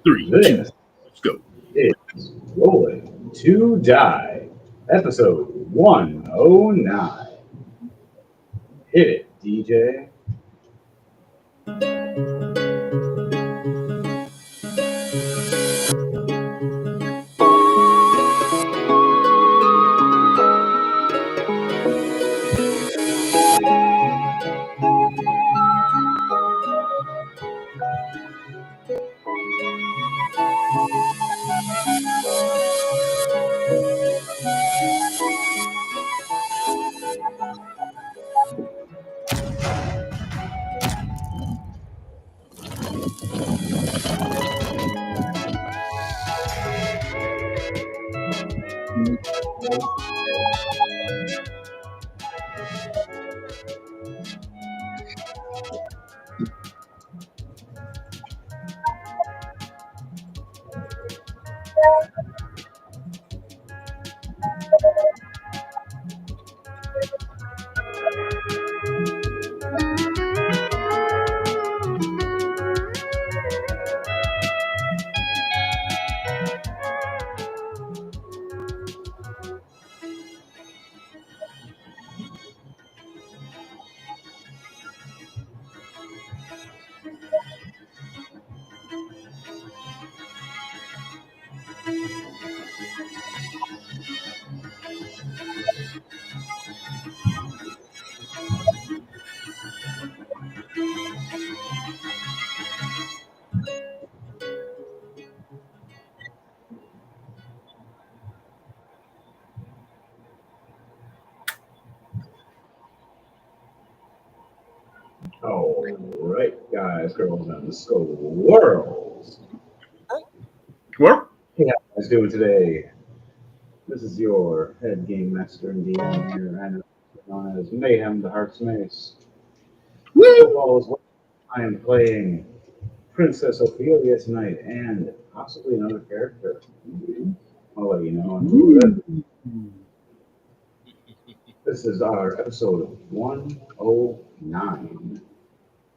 Three, two, This let's go. is Rolling to Die, episode 109. Hit it, DJ. All right, guys, girls, and squirrels. Well, Hey, how you guys doing today? This is your head game master and DM here, and known as Mayhem the Heart's Mace. Hope woo! all is well. I am playing Princess Ophelia tonight, and possibly another character. I'll let you know in a little bit. This is our episode 109.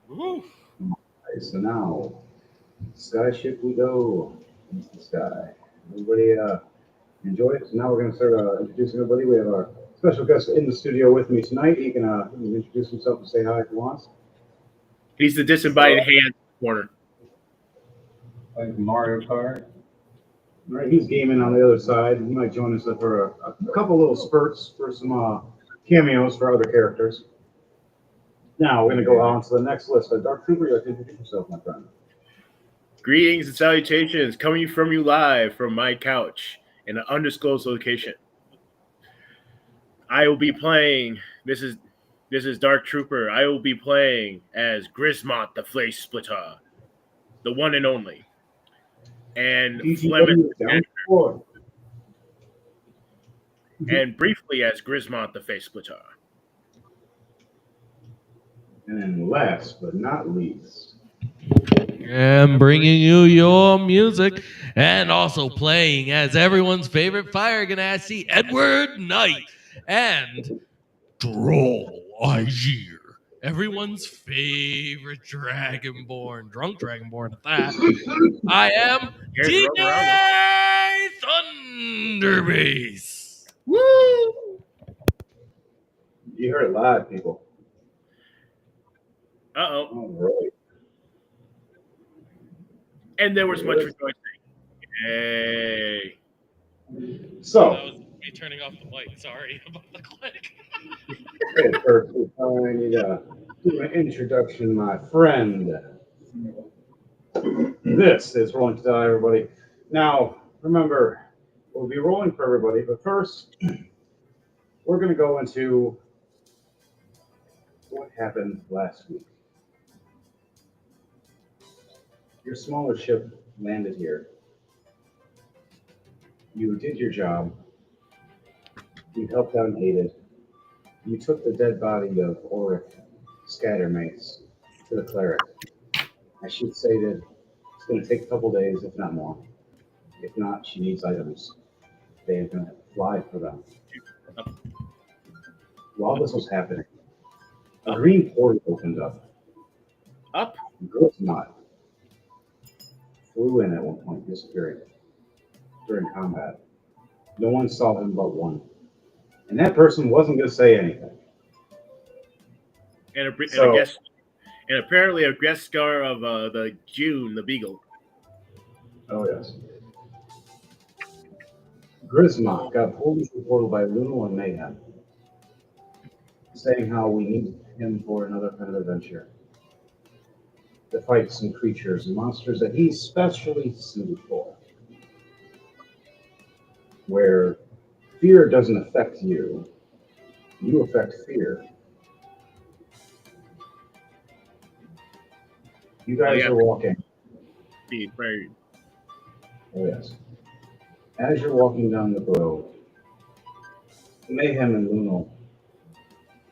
Woo! Okay, so now, skyship we go into the sky. Everybody enjoy it. So now we're going to start introducing everybody. We have our special guest in the studio with me tonight. He can introduce himself and say hi if he wants. He's the disembodied hand in the corner. Like Mario Kart. All right, he's gaming on the other side. He might join us for a couple little spurts for some cameos for other characters. Now we're going to go on to the next list. Dark Trooper, you like to introduce yourself, my friend. Greetings and salutations coming from you live from my couch in an undisclosed location. I will be playing. This is Dark Trooper. I will be playing as Grismont the Flesh Splitter, the one and only, and Flemeth DTW down for and briefly as Grismont the Face Splitter. And then last but not least, And bringing you your music and also playing as everyone's favorite fire ganassi, Edward Knight and Droll Aegir, everyone's favorite Dragonborn, drunk Dragonborn at that. I am Here's Rogue DJ Thunderbass. Woo! you heard it live, people. Uh-oh. All right. And there was much rejoicing. Yay. So, That was me turning off the mic. Sorry about the click. first, I need to do an introduction, my friend. This is Rolling to Die, everybody. Now, remember, we'll be rolling for everybody, but first, we're going to go into what happened last week. Your smaller ship landed here. You did your job. You helped out and aided. You took the dead body of Auric Scattermace to the cleric. As she stated, it's going to take a couple days, if not more. If not, she needs items. They are going to fly for them. While this was happening, a green portal opened up. Up. Grismont flew in at one point, disappearing during combat. No one saw him but one. And that person wasn't going to say anything. And a So, guest, and apparently a guest star of the June, the Beagle. oh yes. Grismont got pulled into the portal by Luno and Mayhem, saying how we need him for another kind of adventure. To fight some creatures and monsters that he's specially suited for. Where fear doesn't affect you, you affect fear. You guys are walking. Very. Oh yes. As you're walking down the road, Mayhem and Luno,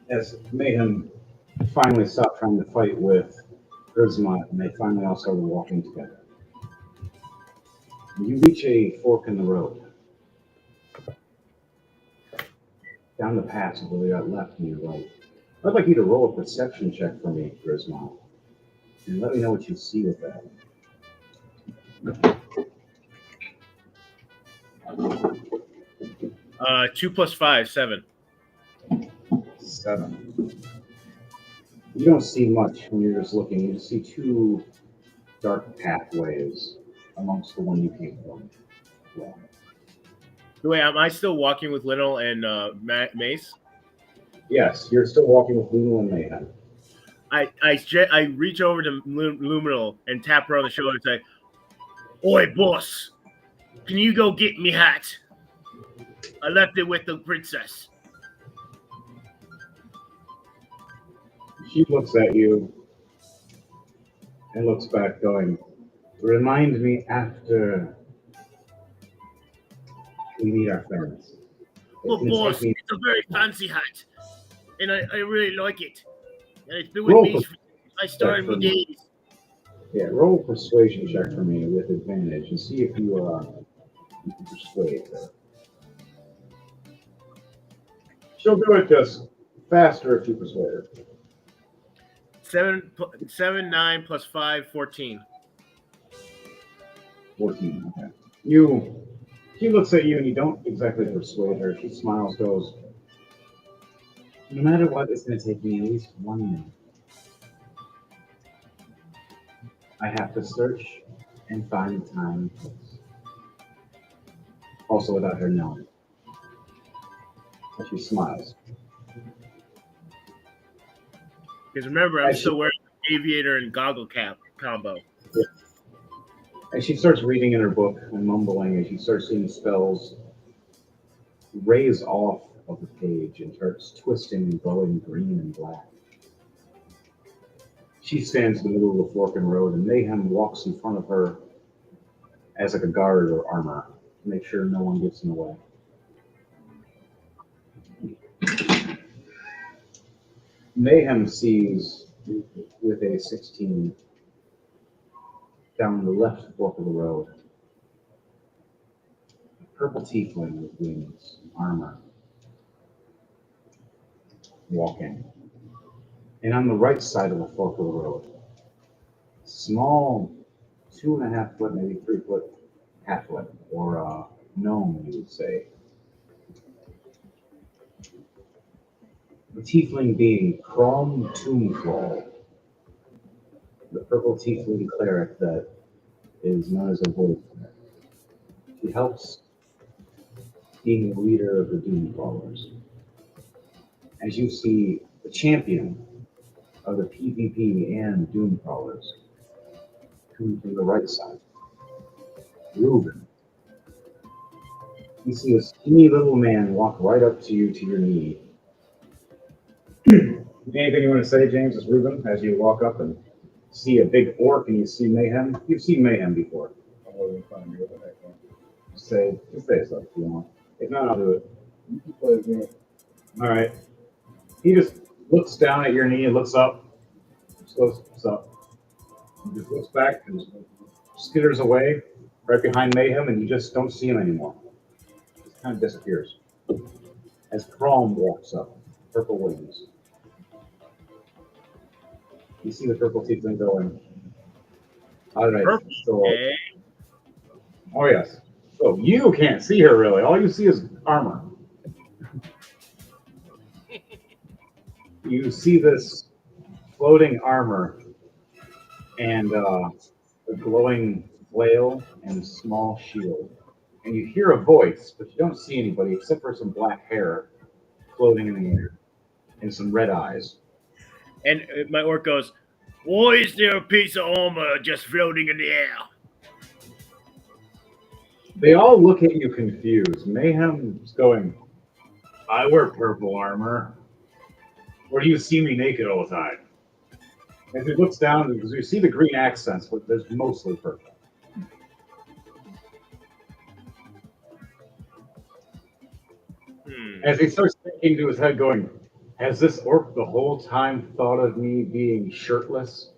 as Mayhem finally stopped trying to fight with Grismont, and they finally all started walking together. You reach a fork in the road. Down the path to the left and your right. I'd like you to roll a perception check for me, Grismont. And let me know what you see with that. 2 + 5, 7. 7. You don't see much when you're just looking. You just see two dark pathways amongst the one you came from. Yeah. Wait, am I still walking with Little and Mace? Yes, you're still walking with Luno and Mayhem. I reach over to Luminal and tap her on the shoulder and say, "Oi, boss, can you go get me hat? I left it with the princess." She looks at you and looks back, going, "Remind me after we meet our friends." Well, It's gonna boss, take me- it's a very fancy hat, and I really like it. And it's been with Roll me for- since I started my days. Yeah, roll a persuasion check for me with advantage and see if you can persuade her. She'll do it just faster if you persuade her. 7, 9 + 5, 14. 14. Okay. She looks at you and you don't exactly persuade her. She smiles, goes, "No matter what, it's going to take me at least 1 minute. I have to search and find the time and place." Also without her knowing. And she smiles. Because remember, I'm still wearing the aviator and goggle cap combo. And she starts reading in her book and mumbling, and she starts seeing spells raise off of the page and starts twisting and glowing green and black. She stands in the middle of the fork and road, and Mayhem walks in front of her as like a guard or armor to make sure no one gets in the way. Mayhem sees with a 16 down the left fork of the road a purple tiefling with wings, armor, walking. And on the right side of the fork of the road, small 2.5 foot, maybe 3 foot halfling, or gnome, you would say. The tiefling being Crom Tombfall, the purple tiefling cleric that is known as a wolf. She helps being the leader of the Doom Brawlers. As you see, the champion of the PvP and Doom Brawlers coming from the right side, Reuben. You see a skinny little man walk right up to you to your knee. Anything you want to say, James, is Reuben, as you walk up and see a big orc and you see Mayhem? You've seen Mayhem before. I wasn't trying to go with that one. Just say so if you want. If not, I'll do it. You can play again. All right. He just looks down at your knee and looks up. Just goes, "What's up?" He just looks back and skitters away right behind Mayhem, and you just don't see him anymore. Just kind of disappears. As Chrome walks up, purple wings. You see the purple tiefling going, "All right, Purple, so eh? Oh, yes. So you can't see her really. All you see is armor. You see this floating armor and a glowing flail and small shield. And you hear a voice, but you don't see anybody except for some black hair floating in the air and some red eyes. And my orc goes, "Why is there a piece of armor just floating in the air?" They all look at you confused. Mayhem's going, I wear purple armor. Or do you see me naked all the time? As he looks down, because you see the green accents, but there's mostly purple. Hmm. As he starts thinking to his head, going, has this orc the whole time thought of me being shirtless?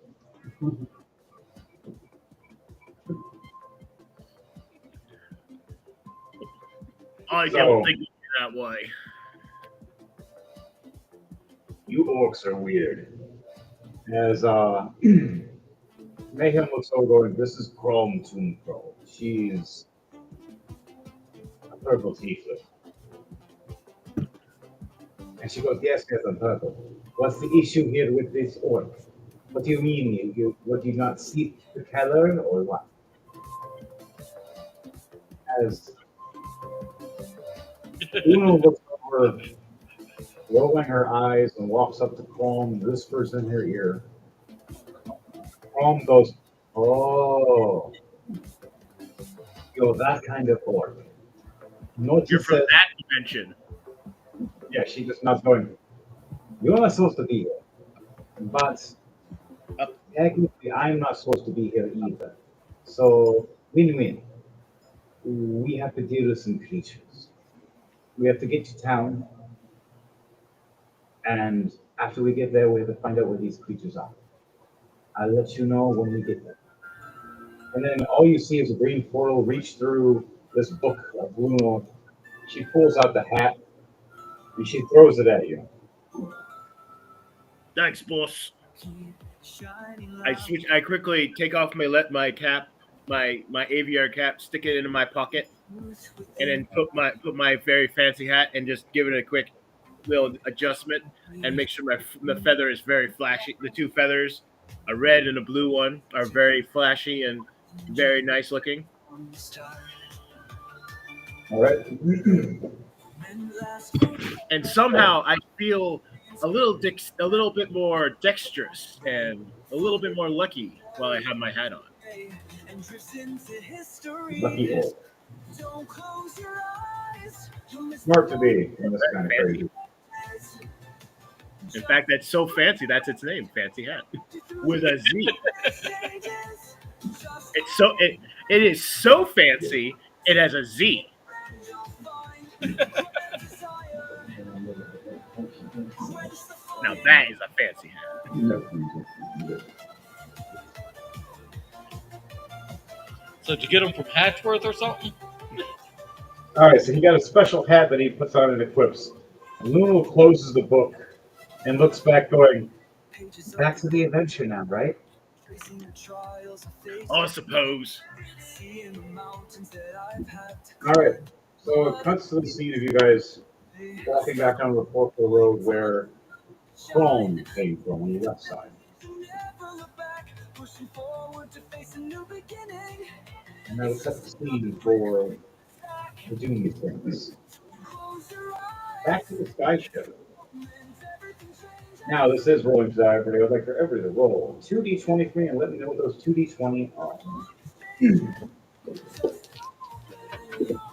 I So- don't think it's that way. You orcs are weird. As Mayhem looks over, going, this is Chrome Tomb Pro. She's a purple tiefling. And she goes, yes, I'm purple. What's the issue here with this orc? What do you mean? Would you not see the color or what? As Uno looks over, rolling her eyes, and walks up to Chrome, whispers in her ear. Chrome goes, oh, you're that kind of orc. Not You're just from says, that dimension. yeah, she just nods going, you're not supposed to be here. But technically, I'm not supposed to be here either. So, win-win. We have to deal with some creatures. We have to get to town, and after we get there, we have to find out where these creatures are. I'll let you know when we get there. And then all you see is a green portal reach through this book of Bruno. She pulls out the hat and she throws it at you. Thanks, boss. I quickly take off my cap, my aviator cap, stick it into my pocket, and then put my very fancy hat and just give it a quick little adjustment and make sure my feather is very flashy. The two feathers, a red and a blue one, are very flashy and very nice looking. All right. And somehow I feel a little bit more dexterous and a little bit more lucky while I have my hat on. Lucky orc. Smart to be in this kind of crazy. In fact, that's so fancy. That's its name, Fancy Hat, with a Z. It is so fancy. It has a Z. Now that is a fancy hat. So did you get him from Hatchworth or something? All right, so he got a special hat that he puts on and equips. Luna closes the book and looks back, going, back to the adventure now, right? I suppose. All right, so it cuts to the scene of you guys walking back down the Portland Road where Chrome came from on the left side. And that was set the scene for the doing these things. Back to the sky ship. Now, this is rolling die, but I would like for everybody to roll 2d20 for me and let me know what those 2d20 are.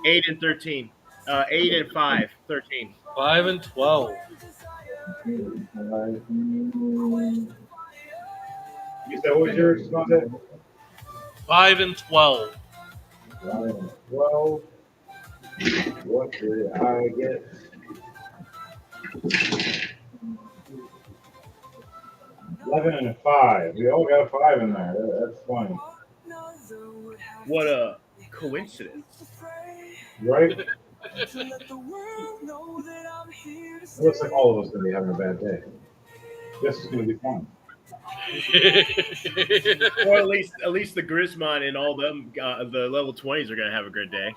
8 and 13. 8 and 5. 13. 5 and 12. You said what was yours, Conte? 5 and 12. 12. What did I get? 11 and a 5. We all got a 5 in there. That's funny. What a coincidence. Right? It looks like all of us are going to be having a bad day. This is going to be fun. Or at least the Grismon and all them the level 20s are gonna have a good day.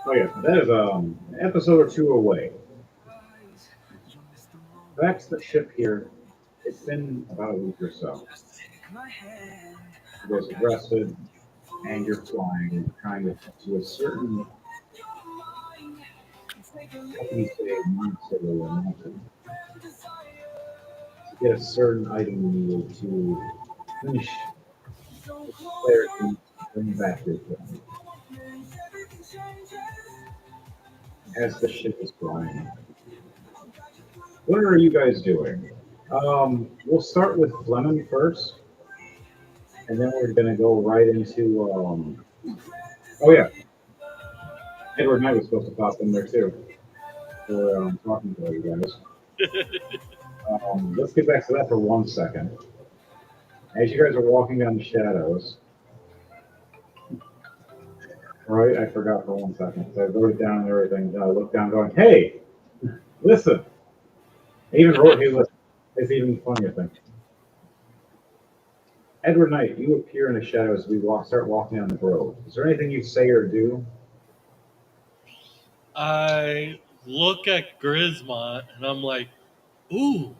Oh yeah, that is an episode or two away. Back to the ship here. It's been about a week or so. You guys have rested, and you're flying, trying to get to a certain, how can you say, monastery or mountain, to get a certain item you need to finish the player can bring back your friend. As the ship is flying. What are you guys doing? We'll start with Fleming first, and then we're going to go right into. Oh yeah, Edward Knight was supposed to pop in there too. For talking to you guys. Let's get back to that for 1 second. As you guys are walking down the shadows, right? I forgot for 1 second. So I wrote it down and everything. I looked down, going, "Hey, listen." I even wrote, "Hey, listen." It's even funnier thing. Edward Knight, you appear in the shadows as we start walking down the road. Is there anything you say or do? I look at Grismont and I'm like, ooh,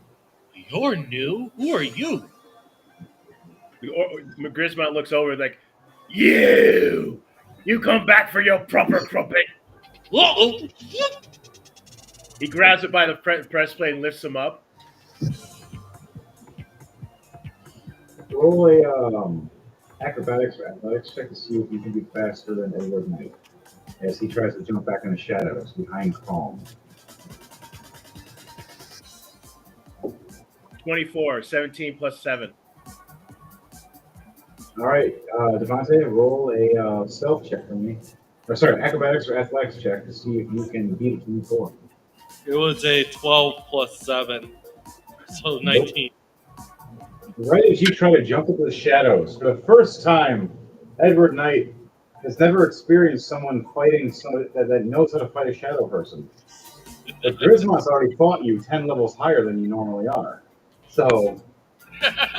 you're new? Who are you? Grismon looks over like, you come back for your proper crumpet. Whoa! He grabs it by the breastplate and lifts him up. Roll a acrobatics or athletics check to see if you can be faster than Edward Knight as he tries to jump back in the shadows behind Calm. 24, 17 plus 7. All right, Devontae, roll a stealth check for me. Or sorry, acrobatics or athletics check to see if you can beat a 24. It was a 12 plus 7, so 19. Right as you try to jump into the shadows, for the first time, Edward Knight has never experienced someone fighting someone that knows how to fight a shadow person. But Grismont's already fought you 10 levels higher than you normally are. So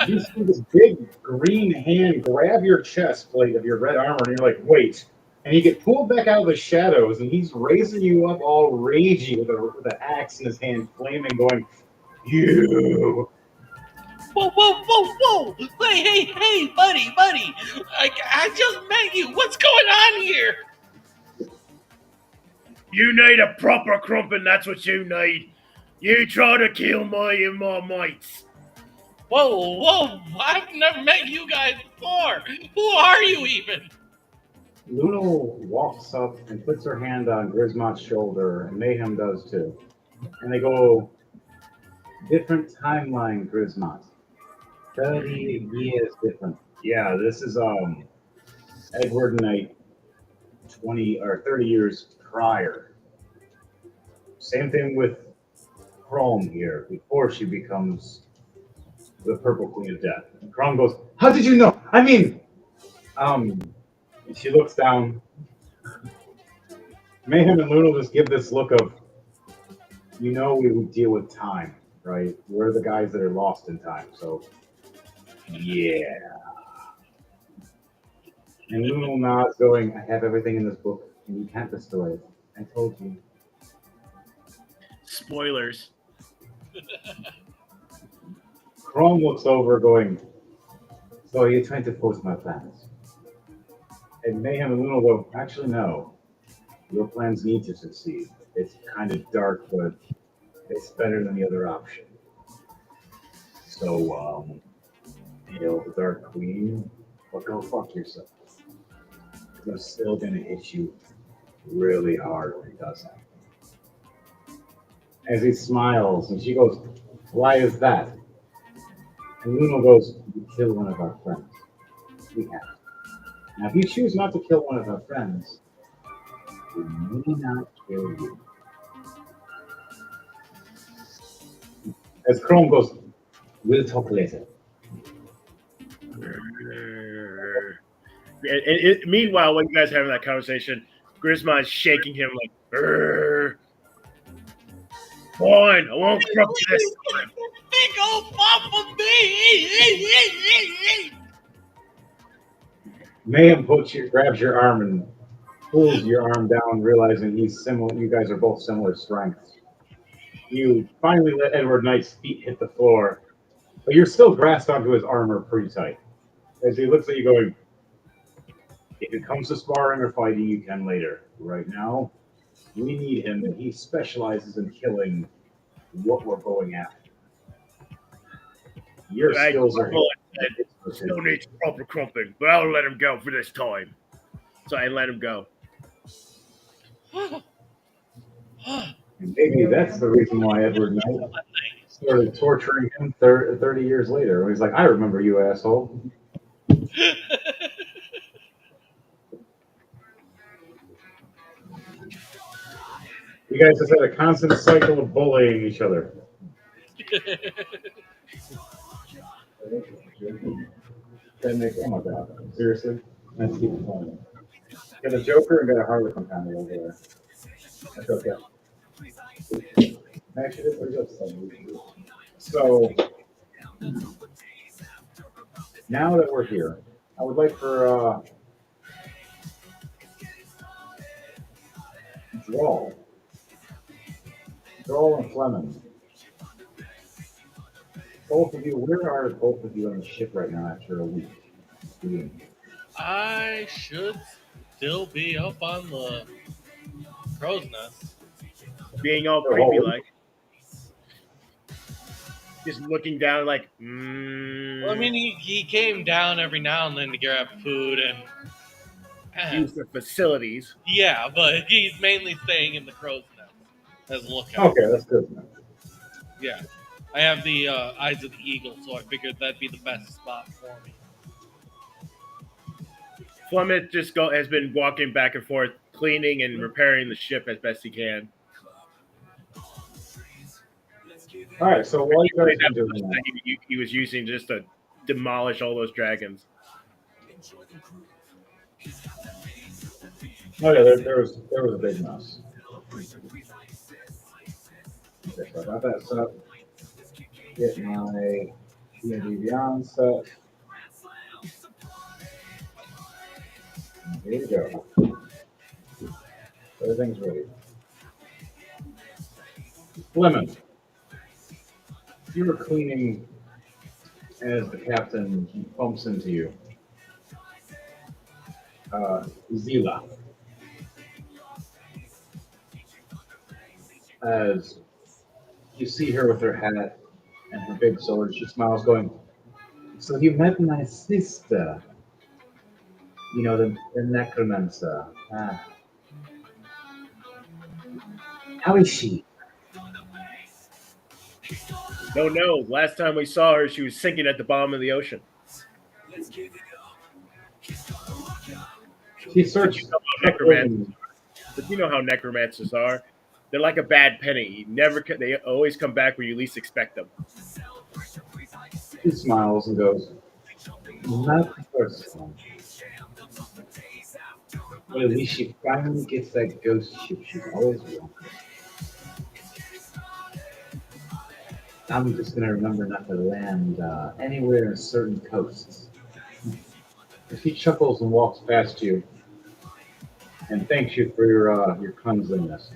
you see this big green hand grab your chest plate of your red armor, and you're like, wait. And you get pulled back out of the shadows, and he's raising you up all ragey with an axe in his hand, flaming, going, you. Whoa, whoa, whoa, whoa! Hey, buddy! I just met you. What's going on here? You need a proper crumpet, that's what you need. You try to kill me and my mates. Whoa! I've never met you guys before. Who are you even? Luna walks up and puts her hand on Grismont's shoulder, and Mayhem does too. And they go, different timeline, Grismont. 30 years different. Yeah, this is Edward Knight 20 or 30 years prior. Same thing with Chrome here, before she becomes the Purple Queen of Death. And Chrome goes, how did you know? I mean, and she looks down. Mayhem and Luna just give this look of, you know, we would deal with time, right? We're the guys that are lost in time, so yeah. And Luna nods, going, I have everything in this book, and you can't destroy it. I told you. Spoilers. Chrome looks over, going, so are you trying to force my plans? And Mayhem and Luna go, actually, no. Your plans need to succeed. It's kind of dark, but it's better than the other option. So, hail the Dark Queen, but go fuck yourself. I'm still gonna hit you really hard when he does that. As he smiles, and she goes, why is that? And Luna goes, you kill one of our friends. We have. Now, if you choose not to kill one of our friends, we may not kill you. As Chrome goes, we'll talk later. Meanwhile, when you guys are having that conversation, Grismon is shaking him like, fine, I won't crump you this time. Big woof off of me! Mayhem grabs your arm and pulls your arm down, realizing he's similar. You guys are both similar strengths. You finally let Edward Knight's feet hit the floor, but you're still grasped onto his armor pretty tight. As he looks at you, going, "If it comes to sparring or fighting, you can later. Right now, we need him, and he specializes in killing what we're going after. Your skills are." Still needs proper crumping, but I'll let him go for this time. So I let him go. And maybe that's the reason why Edward Knight started torturing him 30 years later. He's like, "I remember you, asshole." You guys just had a constant cycle of bullying each other. That makes, oh my god, seriously? Let's keep it going. Got a Joker and got a Harlequin kind of over there. That's okay. Actually, this is just so now that we're here, I would like for Drawl and Fleming. Both of you, where are both of you on the ship right now after a week? I should still be up on the crow's nest. Being all creepy like. Just looking down like, Well, I mean, he came down every now and then to grab food and use the facilities. yeah, but he's mainly staying in the crow's nest as a lookout. Okay, that's good. Yeah, I have the eyes of the eagle, so I figured that'd be the best spot for me. Fleming has been walking back and forth, cleaning and repairing the ship as best he can. All right, so while you guys are doing that, he was using just to demolish all those dragons. oh yeah, there was a big mess. Okay, so I got that set. Get my D&D Beyond set. Here we go. Everything's ready. Lemon. You were cleaning as the captain bumps into you. Zila. As you see her with her hat and her big sword, she smiles, going, "So you met my sister. You know, the necromancer. How is she?" No. Last time we saw her, she was sinking at the bottom of the ocean. She searched necromancers, but you know how necromancers are. They're like a bad penny. They always come back where you least expect them. She smiles and goes, "Not the first one. But at least she finally gets that ghost ship she's always wanted. I'm just gonna remember not to land anywhere in certain coasts." She chuckles and walks past you and thanks you for your cleanliness.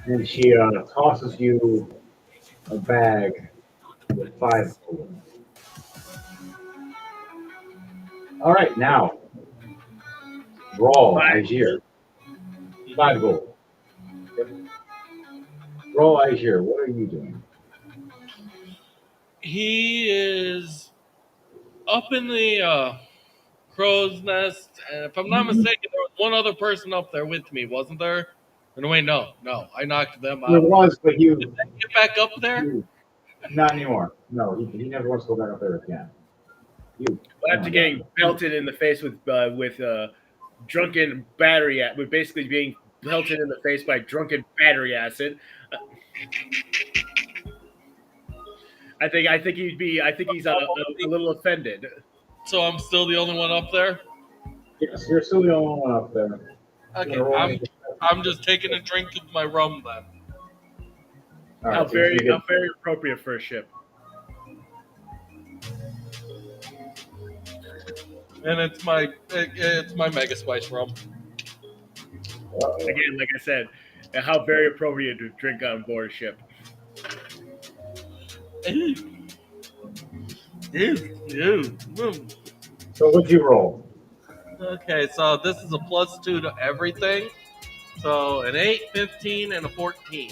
And she tosses you a bag with 5 gold. All right, now, Brawl Aegir. 5 gold. Yep. Brawl Aegir, what are you doing? He is up in the crow's nest, and if I'm not mistaken, there was one other person up there with me, wasn't there? And wait, no, I knocked them out. There was, but you Did I get back up there? not anymore. No, he never wants to go back up there again. After getting pelted in the face with drunken battery, with basically being pelted in the face by drunken battery acid. I think he's a little offended. So I'm still the only one up there? Yes, you're still the only one up there. Okay, I'm just taking a drink of my rum then. All How right, so he's gonna get. very appropriate for a ship. And it's my mega spice rum. Again, like I said, and how very appropriate to drink on board a ship. Ew. Ew. Ew. So what'd you roll? Okay, so this is a +2 to everything. So an 8, 15, and a 14.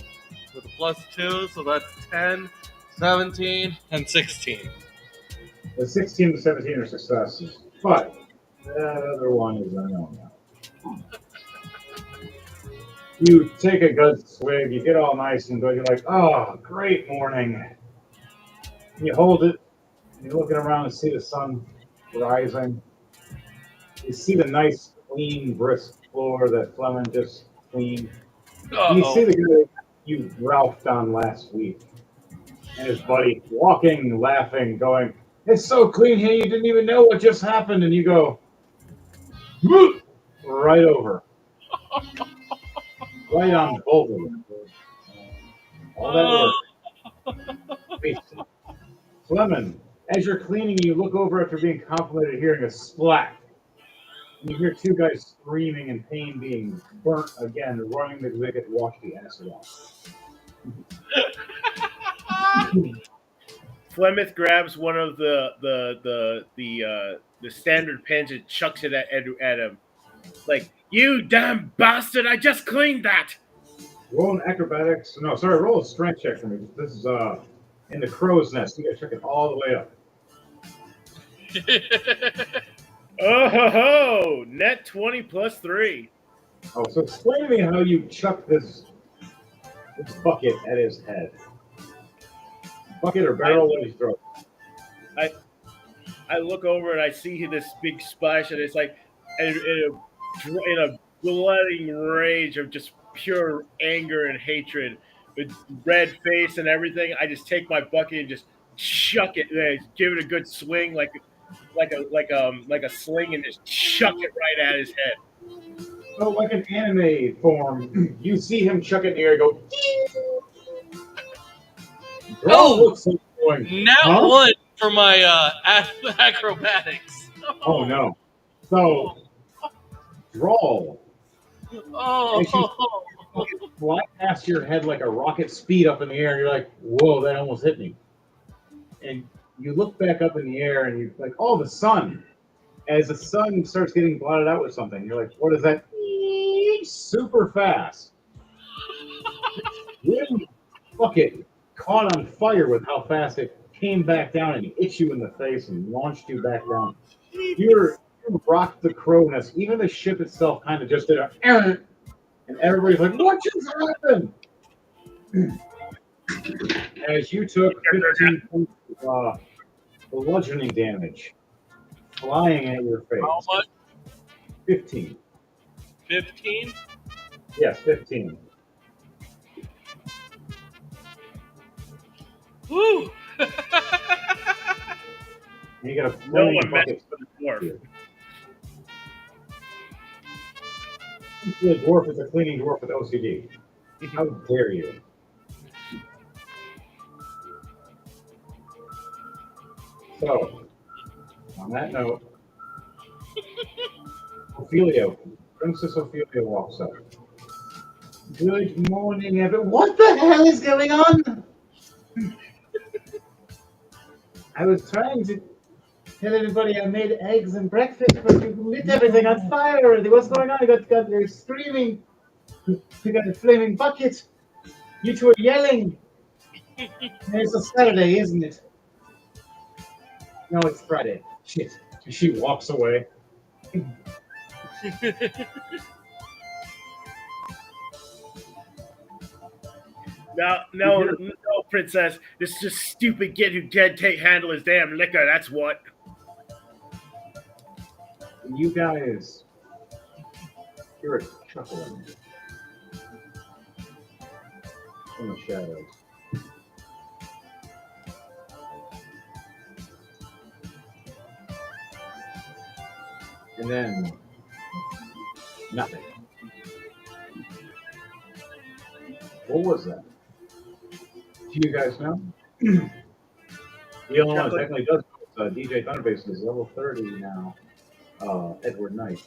With a +2, so that's 10, 17, and 16. The 16 to 17 are successes, but that other one is unknown now. You take a good swig, you get all nice and good. You're like, oh, great morning. You hold it, and you're looking around and see the sun rising. You see the nice, clean, brisk floor that Fleming just cleaned. And you see Uh-oh. the guy you Ralphed on last week and his buddy walking, laughing, going, it's so clean here, you didn't even know what just happened. And you go, "Whoop," right over, right on both of them. All that work. Wasted. Fleming, as you're cleaning, you look over after being complimented, hearing a splat. And you hear two guys screaming in pain, being burnt again, running the wicket, wash the acid off. Flemeth grabs one of the standard pens and chucks it at him. Like, you damn bastard! I just cleaned that. Roll an acrobatics. No, sorry, roll a strength check for me. This is in the crow's nest. You gotta check it all the way up. Oh ho ho! Net 20 plus 3. Oh, so explain to me how you chucked this bucket at his head. Bucket or barrel? What did he throw? I look over and I see this big splash, and it's like in a bloody rage of just pure anger and hatred, with red face and everything. I just take my bucket and just chuck it, and I give it a good swing, like a sling, and just chuck it right at his head. So, like an anime form, you see him chuck it in the air and go, Oh! looks like going, Nat huh? 1 for my acrobatics. Oh, no. So, Drawl, Oh. as you fly past your head like a rocket speed up in the air, and you're like, whoa, that almost hit me. And you look back up in the air and you're like, oh, the sun. As the sun starts getting blotted out with something, you're like, what is that? Super fast. Wind bucket caught on fire with how fast it came back down and hit you in the face and launched you back down. You rocked the crow nest. Even the ship itself kind of just did a and everybody's like, what just happened? As you took 15 points of bludgeoning damage flying at your face. How much? 15. 15? Yes, 15. Woo! And you got a No flaming one bucket. messes with the dwarf. The dwarf is a cleaning dwarf with OCD. How dare you? So, on that note, Ophelia, Princess Ophelia walks up. Good morning, everyone. What the hell is going on? I was trying to tell everybody I made eggs and breakfast, but you lit everything on fire already. What's going on? You're screaming. You got a flaming bucket. You two are yelling. It's a Saturday, isn't it? No, it's Friday. Shit. She walks away. No, princess. This is just stupid kid who can't handle his damn liquor. That's what. You guys hear a chuckling in the shadows. And then nothing. What was that? you guys know, the only one that technically does DJ Thunderface is level 30 now. Edward Knight.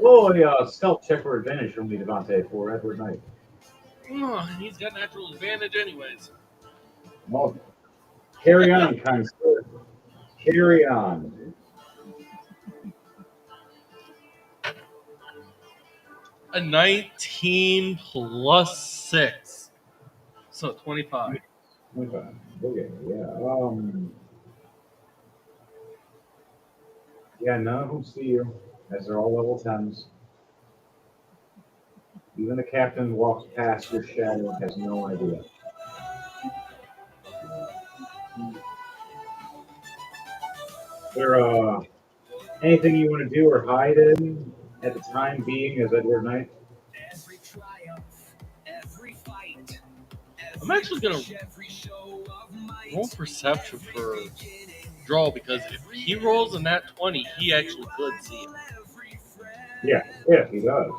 Oh, a stealth check for advantage from me, Devontae, for Edward Knight. Oh, he's got natural advantage, anyways. Well, carry on, kind sir. Carry on. A 19 plus 6. So 25. Okay, yeah. Yeah, none of them see you, as they're all level 10s. Even the captain walks past your shadow and has no idea. There, anything you want to do or hide in at the time being as Edward Knight? I'm actually going to roll perception for draw because if he rolls a nat 20, he actually could see it. Yeah, he does.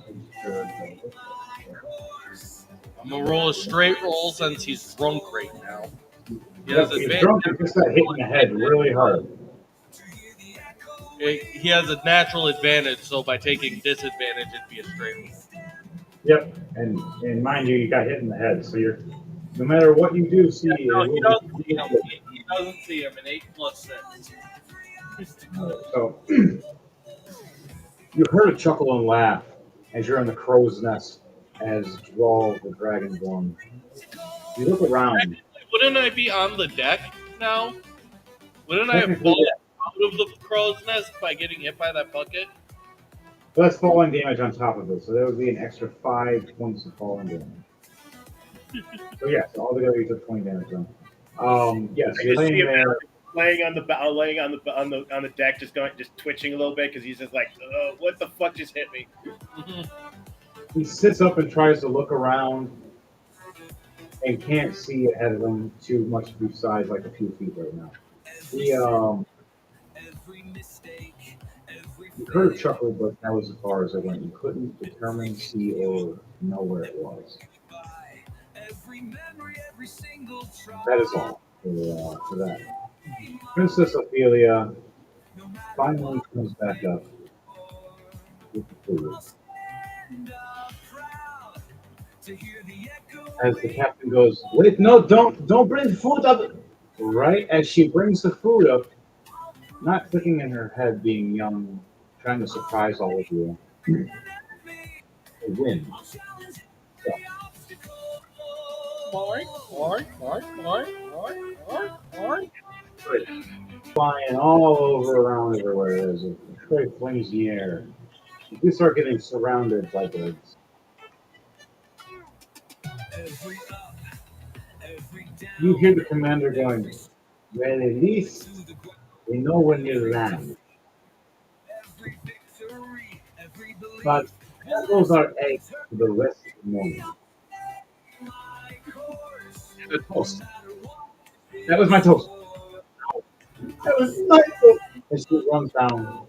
I'm going to roll a straight roll since he's drunk right now. He's drunk and just got hit in the head really hard. He has a natural advantage, so by taking disadvantage, it'd be a straight roll. Yep, and mind you, you got hit in the head, so you're no matter what you do, see. Yeah, no, he doesn't see him. He doesn't see him. An 8 plus 6. So you heard a chuckle and laugh as you're in the crow's nest as Drawl the Dragonborn. You look around. Wouldn't I be on the deck now? Wouldn't I have fallen out of the crow's nest by getting hit by that bucket? So that's falling damage on top of it, so that would be an extra 5 points of falling damage. So yeah, so altogether you took 20 damage then. Yes, I you're just see laying him there. laying on the deck, just twitching a little bit because he's just like, what the fuck just hit me? He sits up and tries to look around and can't see ahead of him too much besides like a few feet right now. You heard a chuckle, but that was as far as it went. You couldn't determine, see, or know where it was. That is all for that. Princess Ophelia finally comes back up with the food. As the captain goes, wait, no, don't bring food up. Right as she brings the food up, not clicking in her head, being young, trying to surprise all of you. A wind. Flying all over around everywhere as it flings in the air. You start getting surrounded by birds. You hear the commander going, well, at least we know when you land. But those are eggs for the rest of the morning. The toast. That was my toast. That was my toast. And she runs down.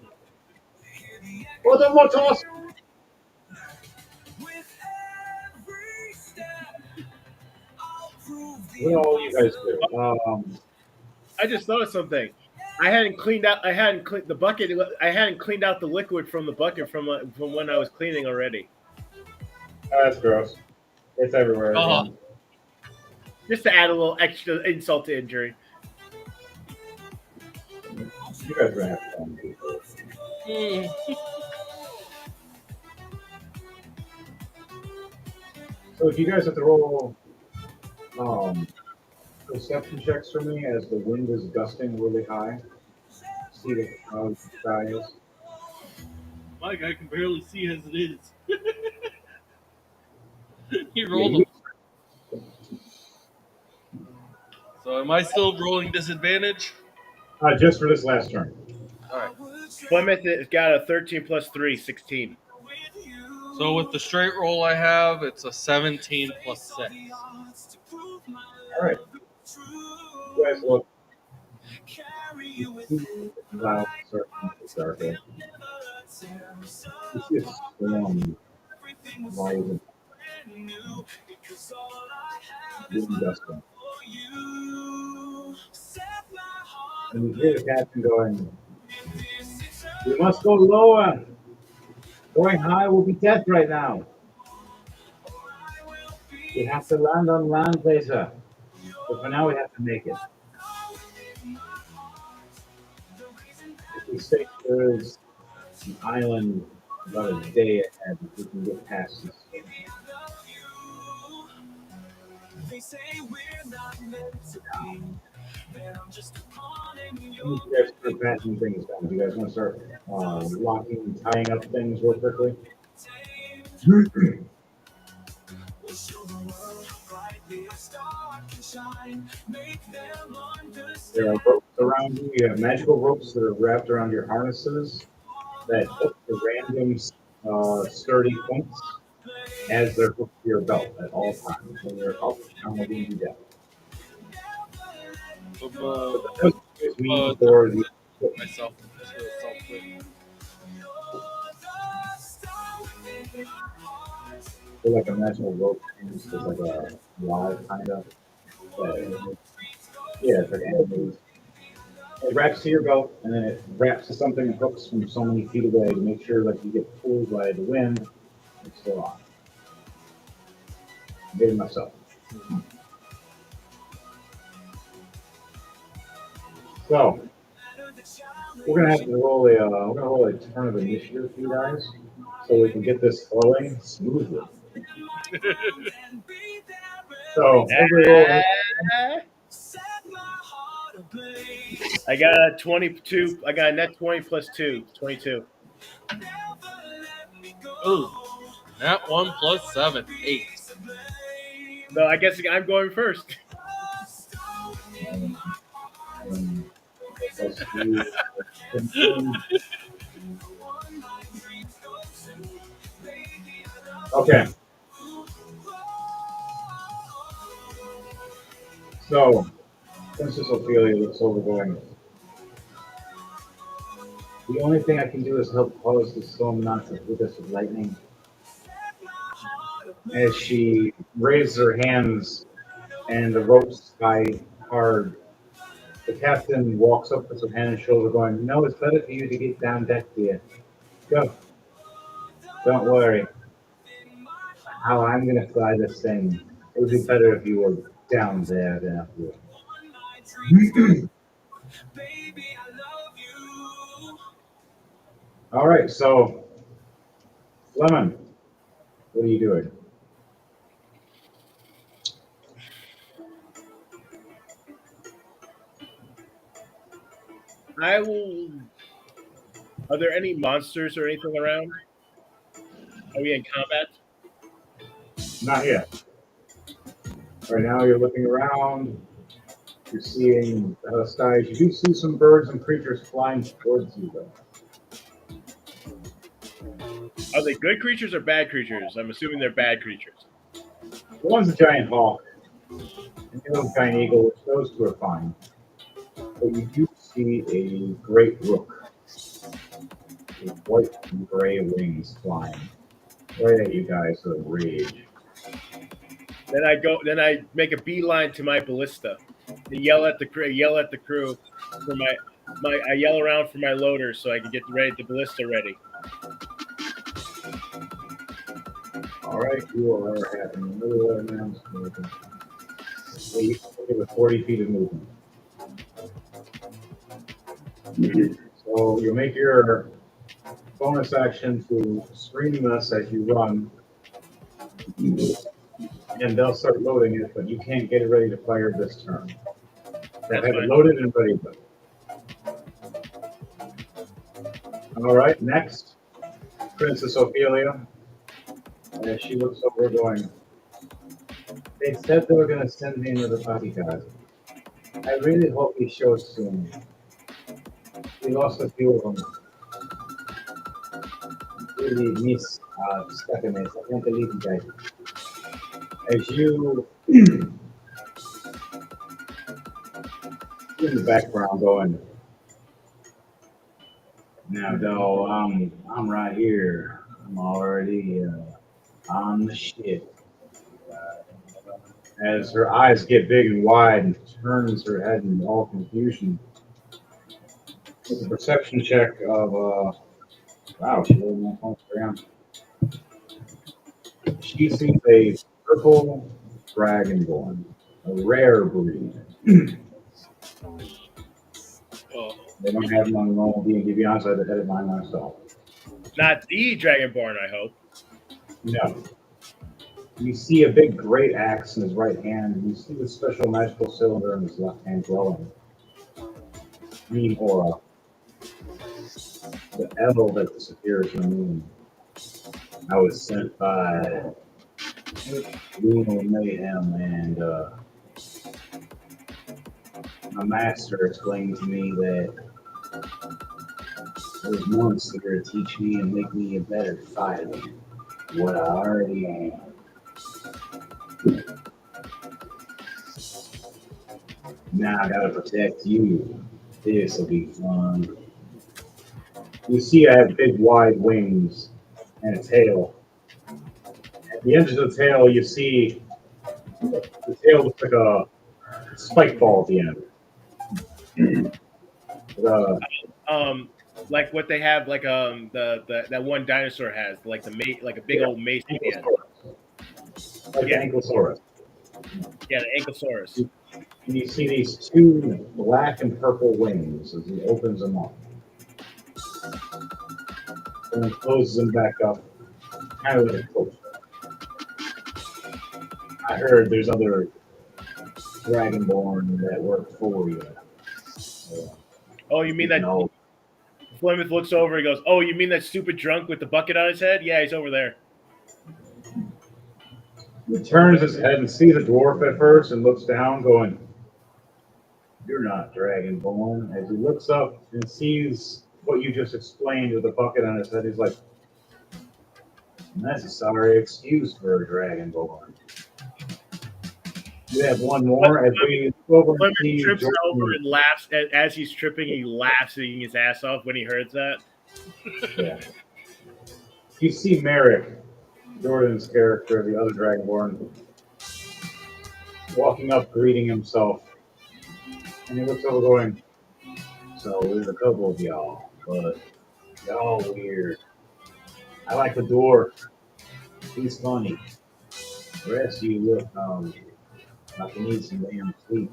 Order more toast. What all you guys do? I just thought of something. I hadn't cleaned out the bucket. I hadn't cleaned out the liquid from the bucket from when I was cleaning already. That's gross. It's everywhere. Just to add a little extra insult to injury. You guys are gonna have fun, people. So if you guys have to roll perception checks for me as the wind is gusting really high. See the sky is. Mike, I can barely see as it is. He rolled them. So am I still rolling disadvantage? Just for this last turn. All right. Plymouth has got a 13 plus 3, 16. So with the straight roll I have, it's a 17 plus 6. All right. You guys look. You see the clouds starting to darken. You see a storm rising. wind gusting. And you hear the captain going, "We must go lower. Going high will be death right now. We have to land on land later. But for now, we have to make it. If we stay there is an island about a day ahead if we can get past this storm." When you guys start patching things down, do you guys want to start locking and tying up things real quickly? There are ropes around you. You have magical ropes that are wrapped around your harnesses that hook to random sturdy points as they're hooked to your belt at all times. When you're up, I'm going to do that. But the hook is mean for the myself something. for like a magical rope used as like a live kind of. Yeah, it's like animals. It wraps to your belt, and then it wraps to something and hooks from so many feet away to make sure like you get pulled by the wind. It's still on. I did it myself. So we're gonna have to roll a turn of initiative for you guys, so we can get this flowing smoothly. So every roll. I got a 22. I got a net 20 plus 2. 22. Ooh, that 1 plus 7, 8. So I guess I'm going first. Let's do okay. So Princess Ophelia looks over going, "The only thing I can do is help cause the storm not to hit us with lightning." As she raises her hands and the ropes tie hard, the captain walks up with her hand and shoulder going, "No, it's better for you to get down deck, dear. Go. Don't worry. How I'm going to fly this thing. It would be better if you were down there than up here." All right, so Lemon, what are you doing? I will. Are there any monsters or anything around? Are we in combat? Not yet. Right now, you're looking around. You're seeing the skies. You do see some birds and creatures flying towards you, though. Are they good creatures or bad creatures? I'm assuming they're bad creatures. The one's a giant hawk, and the other's a giant eagle, which those two are fine. But you do see a great rook with white and gray wings flying right at you guys with rage. Then I go. Then I make a beeline to my ballista and yell at the crew. Yell at the crew for my. I yell around for my loader so I can get the ballista ready. All right, you are having a middle of rounds. So you can with 40 feet of movement. So you'll make your bonus action to scream us as you run, and they'll start loading it, but you can't get it ready to fire this turn. They'll have it loaded and ready. All right, next, Princess Ophelia. As she looks over, going, "They said they were going to send me another bodyguard. I really hope he shows soon. We lost a few of them. Really miss Stephanie. I can't believe you guys." As you in the background going, "Now, doll, I'm right here. I'm already on the ship. as her eyes get big and wide and turns her head in all confusion. With a perception check of, wow, she really won't fall around. She sees a purple dragonborn, a rare breed. Oh, They don't have them on the normal D&D Beyond, so I had to edit mine myself. Not the Dragonborn, I hope. No. You see a big great axe in his right hand, and you see the special magical cylinder in his left hand glowing. Green aura. The evil that disappears from the moon. I was sent by Lunar Mayhem, and my master explained to me that those monks are going to teach me and make me a better fighter than what I already am. Now I gotta protect you. This will be fun. You see, I have big, wide wings and a tail. At the end of the tail, you see the tail looks like a spike ball at the end. Uh, Like what they have, like the that one dinosaur has, like like a big old mace at the end. like Yeah. the Ankylosaurus. Yeah, the Ankylosaurus. And you see these two black and purple wings as he opens them up. And then closes them back up, kind of like a close. I heard there's other Dragonborn that work for you. Oh, you mean that? No. Flemeth looks over and goes, "Oh, you mean that stupid drunk with the bucket on his head? Yeah, he's over there." He turns his head and sees a dwarf at first and looks down, going, "You're not Dragonborn." As he looks up and sees what you just explained with the bucket on his head, he's like, "That's a sorry excuse for a Dragonborn." You have one more as we go over and Flemeth see trips Jordan. over and laughs as he's tripping. He laughs, eating his ass off when he hears that. Yeah. You see Merrick, Jordan's character, the other Dragonborn, walking up, greeting himself. And he looks over going, "So there's a couple of y'all, but y'all weird. I like the dwarf. He's funny. The rest of you look like you need some damn sleep."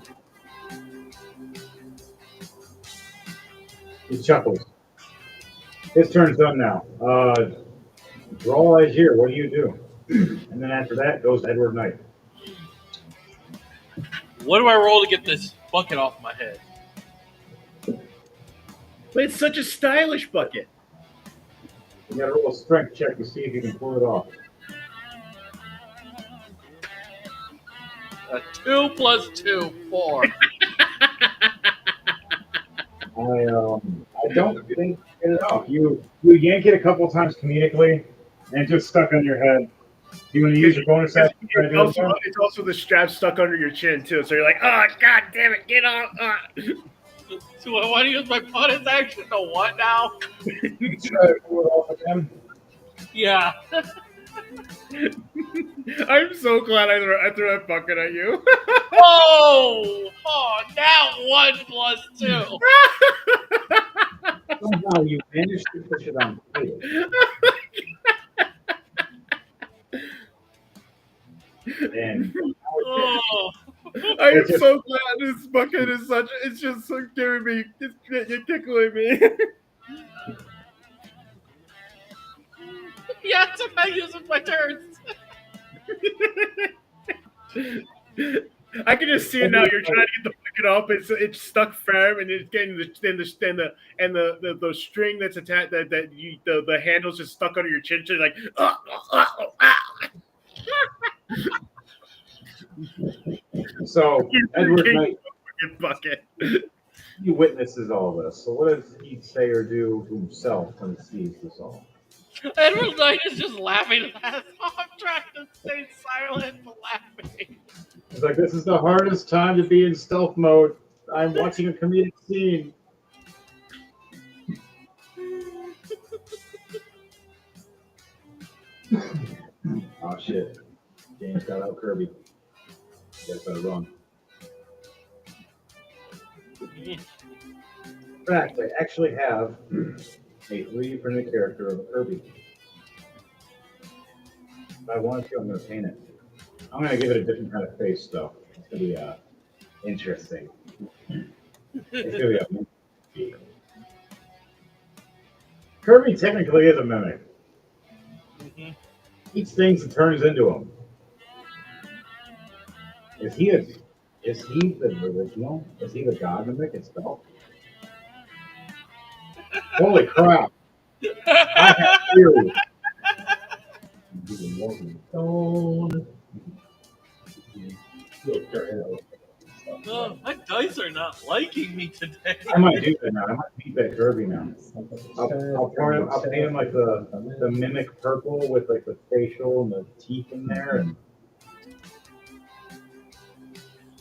He chuckles. His turn's done now. Draw eyes here. What do you do? And then after that goes Edward Knight. what do I roll to get this bucket off my head? But it's such a stylish bucket. You got to roll a strength check to see if you can pull it off. A 2 plus 2, 4. I don't think you get it off. You yank it a couple times comedically, and it just stuck on your head. You want to use your bonus action? It's also the strap stuck under your chin too. So you're like, "Oh God damn it, get off!" So I want to use my bonus action to what now? Try to pull it off again. Yeah. I'm so glad I threw that bucket at you. Oh, now 1 plus 2. Somehow you managed to push it on the table. And Oh. I am so glad this bucket is such. It's just so giving me. You're tickling me. Yes, I'm not using my turns. I can just see it now. You're trying to get the bucket up. It's stuck firm, and it's getting the string that's attached the handle's just stuck under your chin. So you're like, so Edward Knight, bucket. he witnesses all this. So what does he say or do to himself when he sees this all? Edward Knight is just laughing his ass off. I'm trying to stay silent but laughing. He's like, "This is the hardest time to be in stealth mode. I'm watching a comedic scene." Oh shit! James got out Kirby. Guess I run. Mhm. In fact, I actually have a 3D printed character of a Kirby. If I wanted to, I'm going to paint it. I'm going to give it a different kind of face, though. It's going to be interesting. It's going to be a Kirby technically is a mimic. Mhm. Eats things and turns into them. Is he the original? Is he the god mimic itself? Holy crap! I have theories. Even more than stone. You'll start it out. Oh, my dice are not liking me today. I might do that now. I might beat that Kirby now. I'll paint him like the mimic purple with like the facial and the teeth in there. And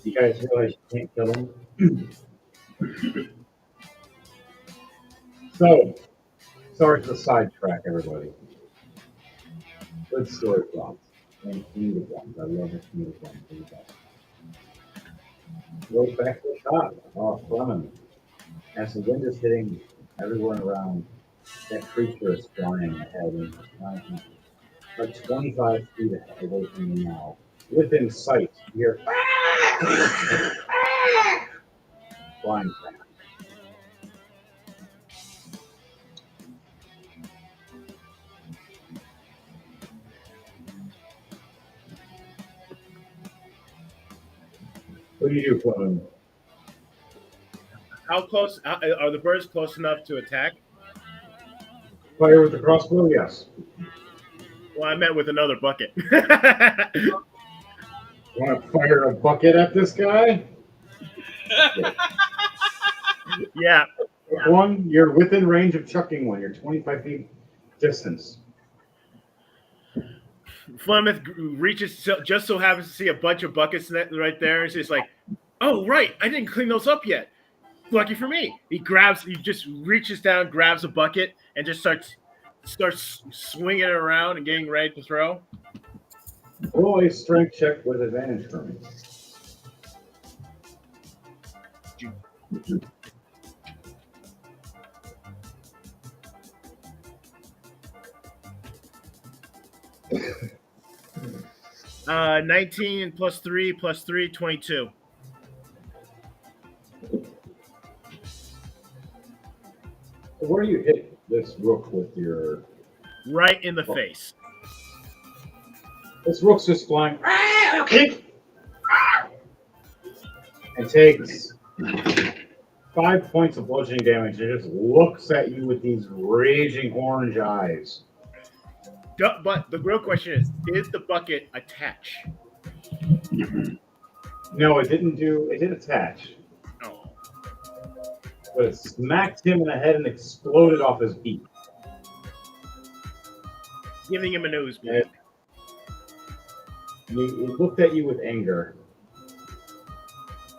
you guys realize you can't kill him. So, sorry for the sidetrack, everybody. Good story plots and comedic ones. I love the comedic ones. Goes back to the top. Oh, fun. As the wind is hitting everyone around, that creature is flying ahead and flying like 25 feet away from you now. Within sight, you're flying fast. What do you do, Clone? How close are the birds close enough to attack? Fire with the crossbow? Yes. Well, I meant with another bucket. Want to fire a bucket at this guy? Yeah. One, you're within range of chucking one. You're 25 feet distance. Flemeth reaches, just so happens to see a bunch of buckets right there. It's just like, oh, right. I didn't clean those up yet. Lucky for me. He just reaches down, grabs a bucket, and just starts swinging it around and getting ready to throw. Roll a strength check with advantage for me. Uh, 19 plus 3 plus 3, 22. So where do you hit this rook with your... Right in the face. This rook's just flying. Okay. And takes 5 points of bludgeoning damage. It just looks at you with these raging orange eyes. But the real question is the bucket attach? No, it didn't do. It did attach, Oh. but it smacked him in the head and exploded off his beak. Giving him a nosebleed. And it looked at you with anger.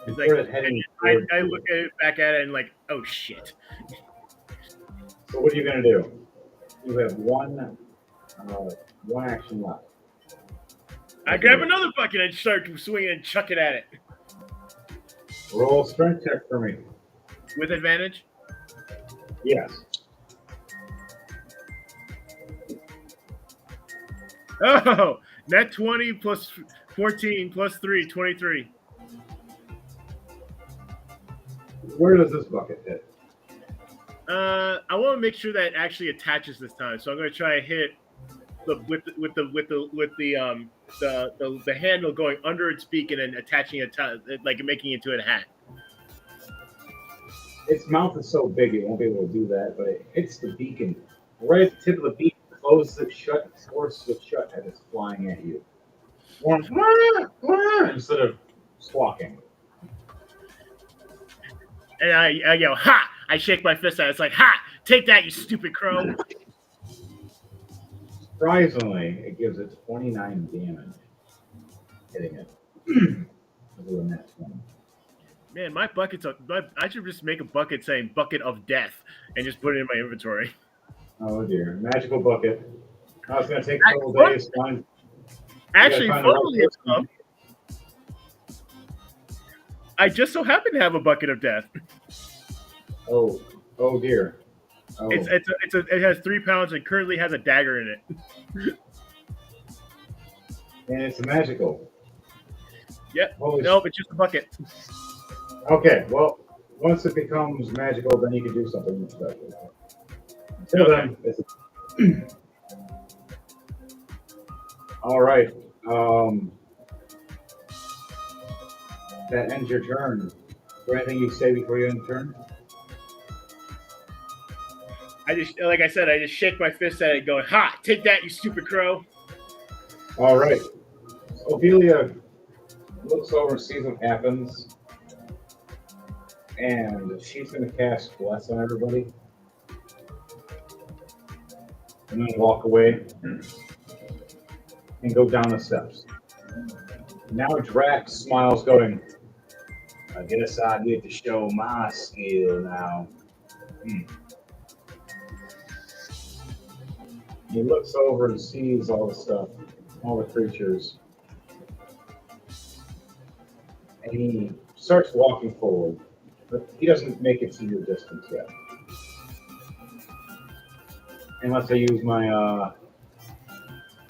It's And like, started heading I towards you. look at it back at it and like, oh shit. So what are you gonna do? You have one action left. I grab another bucket and start swinging and chuck it at it. Roll strength check for me. With advantage? Yes. Oh, net 20 plus 14 plus 3, 23. Where does this bucket hit? I want to make sure that it actually attaches this time, so I'm going to try to hit with the handle going under its beak and then attaching it like making it into a hat. Its mouth is so big it won't be able to do that, but it hits the beak and right at the tip of the beak, closes it shut, forces it shut as it's flying at you. Instead of squawking. And I go, ha! I shake my fist at it. It's like, ha! Take that, you stupid crow. Surprisingly, it gives it 29 damage hitting it. With a net 20. Man, my buckets are. I should just make a bucket saying "bucket of death" and just put it in my inventory. Oh dear, magical bucket. I was gonna take a couple days. Find. Actually, find the right funnily enough, I just so happen to have a bucket of death. Oh, oh dear. Oh, It has 3 pounds and currently has a dagger in it. and it's magical. Yep. Holy Nope, it's just a bucket. Okay, well, once it becomes magical, then you can do something special. Until then, it's all right. That ends your turn. Is there anything you say before you end the turn? I just, like I said, I just shake my fist at it, going, "Ha! Take that, you stupid crow!" All right. Ophelia looks over and sees what happens, and she's going to cast Bless on everybody, and then walk away and go down the steps. Now Drax smiles, going, I guess I get to show my skill now. He looks over and sees all the stuff, all the creatures, and he starts walking forward, but he doesn't make it to your distance yet. Unless I use my,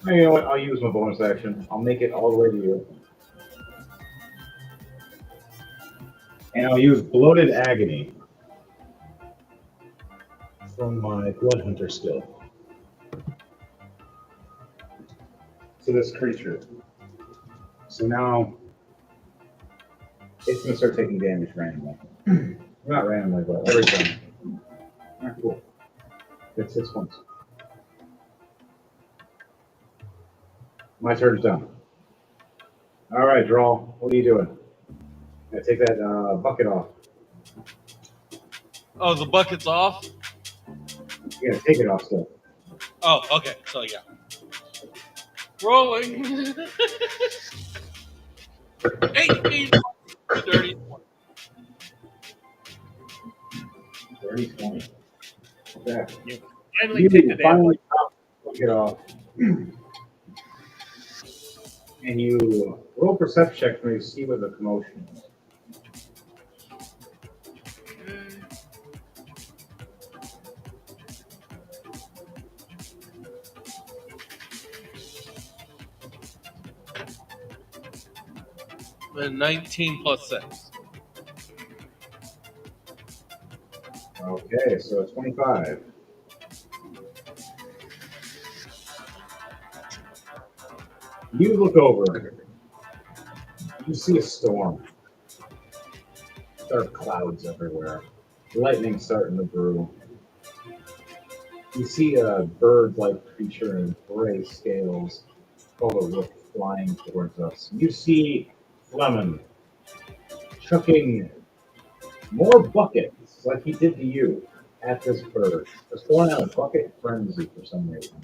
you know what, I'll use my bonus action. I'll make it all the way to you. And I'll use Bloated Agony from my Blood Hunter skill to this creature. So now it's going to start taking damage randomly. Not randomly, but every time. Alright, cool. It's 6 points. My turn's done. All right, Draw. What are you doing? I take that bucket off. Oh, the bucket's off? You gotta take it off still. Oh, okay. So, yeah. Rolling. 18 30. Dirty 20. Okay. You finally take the damn. Finally pop the bucket off. And you roll perception check for me to see what the commotion is. And 19 plus 6. Okay, so 25. You look over. You see a storm. Dark clouds everywhere. Lightning starting to brew. You see a bird-like creature in gray scales called a rook flying towards us. You see Fleming chucking more buckets like he did to you at this bird. Just going out a bucket frenzy for some reason.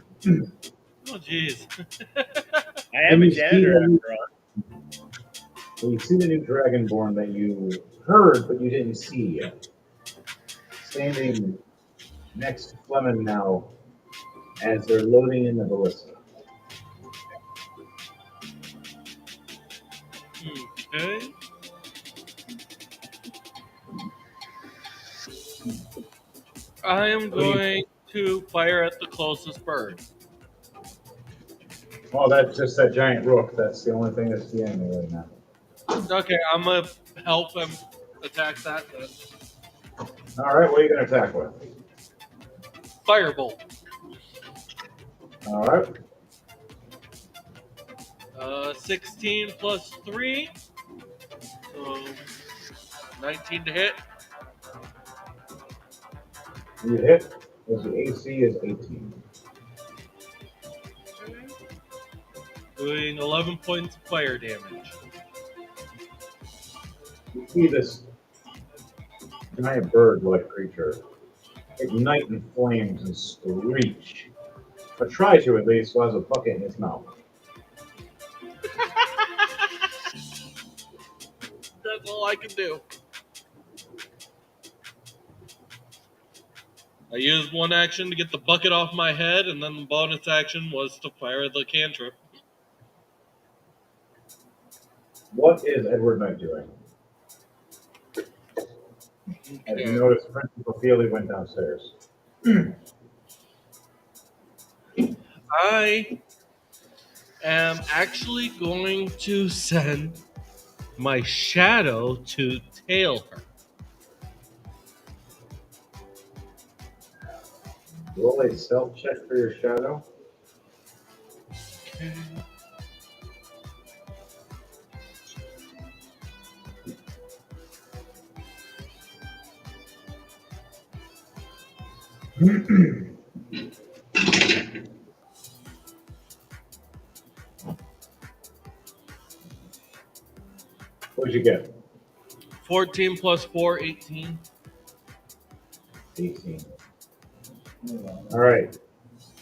Oh, jeez. I am a janitor after all. You see the new Dragonborn that you heard but you didn't see yet. Standing next to Fleming now as they're loading in the ballista. Okay. I am going to fire at the closest bird. Oh, that's just that giant rook. That's the only thing that's the enemy right now. Okay, I'm going to help him attack that then. All right, what are you going to attack with? Firebolt. All right. 16 plus 3. So 19 to hit. You hit, as the AC is 18. Doing 11 points of fire damage. You see this giant bird-like creature ignite in flames and screech. Or try to at least, while has a bucket in his mouth. That's all I can do. I used one action to get the bucket off my head, and then the bonus action was to fire the cantrip. What is Edward Knight doing? As you Okay. notice, Princess Ophelia went downstairs. I am actually going to send my shadow to tail her. Roll a stealth check for your shadow. Okay. What'd you get? 14 plus 4, 18. 18. All right.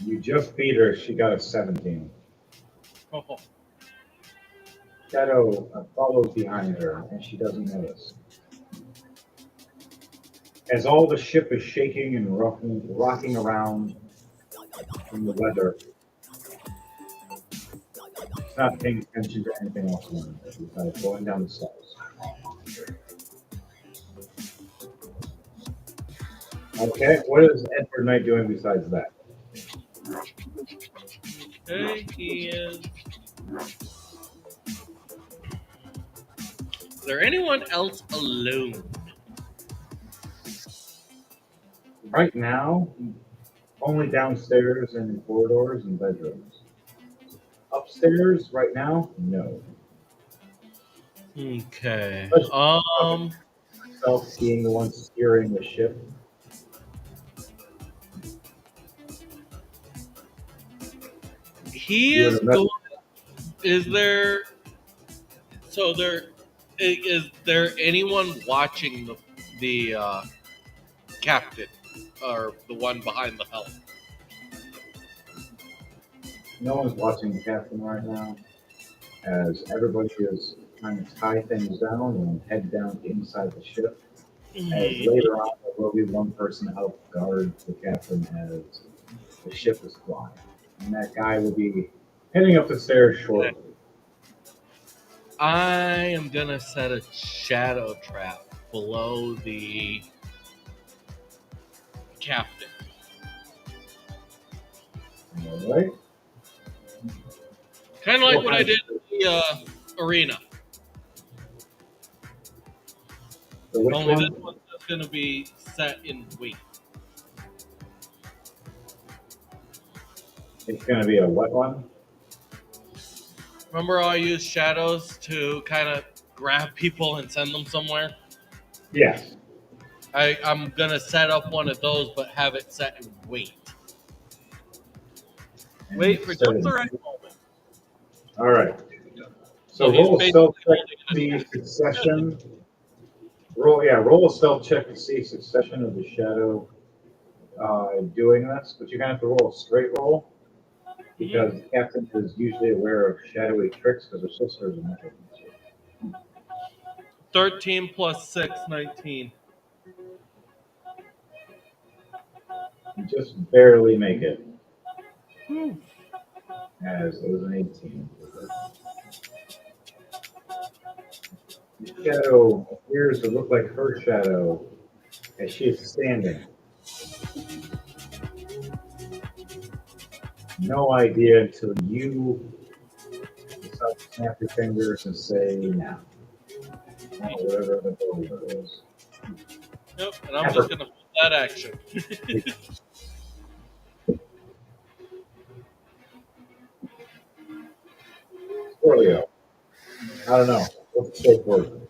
You just beat her. She got a 17. Oh, Shadow follows behind her, and she doesn't notice. As all the ship is shaking and rocking around in the weather, it's not paying attention to anything else going on besides going down the stairs. Okay, what is Edward Knight doing besides that? okay, he is. Is there anyone else alone? Right now, only downstairs and in corridors and bedrooms. Upstairs, right now, no. Okay. Myself being the one steering the ship. He You is and a going. Is there? So is there anyone watching the captain or the one behind the helm? No one's watching the captain right now, as everybody is trying to tie things down and head down inside the ship. As later on, there will be one person to help guard the captain as the ship is flying. And that guy will be heading up the stairs shortly. I am gonna set a shadow trap below the captain. All right. Kind of like what I did in the arena. So which Only one? this one's just gonna be set in weight. It's going to be a wet one. Remember, I use shadows to kind of grab people and send them somewhere. Yes. I'm gonna set up one of those, but have it set in weight. And Wait for set just the it- right moment. All right. So So he's roll a stealth check basically to see succession. Roll a stealth check to see succession of the shadow doing this, but you're gonna have to roll a straight roll because the captain is usually aware of shadowy tricks because her sister is a necromancer. 13 plus 6, 19. You just barely make it, as it was an 18. The shadow appears to look like her shadow as she is standing. No idea until you decide to snap your fingers and say now. Or whatever the hell it is. Yep, and I'm just gonna hold that action. Orleo. I don't know. What's the safe word?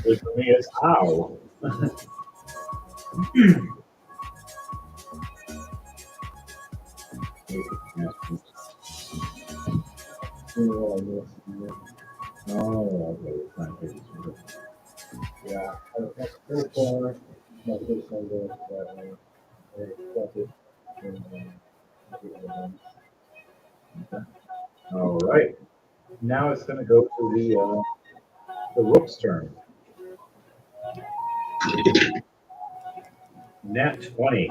Usually for me, it's ow. Oh, okay. It's not good. Yeah, so far, my first one goes that way. I got it. All right. Now it's going to go to the rook's turn. Nat 20.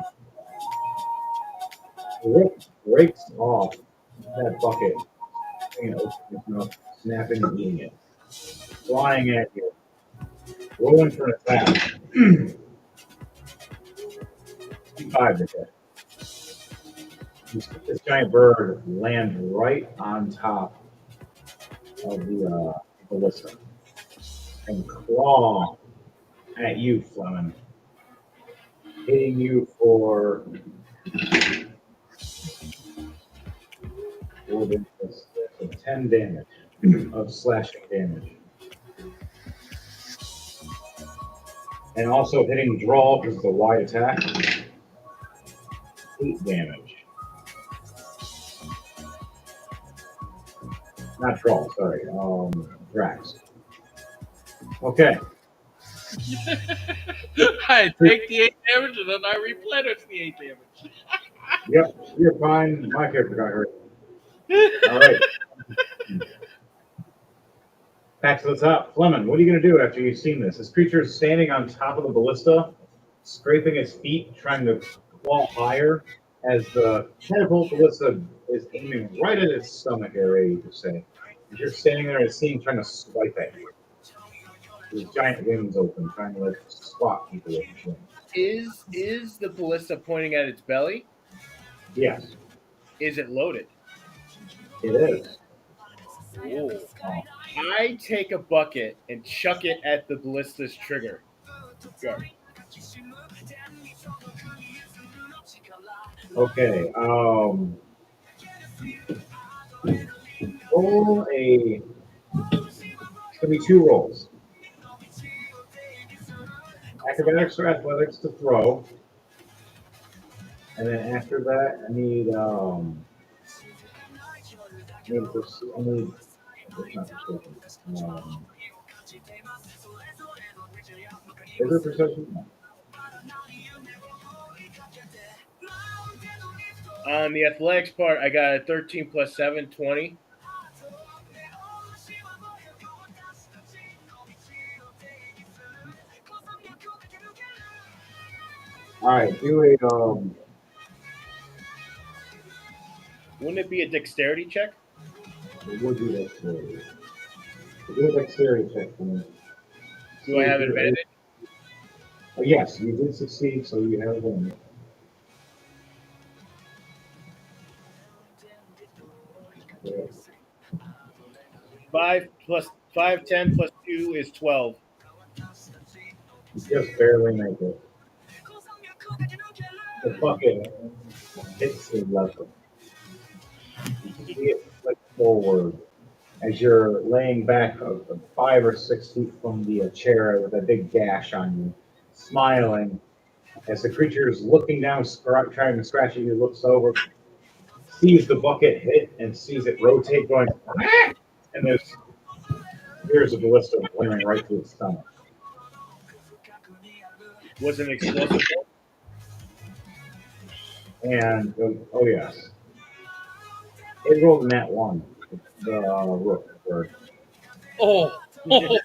The rook breaks off that bucket. You know, it's not snapping and eating it. Flying at you. Rolling for an attack. 5 to hit. You see this giant bird land right on top of the ballista and claw at you, Fleming. Hitting you for 10 damage of slashing damage. And also hitting draw because it's a wide attack. 8 damage. Not draw, sorry. Drax. Okay. I take the 8 damage and then I replenish the 8 damage. Yep, you're fine. My character got hurt. All right. Back to the top. Fleming, what are you going to do after you've seen this? This creature is standing on top of the ballista, scraping its feet, trying to claw higher as the catapult ballista is aiming right at its stomach area, you could say. As you're standing there, it seems trying to swipe at you. His giant wings open, trying to like swat people with his wings. Is the ballista pointing at its belly? Yes, Is it loaded? it is. Ooh. I take a bucket and chuck it at the ballista's trigger. Go. Okay. Roll a. It's gonna be 2 rolls. Acrobatics or athletics to throw, and then after that, I need it's not persuasion. Is it persuasion? No. On the athletics part, I got a 13 plus 7, 20. All right, do a Wouldn't it be a dexterity check? we'll do dexterity. Do a dexterity check for me. Do I have advantage? Yes, you did succeed, so you have advantage. Yeah. 5 plus 5, 10 plus 2 is 12. You just barely make it. The bucket hits the lever. You see it flick forward as you're laying back 5 or 6 feet from the chair with a big gash on you, smiling as the creature is looking down, trying to scratch at you, looks over, sees the bucket hit, and sees it rotate, going, ah! And here's a ballista blaring right to its stomach. Was it an explosive? And oh yes, it rolled a nat 1. The rook bird. Oh. Look,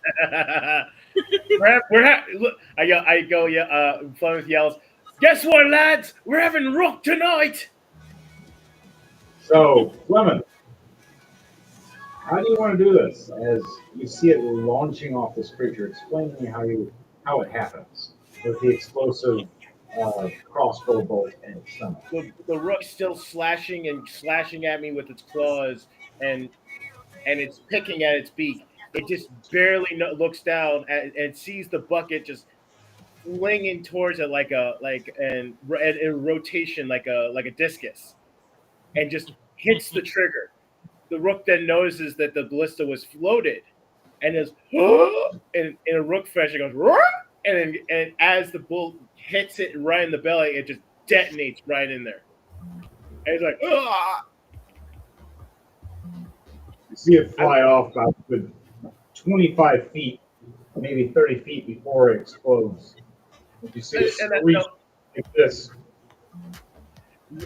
I go, yeah. Fleming yells, "Guess what, lads? We're having rook tonight." So Fleming, how do you want to do this? As you see it launching off this creature, explain to me how it happens with the explosive crossbow bolt in its stomach. The rook's still slashing at me with its claws, and it's picking at its beak. It just barely looks down and sees the bucket just flinging towards it in rotation like a discus, and just hits the trigger. The rook then notices that the ballista was floated, and is in a rook fashion goes, and as the bull hits it right in the belly, it just detonates right in there. And it's like, ah! You see it fly off about 25 feet, maybe 30 feet before it explodes. You see it screech like this.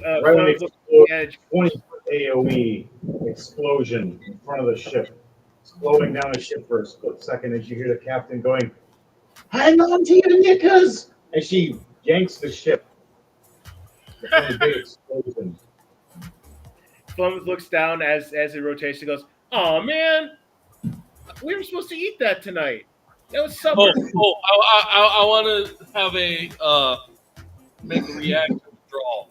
Right when it explodes, 20-foot AoE explosion in front of the ship, slowing down the ship for a split second as you hear the captain going, "Hang on to your knickers!" As she yanks the ship. A big explosion. Fleming looks down as it rotates and goes, "Oh man, We were supposed to eat that tonight. That was supper. I want to have a make a reaction draw.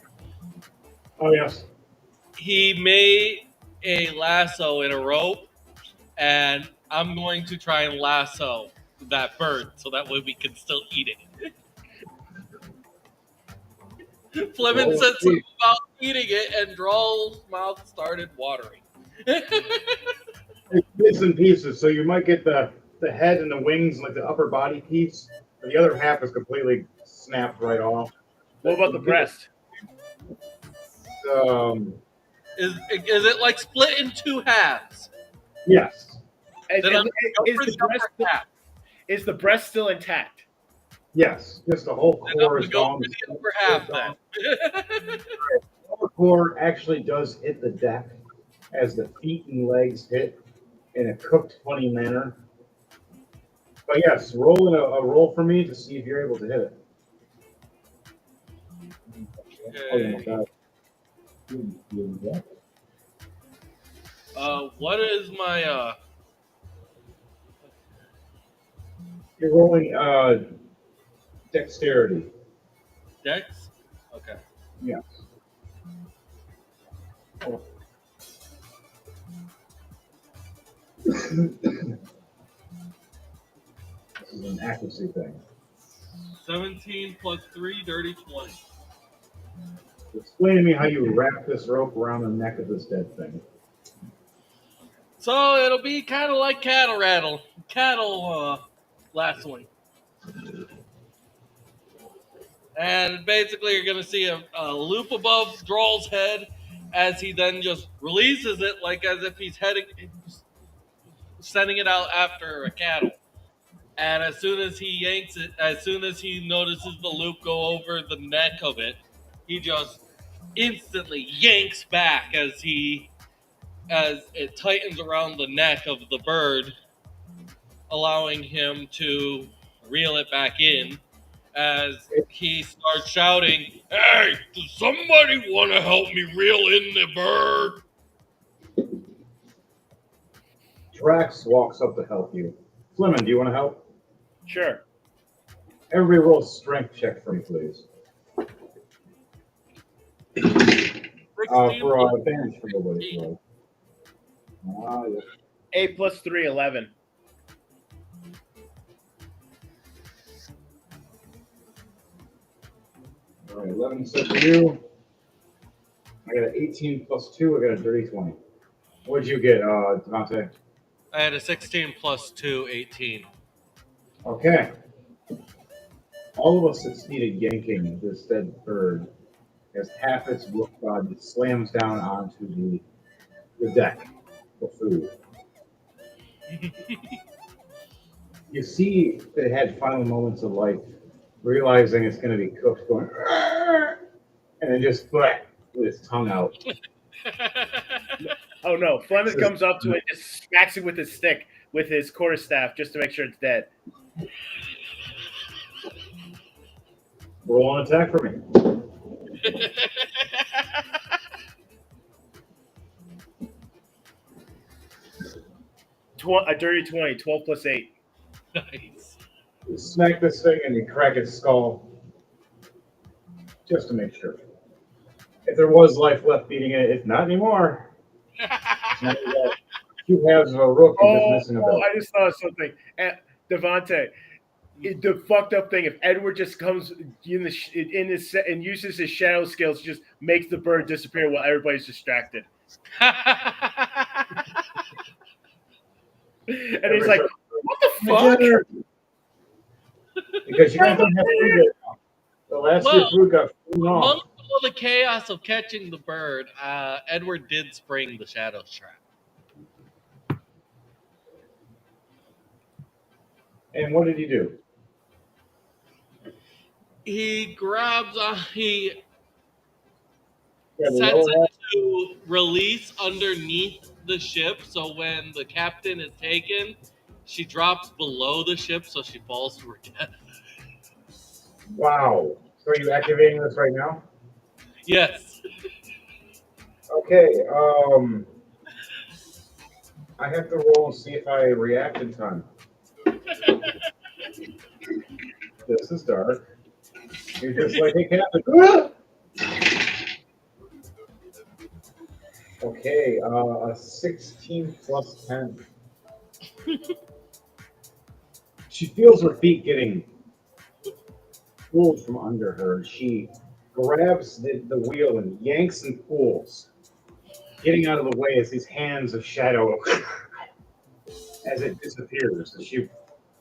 Oh, yes. He made a lasso in a rope, and I'm going to try and lasso that bird so that way we can still eat it. Fleming Roll said a something speed. about eating it, and Drawl's mouth started watering. It's bits and pieces, so you might get the head and the wings, like the upper body piece. But the other half is completely snapped right off. What about the breast? Is it like split in two halves? Yes. And, Then I'm and going is for the the upper breast half. is the breast still intact? Yes. Just the whole Then I'm core going is to go gone. for the upper half then. The lower core actually does hit the deck as the feet and legs hit in a cooked, funny manner. But yes, roll a roll for me to see if you're able to hit it. Oh, my God. What is my You're rolling dexterity. dex? Okay. Yes. This is an accuracy thing. 17 plus 3, dirty 20. Explain to me how you wrap this rope around the neck of this dead thing. So it'll be kind of like cattle lassoing. And basically, you're going to see a loop above Drawl's head as he then just releases it, like as if he's sending it out after a cattle. And as soon as he yanks it, as soon as he notices the loop go over the neck of it, he just instantly yanks back as it tightens around the neck of the bird, allowing him to reel it back in as he starts shouting, "Hey, does somebody want to help me reel in the bird?" Drax walks up to help you. Fleming, do you want to help? Sure. Everybody roll a strength check for me, please. 16 For advantage for nobody. Right? Yes. 8 plus 3, 11. All right, 11 said for you. I got an 18 plus 2. I got a dirty 20. What'd you get, Devontae? I had a 16 plus 2, 18. Okay. All of us succeeded yanking this dead bird as half its roof body slams down onto the deck for food. You see that it had final moments of life, realizing it's going to be cooked, going, "Arr!" and then just with its tongue out. Oh no! Fleming comes up to it, and just smacks it with his stick, with his quarterstaff, just to make sure it's dead. Roll an attack for me. A dirty 20, 12 plus 8. Nice. You smack this thing and you crack its skull, just to make sure. If there was life left beating it, it's not anymore. Two halves of a rook and just missing a belt. I just thought of something. Devontae, the fucked up thing, if Edward just comes in his set and uses his shadow skills, just makes the bird disappear while everybody's distracted. And he's like, what the fuck? Because you guys don't have food right now. The last year food got thrown off. Among all the chaos of catching the bird, Edward did spring the shadow trap. And what did he do? He grabs, he Yeah, the sets lower it to release underneath the ship, so when the captain is taken, she drops below the ship, so she falls to her death. Wow. So are you activating this right now? Yes. Okay. I have to roll and see if I react in time. This is dark. You're just like, hey, Captain. Ah! Okay, a 16 plus 10. She feels her feet getting pulled from under her. She grabs the wheel and yanks and pulls, getting out of the way as these hands of shadow as it disappears. As she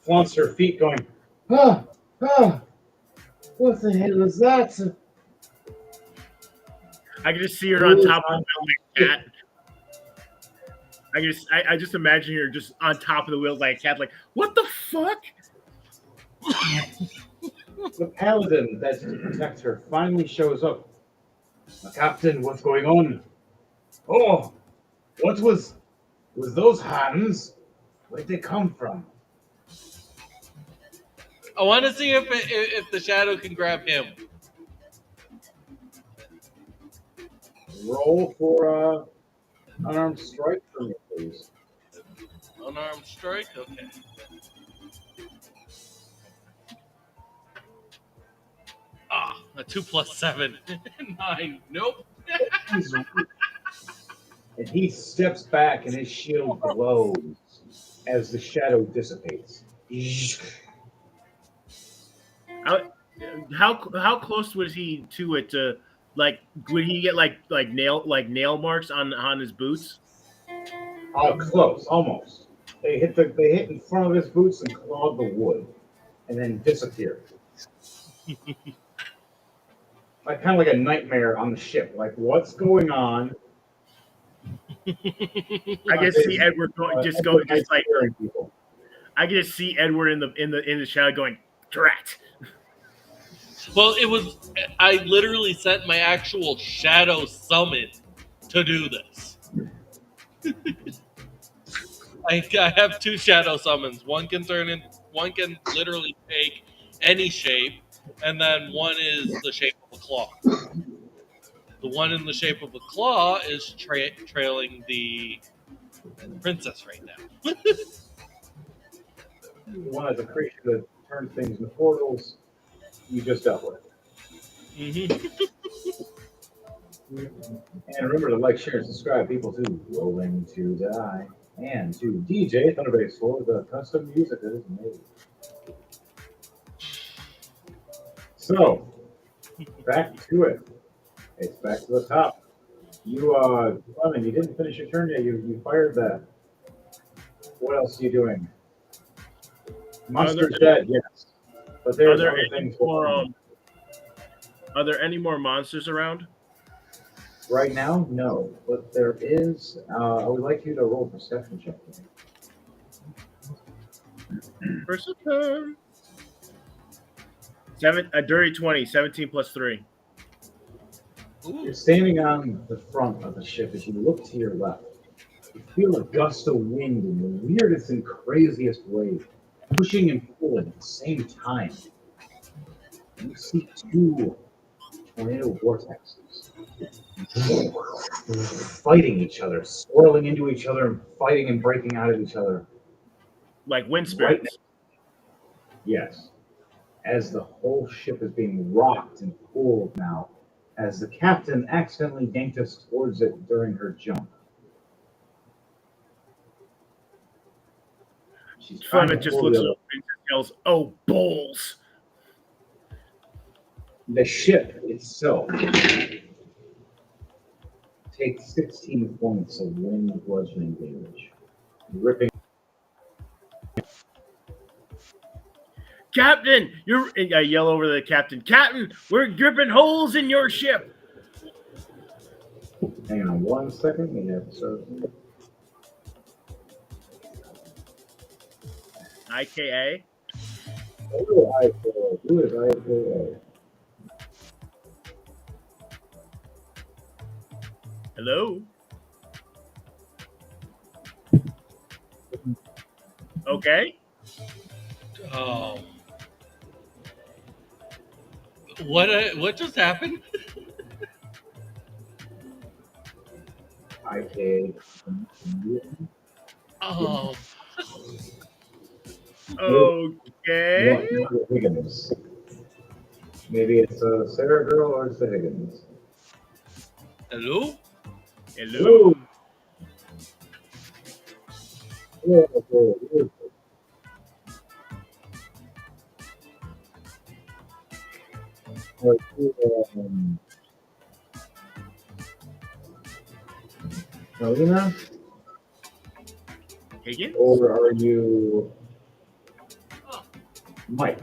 flaunts her feet, going, ah, ah, what the hell is that? I can just see her on top of the wheel like a cat. I just imagine her just on top of the wheel like a cat, like, what the fuck? The paladin that's to protect her finally shows up. Captain, what's going on? Oh, what was those hands? Where'd they come from? I want to see if the shadow can grab him. Roll for unarmed strike for me, please. Unarmed strike. Okay. A 2 plus 7. 9. Nope. And he steps back and his shield glows as the shadow dissipates. How close was he to it? To like, would he get like nail marks on his boots? Close, almost. They hit in front of his boots and clawed the wood, and then disappeared. Like kind of like a nightmare on the ship. Like what's going on? I can see Edward just like people. I can just see Edward in the shadow going, "Drat." Well, it was. I literally sent my actual shadow summon to do this. I have 2 shadow summons. One can literally take any shape, and then one is the shape of a claw. The one in the shape of a claw is trailing the princess right now. One is a creature that turns things into portals. You just dealt with. Mm-hmm. And remember to like, share, and subscribe, people, to Rolling to Die and to DJ Thunderbase for the custom music that is made. So, back to it. It's back to the top. You, Lemon, you didn't finish your turn yet. You fired that. What else are you doing? Monster's dead, yes. But there's other things going on. Are there any more monsters around? Right now, no. But there is. I would like you to roll a perception check. Perception. A dirty 20, 17 plus 3. You're standing on the front of the ship. As you look to your left, you feel a gust of wind in the weirdest and craziest way, pushing and pulling at the same time. And you see 2 tornado vortexes fighting each other, swirling into each other, and fighting and breaking out of each other. Like wind spirits. Right. Yes. As the whole ship is being rocked and pulled now, as the captain accidentally yanked us towards it during her jump. Fleming just looks over and yells, "Oh, bulls!" The ship itself takes 16 points of wind bludgeoning damage, ripping. Captain, I yell over to the captain. Captain, we're gripping holes in your ship. Hang on 1 second. We have IKA. Who is IKA? Hello. Okay. Oh. What just happened? IKA. Oh, Okay. What Higgins? Maybe it's a Sarah girl or it's the Higgins. hello? Hello. Yeah, okay. Are you, Helena? Higgins? Or are you Mike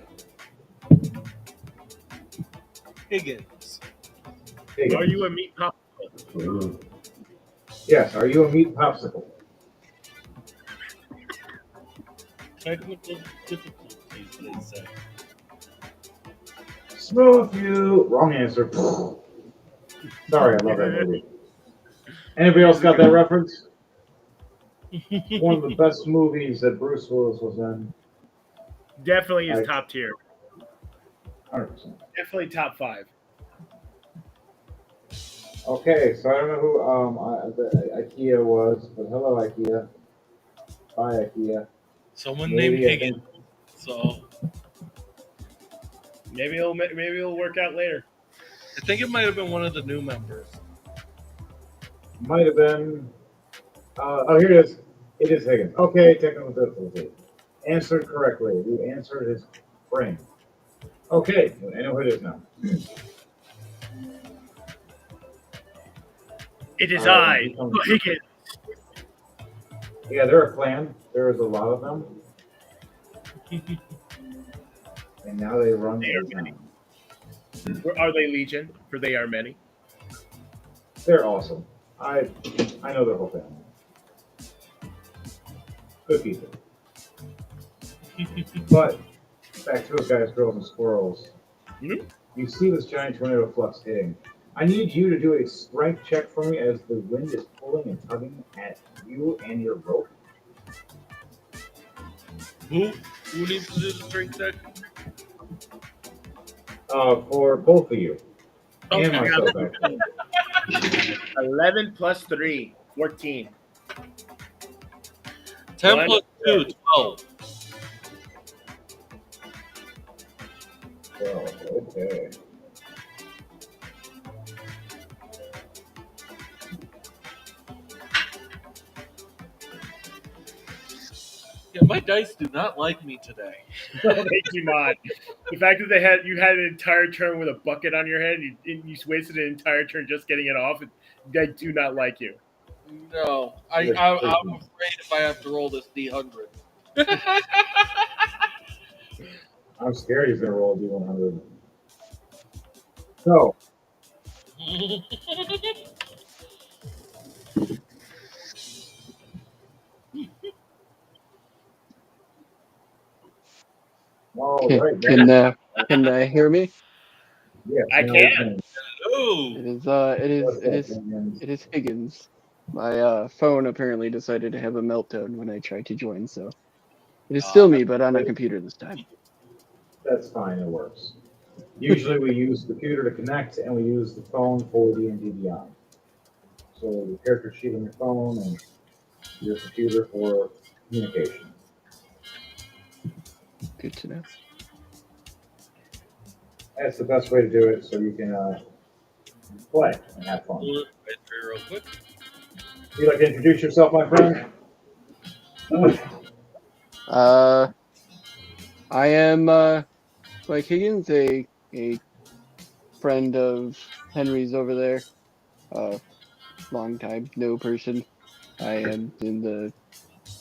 Higgins. Higgins? Are you a meat pop? Yes, are you a meat popsicle? Technical difficulties, they say. Smooth you. Wrong answer. Sorry, I love that movie. Anybody else got that reference? One of the best movies that Bruce Willis was in. Definitely is Like, top tier. 100%. Definitely top 5. Okay, so I don't know who the IKEA was, but hello IKEA. Bye IKEA. Someone named Maybe I Higgins. think So Maybe it'll work out later. I think it might have been one of the new members. might have been. Oh, here it is. It is Higgins. Okay, technical difficulty. Answered correctly. You answered his brain. Okay, I know who it is now. It is I, he comes- Higgins. Yeah, they're a clan. There is a lot of them, and now they run They a are many. town. Are they legion? For they are many. They're awesome. I know their whole family. Good people. But back to it, guys, girls, and squirrels. Mhm. You see this giant tornado flux hitting. I need you to do a strength check for me as the wind is pulling and tugging at you and your rope. Who needs to do the strength check? For both of you and Okay. myself, actually. 11 plus 3, 14. 10 One. plus 2, 12. Well, okay. Yeah, my dice do not like me today. No, they do not. The fact that you had an entire turn with a bucket on your head, and you wasted an entire turn just getting it off. They do not like you. No, I'm afraid if I have to roll this D100. I'm scared he's going to roll a D100. So, all right. Can hear me? Yes, I now can. we can. Ooh. It is Higgins. My phone apparently decided to have a meltdown when I tried to join, so it is still me, but on a computer this time. That's fine. It works. Usually we use the computer to connect, and we use the phone for D&D Beyond. So the character sheet on your phone and your computer for communication. Good to know. That's the best way to do it, so you can play and have fun. Real quick. Would you like to introduce yourself, my friend? I am Mike Higgins, a friend of Henry's over there. Long time no person. I am in the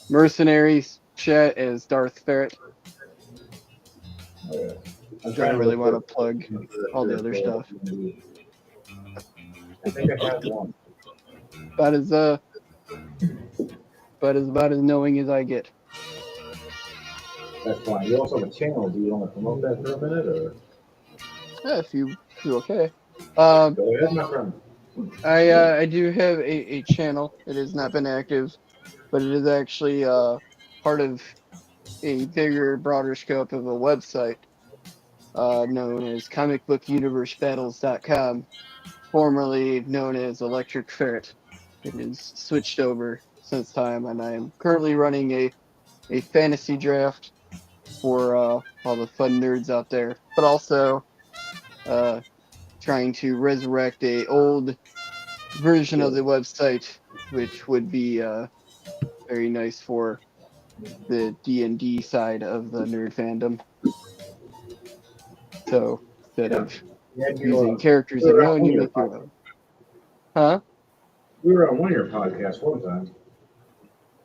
mercenaries chat as Darth Ferret. Okay. I'm Don't really want to look plug all the other stuff. I think I have one. About as knowing as I get. That's fine. You also have a channel. Do you want to promote that for a minute, or Yeah, if you're okay. go ahead, my friend? I do have a channel. It has not been active, but it is actually part of a bigger, broader scope of a website known as comicbookuniversebattles.com, formerly known as Electric Ferret. It is switched over since time, and I am currently running a fantasy draft for all the fun nerds out there, but also trying to resurrect a old version of the website, which would be very nice for the D&D side of the nerd fandom. So instead Yeah. of Yeah, using characters we I've were on known, one you of your make your podcasts. own. Huh? We were on one of your podcasts one time.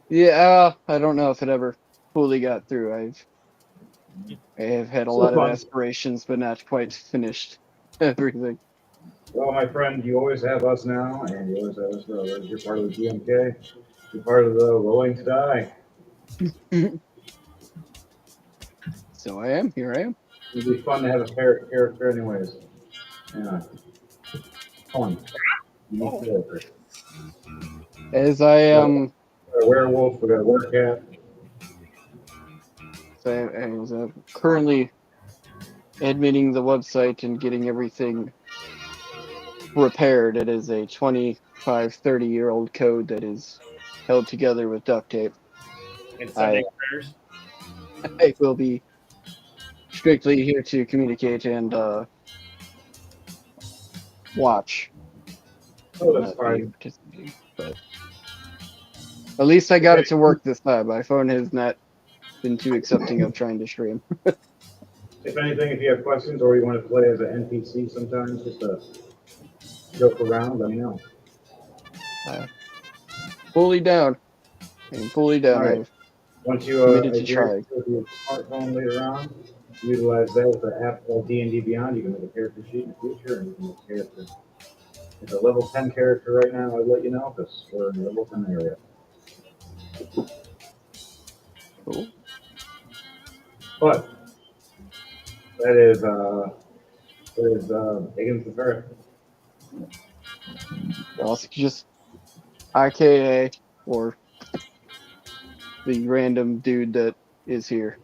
Yeah, I don't know if it ever fully got through. I have had a So lot of fun. aspirations, but not quite finished everything. Well, my friend, you always have us now, and you always have us brothers. You're part of the GMK. You're part of the Rolling to Die. So I am. Here I am. It'd be fun to have a favorite character, anyways. Yeah, fun. Unique character. As I We got a werewolf. We got a werewolf. I was currently admitting the website and getting everything repaired. It is a 25, 30-year-old code that is held together with duct tape. And Sunday prayers. I will be strictly here to communicate and watch. I Oh, will that's not be fine. participating, but at least I got it to work this time. My phone has not been too accepting of trying to stream. If anything, if you have questions or you want to play as an NPC sometimes, just to joke around, let me know. Fully down. I'm fully All down. right. I've Once you, committed to if you're trying. with your smartphone later on, utilize that with the app called D&D Beyond. You can make a character sheet in the future, and you can make a character. It's a level 10 character right now. I'll let you know because we're in the level 10 area. Cool. But that is Higgins the Ferret. Also, just IKA or the random dude that is here.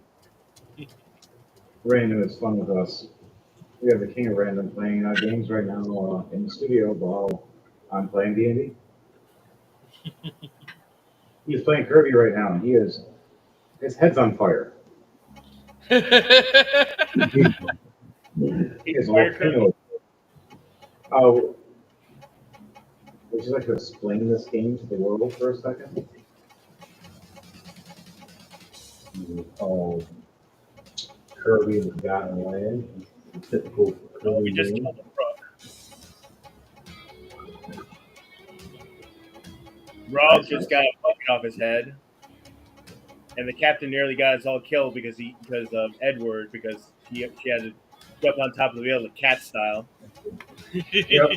Random is fun with us. We have the king of random playing games right now in the studio while I'm playing D&D. He's playing Kirby right now, and his head's on fire. He is a volcano. Oh, would you like to explain this game to the world for a second? Called Kirby the Forgotten Land. Typical Oh, we Kirby just game. killed the frog. Rob just got a bucket off his head, and the captain nearly got us all killed because of Edward because she had to jump on top of the wheel, cat style. Yep.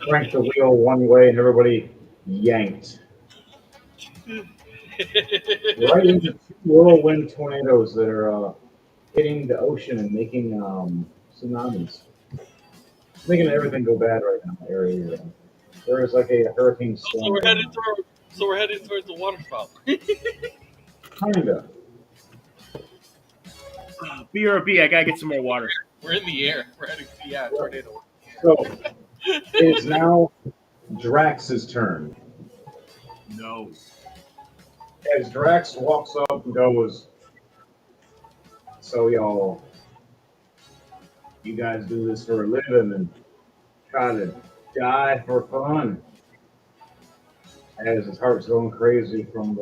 Cranked the wheel one way, and everybody yanked right into two whirlwind tornadoes that are hitting the ocean and making tsunamis, making everything go bad right now in the area. There is like a hurricane So storm we're going headed on. toward. So we're headed towards the water fountain. Kinda. BRB, I gotta get some more water. We're in the air. We're heading to tornado. So it is now Drax's turn. No. As Drax walks up and goes, "So y'all, you guys do this for a living and try to die for fun." As his heart's going crazy from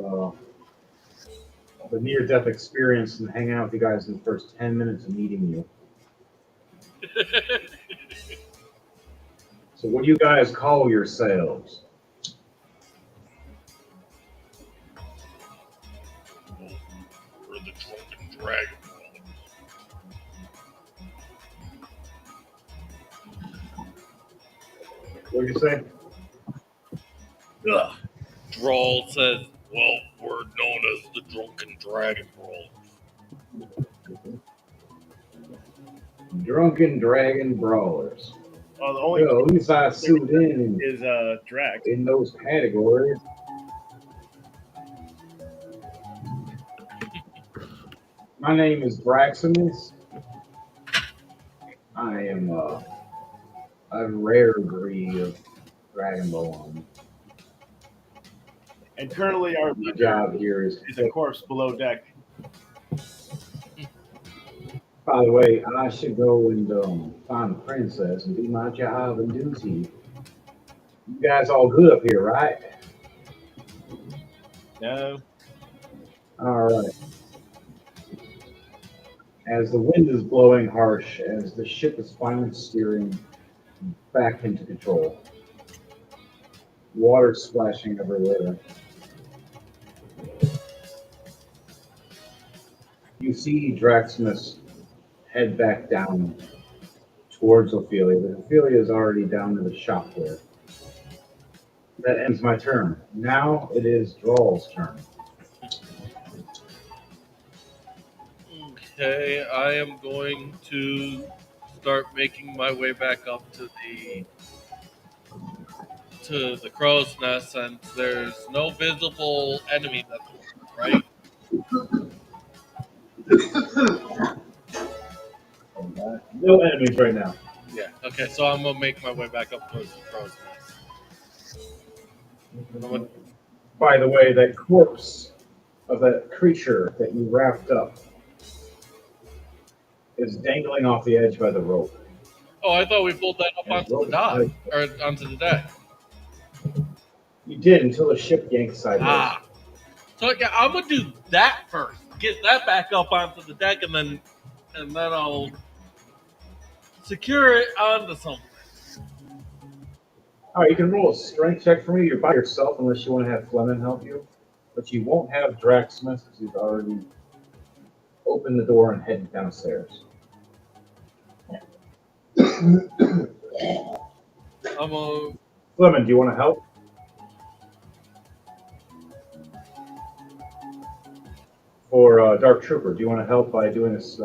the near-death experience and hanging out with you guys in the first 10 minutes of meeting you. So what do you guys call yourselves? We're the Drunken Dragon. What did you say? Ugh. Drawl says, "Well, we're known as the Drunken Dragon Brawlers." Drunken Dragon Brawlers. Well, the only Well, at least I suit in is Drax. in those categories. My name is Braximus. I am a rare breed of Dragonborn. And currently, our My job here is is a corpse below deck. By the way, I should go and find the princess and do my job and duty. You guys all good up here, right? No. All right. As the wind is blowing harsh, as the ship is finally steering back into control, water splashing everywhere. You see Draxmus head back down towards Ophelia, but Ophelia is already down to the shop there. That ends my turn. Now it is Drawl's turn. Okay, I am going to start making my way back up to the crow's nest, and there's no visible enemy that's right. No enemies right now. Yeah. Okay, so I'm gonna make my way back up towards the crow's nest. I'm gonna- By the way, that corpse of that creature that you wrapped up is dangling off the edge by the rope. Oh, I thought we pulled that up And onto rope the dock is or onto the deck. You did until the ship yanked sideways. Ah. So yeah, I'm gonna do that first. Get that back up onto the deck, and then I'll secure it onto something. All right, you can roll a strength check for me. You're by yourself unless you want to have Fleming help you. But you won't have Draxmus because he's already opened the door and headed downstairs. I'm gonna. Fleming, do you want to help? Or Dark Trooper, do you want to help by doing this,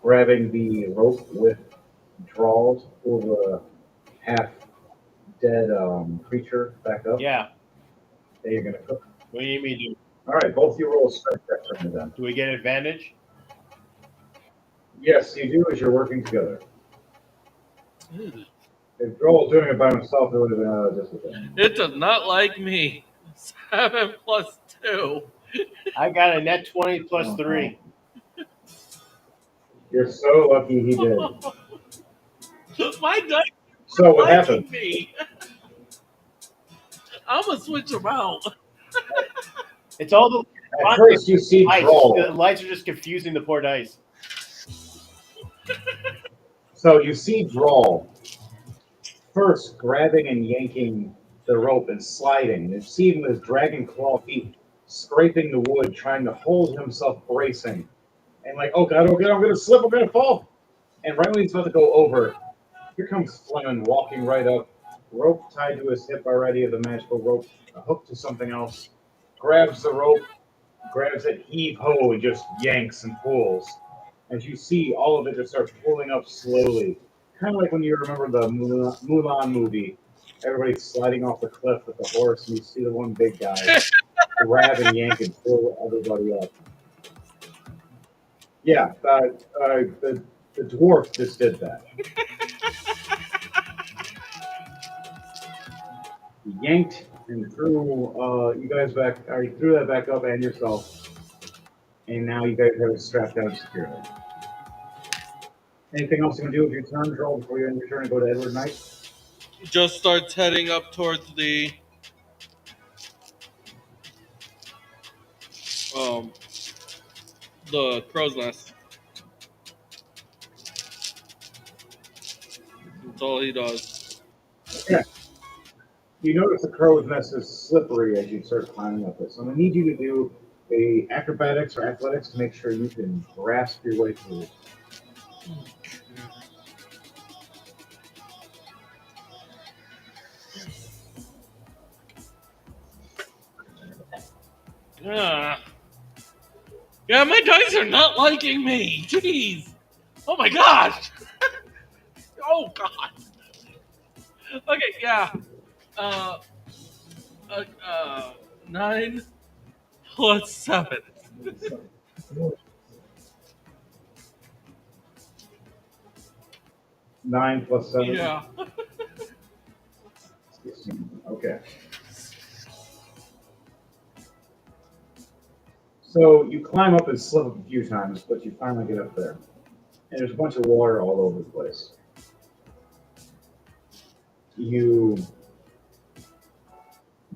grabbing the rope with Drawls, pull the half-dead creature back up? Yeah. Then you're going to cook. What do you mean? All right, both of you roll a strength check for me then. Do we get advantage? Yes, you do as you're working together. Ew. If Droll was doing it by himself, it would have been just a thing. It does not like me. 7 plus 2. I got a net 20 plus 3. You're so lucky he did. My dice So what liking happened? me. I'm gonna switch them out. It's all the At first, you see lights. Droll. The lights are just confusing the poor dice. So you see Droll first grabbing and yanking the rope and sliding. You see him with his dragon claw feet scraping the wood, trying to hold himself bracing. And like, oh god, I'm gonna slip, I'm gonna fall. And right when he's about to go over, here comes Fleming walking right up, rope tied to his hip already of the magical rope, a hook to something else, grabs the rope, grabs it, heave ho, and just yanks and pulls. As you see, all of it just starts pulling up slowly. Kind of like when you remember the Mulan movie. Everybody's sliding off the cliff with the horse, and you see the one big guy grab and yank and pull everybody up. Yeah, the dwarf just did that. He yanked and threw you guys back, or he threw that back up and yourself. And now you guys have it strapped down securely. Anything else you want to do with your turn, Joel, before you end your turn and go to Edward Knight? Just starts heading up towards the crow's nest. That's all he does. Yeah. You notice the crow's nest is slippery as you start climbing up it. So I'm going to need you to do a acrobatics or athletics to make sure you can grasp your way through. Yeah. Yeah, my dice are not liking me. Jeez. Oh my gosh. Oh god. Okay, yeah. Uh, 9 plus 7. 9 plus 7? Yeah. 16. Okay. So you climb up and slip up a few times, but you finally get up there. And there's a bunch of water all over the place. You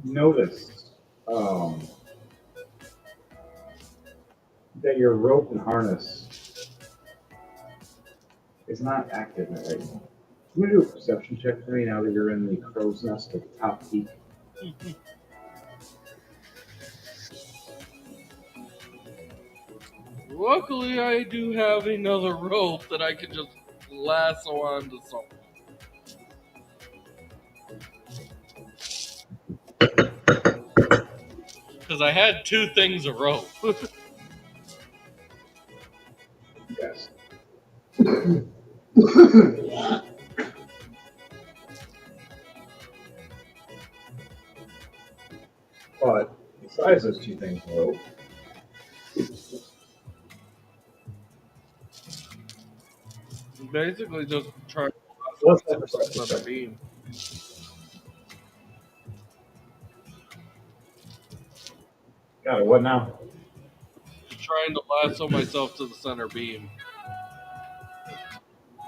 notice that your rope and harness is not active right now. Can you do a perception check for me now that you're in the crow's nest at the top peak? Luckily, I do have another rope that I can just lasso onto something. Because I had two things of rope. Yes. But besides those two things, rope, Basically, just trying to what's lasso that myself to the perception center check? beam. Got it. What now? Just trying to lasso myself to the center beam.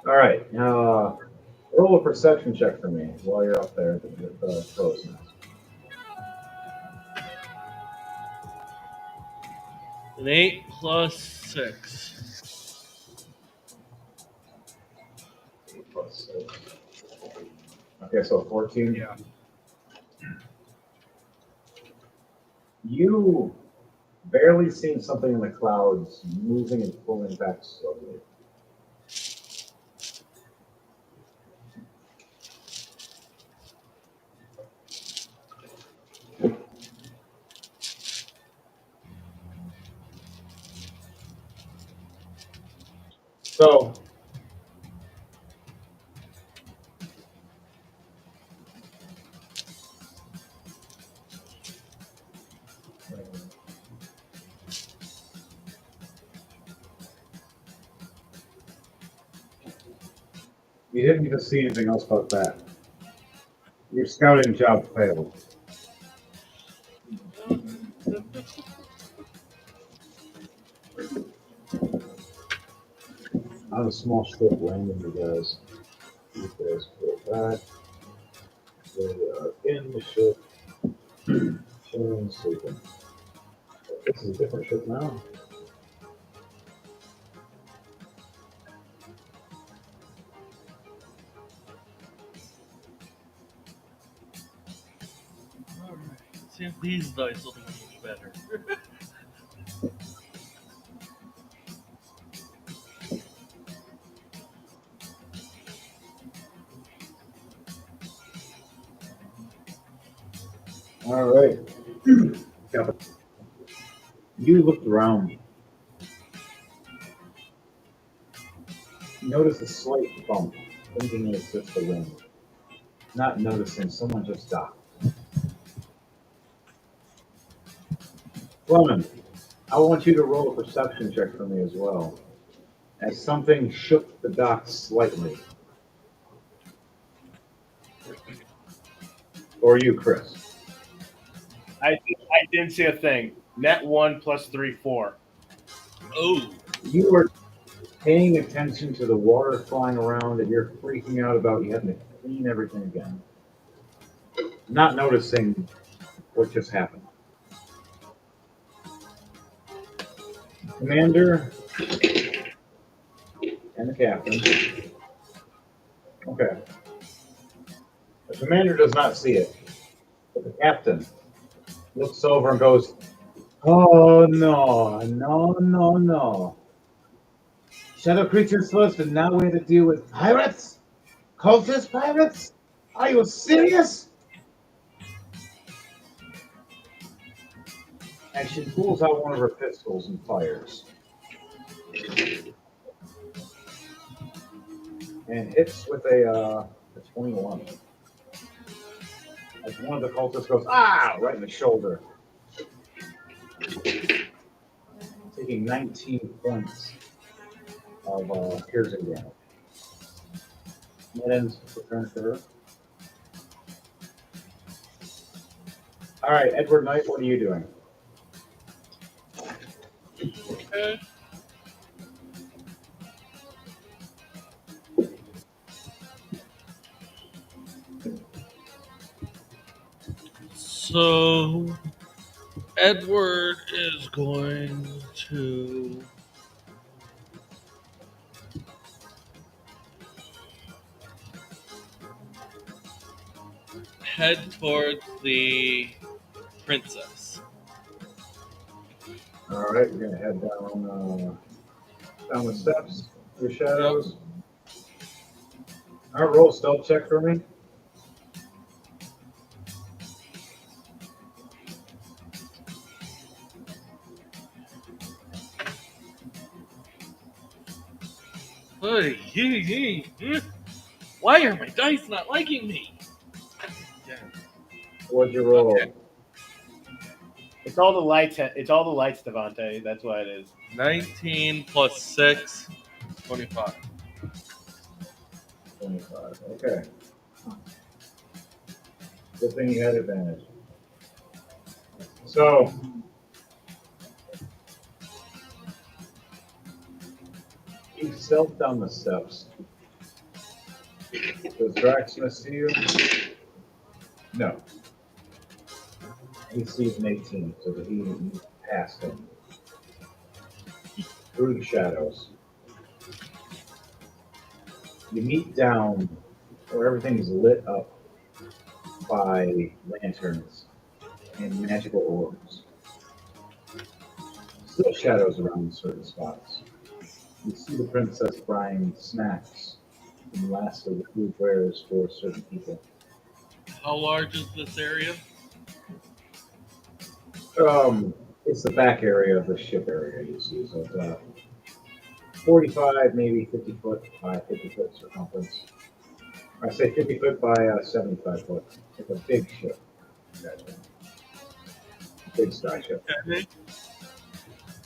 All right. Now roll a perception check for me while you're up there at the crow's nest. An 8 plus 6. Plus six. Okay, so 14. Yeah. You barely seen something in the clouds moving and pulling back slowly. So you didn't even see anything else but that. Your scouting job failed. On a small ship landing, you guys. You guys go back. They are in the ship, chilling and sleeping. This is a different ship now. Alright. See if these dice will do any better. All right. You looked around. Notice a slight bump, thinking it's just the wind. Not noticing someone just docked. Fleming, I want you to roll a perception check for me as well. As something shook the dock slightly. Or you, Chris. I didn't see a thing. Net 1 plus 3, 4. Oh. You were paying attention to the water flying around and you're freaking out about you having to clean everything again. Not noticing what just happened. Commander and the captain. Okay. The commander does not see it, but the captain looks over and goes, "Oh no, no, no, no. Shadow creatures first, and now we have to deal with pirates? Cultist pirates? Are you serious?" And she pulls out one of her pistols and fires. And hits with a 21. As one of the cultists goes, "Ah!" right in the shoulder. Taking 19 points of piercing damage. That ends the turn for her. All right, Edward Knight, what are you doing? Okay. So Edward is going to head towards the princess. All right, we're gonna head down the steps through shadows. All right, roll a stealth check for me. Hey. Why are my dice not liking me? Yeah. What'd you roll? Okay. It's all the lights. It's all the lights, Devante. That's why it is. 19 plus 6, 25. 25. Okay. Good thing you had advantage. So, you stealth down the steps. Does Draxus see you? No. He sees an 18, so that he passed him through the shadows. You meet down where everything is lit up by lanterns and magical orbs. Still shadows around certain spots. You see the princess buying snacks and lastly the food wares for certain people. How large is this area? It's the back area of the ship area you see. So it's 45, maybe 50 foot by 50 foot circumference. I say 50 foot by 75 foot. It's a big ship. Gotcha. Big sky ship. Okay.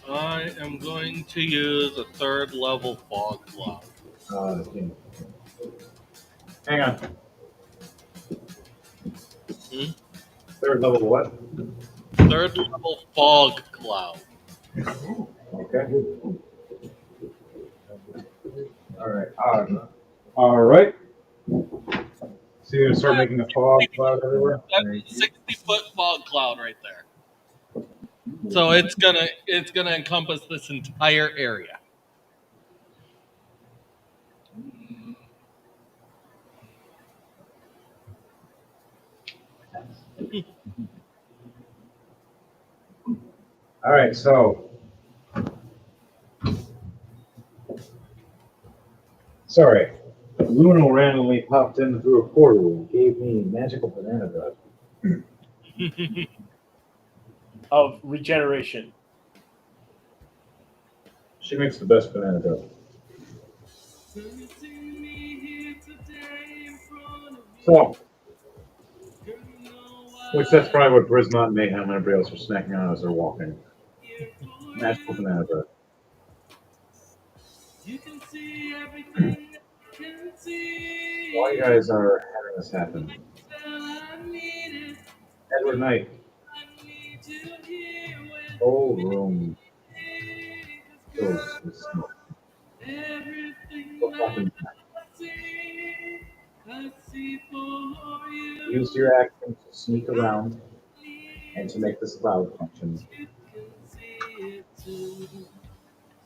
I am going to use a third level fog cloud. You know. Hang on. Hmm? Third level what? Third level fog cloud. Okay. All right. All right. So you're gonna start making a fog cloud everywhere. That's a 60-foot fog cloud right there. So it's gonna encompass this entire area. All right. So sorry. Luno randomly popped in through a portal and gave me magical banana bread. Of regeneration. She makes the best banana bread. So, which that's probably what Brismont, Mayhem, and everybody else are snacking on as they're walking. Magical banana bread. While you guys are having this happen, Edward Knight, whole room fills with smoke. What's happening? Use your action to sneak around and to make this cloud function.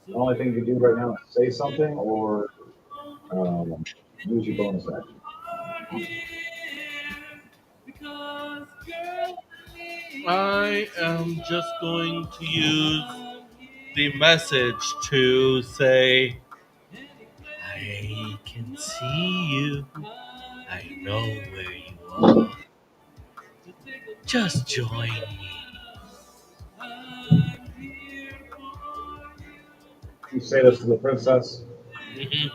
The only thing you can do right now is say something or use your bonus action. I am just going to use the message to say, I can see you. I know where you are. Just join me. You say this to the princess. Mhm.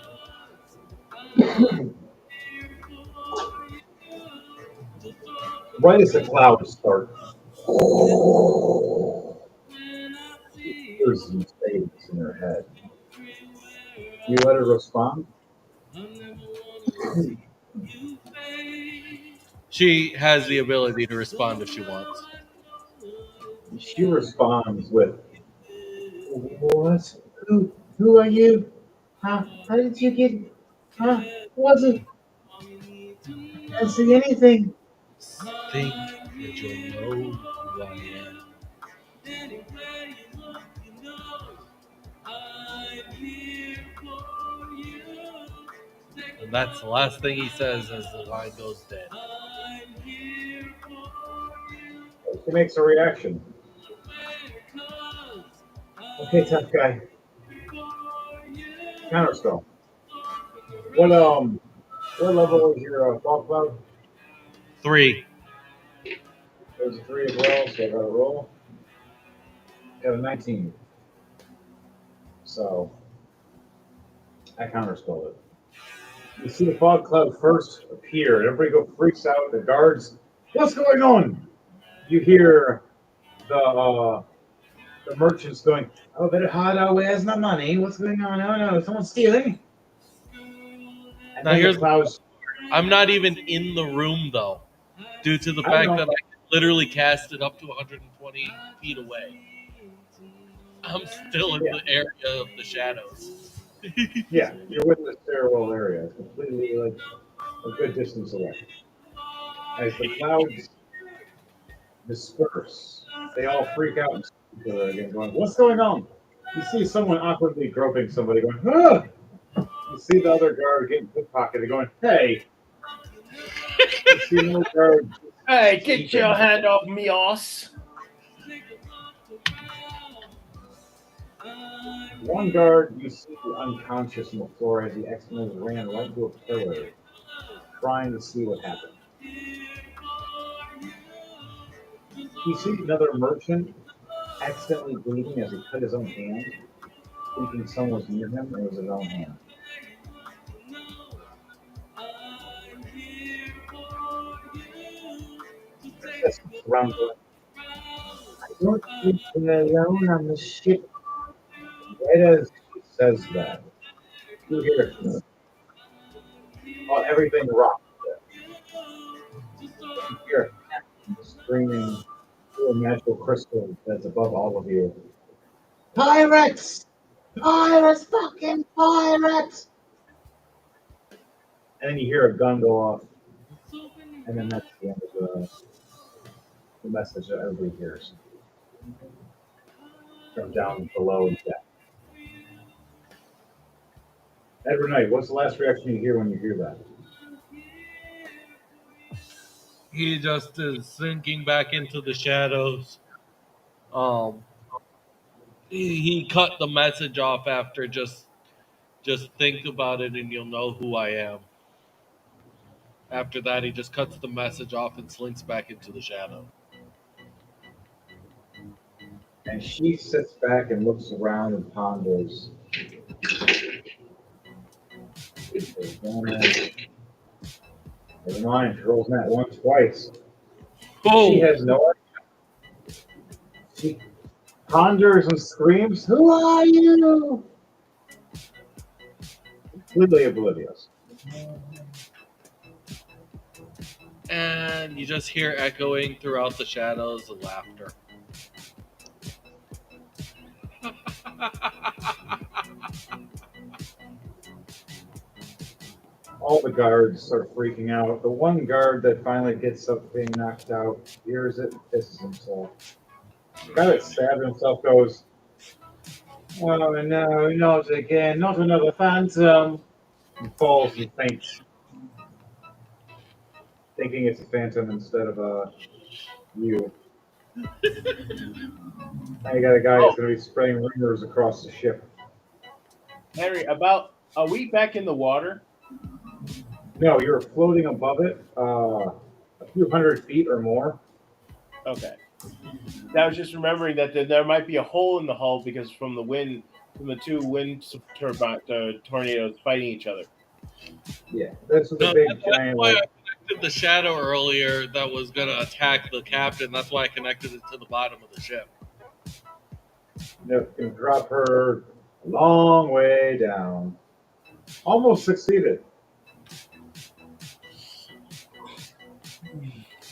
Right as the clouds start, there's some statements in her head. You let her respond. She has the ability to respond if she wants. She responds with, What? Who are you? How did you get? Huh? Wasn't can't see anything. Think that you'll know who I am. And that's the last thing he says as the line goes dead. She makes a reaction. Okay, tough guy. Counterspell. What level is your fog cloud? 3. There's a 3 as well, so I got to roll. Got a 19. So I counterspell it. You see the fog cloud first appear, and everybody freaks out. The guards, what's going on? You hear the merchants going, "Oh, better hide our where's my money? What's going on? Oh no, someone's stealing!" And Now then here's the clouds. I'm not even in the room though, due to the I fact know. that I can literally cast it up to 120 feet away. I'm still in Yeah, the area of the shadows. yeah, you're within the stairwell area. It's completely like a good distance away. As the clouds disperse, they all freak out and see each other again, going, "What's going on?" You see someone awkwardly groping somebody, going, "Ah!" You see the other guard getting pickpocketed, going, "Hey!" You see no guard. Hey, get Sleeping. your hand off me, ass. One guard you see unconscious on the floor as he accidentally ran right into a pillar, trying to see what happened. You see another merchant accidentally bleeding as he cut his own hand, thinking someone was near him and it was his own hand. Princess looks around going, "I don't think we're alone on the ship." Right as she says that, you hear everything rocks. You hear screaming through a magical crystal that's above all of you. Pirates! Pirates! Fucking pirates! And then you hear a gun go off, and then that's the end of the message that everybody hears from down below in death. Edward Knight, what's the last reaction you hear when you hear that? He just is sinking back into the shadows. Um, he cut the message off after just think about it and you'll know who I am. After that, he just cuts the message off and slinks back into the shadow. And she sits back and looks around and ponders. Never mind, she rolls that one twice. She Oh, has no idea. She ponders and screams, "Who are you?" Completely oblivious. and you just hear echoing throughout the shadows the laughter. All the guards start freaking out. The one guard that finally gets up being knocked out hears it, pisses himself. The guy that stabbed himself goes, "Oh no, not again, not another phantom." And falls and faints, thinking it's a phantom instead of you. Now you got a guy Oh, who's going to be spraying rumors across the ship. Henry, are we back in the water? No, you're floating above it, a few hundred feet or more. Okay. I was just remembering that there might be a hole in the hull because from the two wind turbine tornadoes fighting each other. Yeah, this is a No, big that's giant why like. I connected the shadow earlier that was going to attack the captain. That's why I connected it to the bottom of the ship. Can drop her a long way down. Almost succeeded.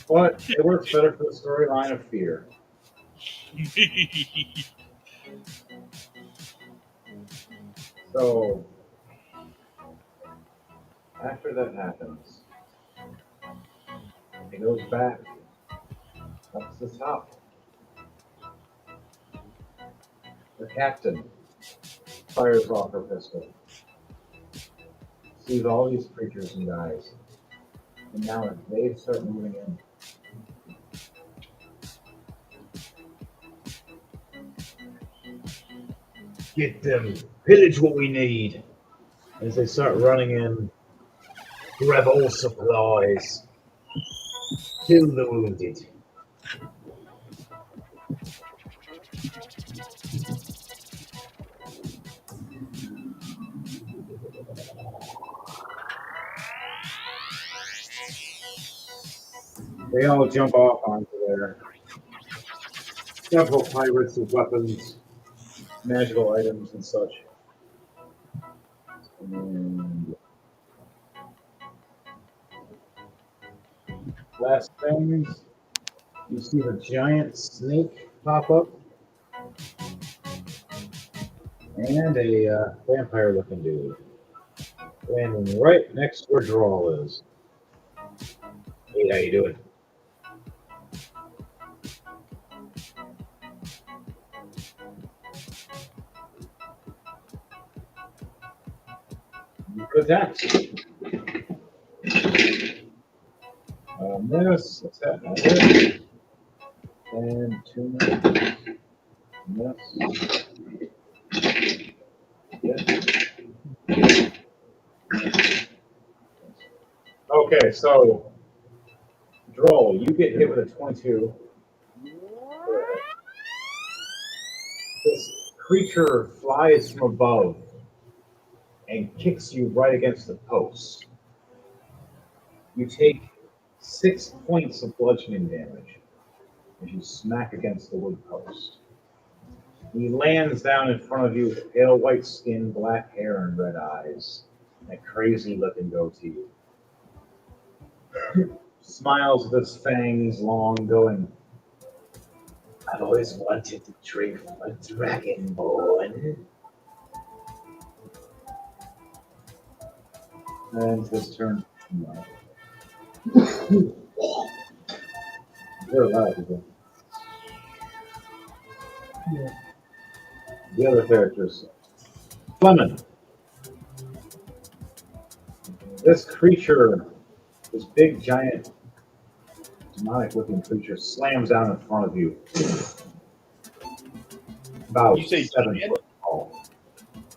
But it works better for the storyline of fear. So after that happens, he goes back up to the top. The captain fires off her pistol, sees all these creatures and dies. And now as they start moving in, get them, pillage what we need. As they start running in, grab all supplies, kill the wounded. They all jump off onto their several pirates with weapons, magical items, and such. And last things, you see the giant snake pop up, and a vampire-looking dude landing right next to where Drawl is. Hey, how you doing? Good attack. Miss, attack, miss, and 2 miss. Yeah. Okay, so Droll, you get hit with a 22. This creature flies from above and kicks you right against the post. You take 6 points of bludgeoning damage as you smack against the wood post. He lands down in front of you with pale white skin, black hair, and red eyes, and a crazy looking goatee. Smiles with his fangs long, going, I've always wanted to drink from a dragonborn. And his turn. They're alive, people. Yeah. The other characters. Fleming. This creature, this big, giant, demonic-looking creature, slams down in front of you. About You say 7 giant? foot tall.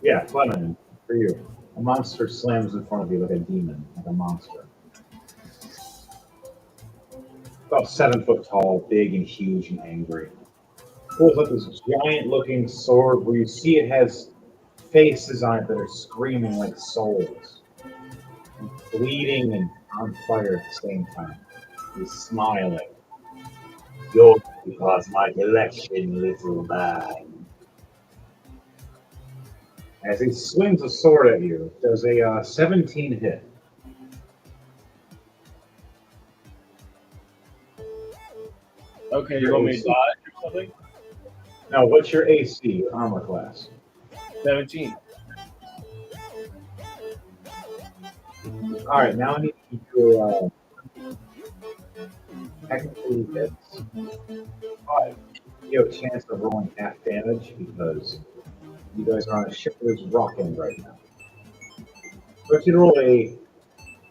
Yeah, Fleming, for you. A monster slams in front of you like a demon, like a monster. About 7 foot tall, big and huge and angry. Pulls up this giant-looking sword where you see it has faces on it that are screaming like souls, bleeding and on fire at the same time. He's smiling. Yours because my election, little man. As he swings a sword at you, does a 17 hit. Okay, Your you want me to AC. dodge or something? Now, what's your AC, your armor class? 17. All right, now I need you to technically hits. 5. You have a chance of rolling half damage because you guys are on a ship that is rocking right now. But you roll a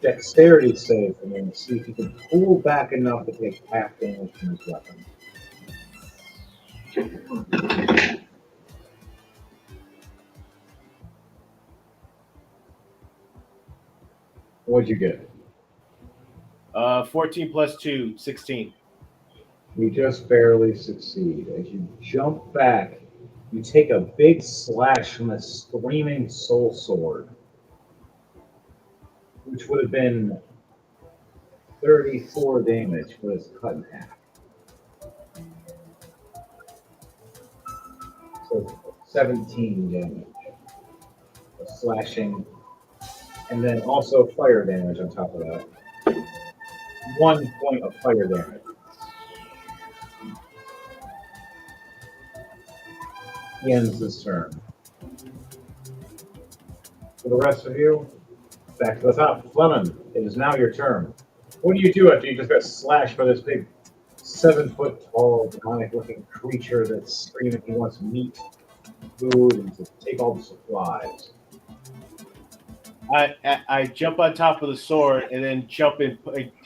dexterity save for me and see if you can pull back enough to take half damage from his weapon. What'd you get? 14 plus 2, 16. You just barely succeed. As you jump back, you take a big slash from a screaming soul sword, which would have been 34 damage, but it's cut in half. So 17 damage of slashing, and then also fire damage on top of that. 1 point of fire damage. He ends his turn. For the rest of you, back to the top. Fleming, it is now your turn. What do you do after you just got slashed by this big 7 foot tall, demonic looking creature that's screaming he wants meat, food, and to take all the supplies? I jump on top of the sword and then jump in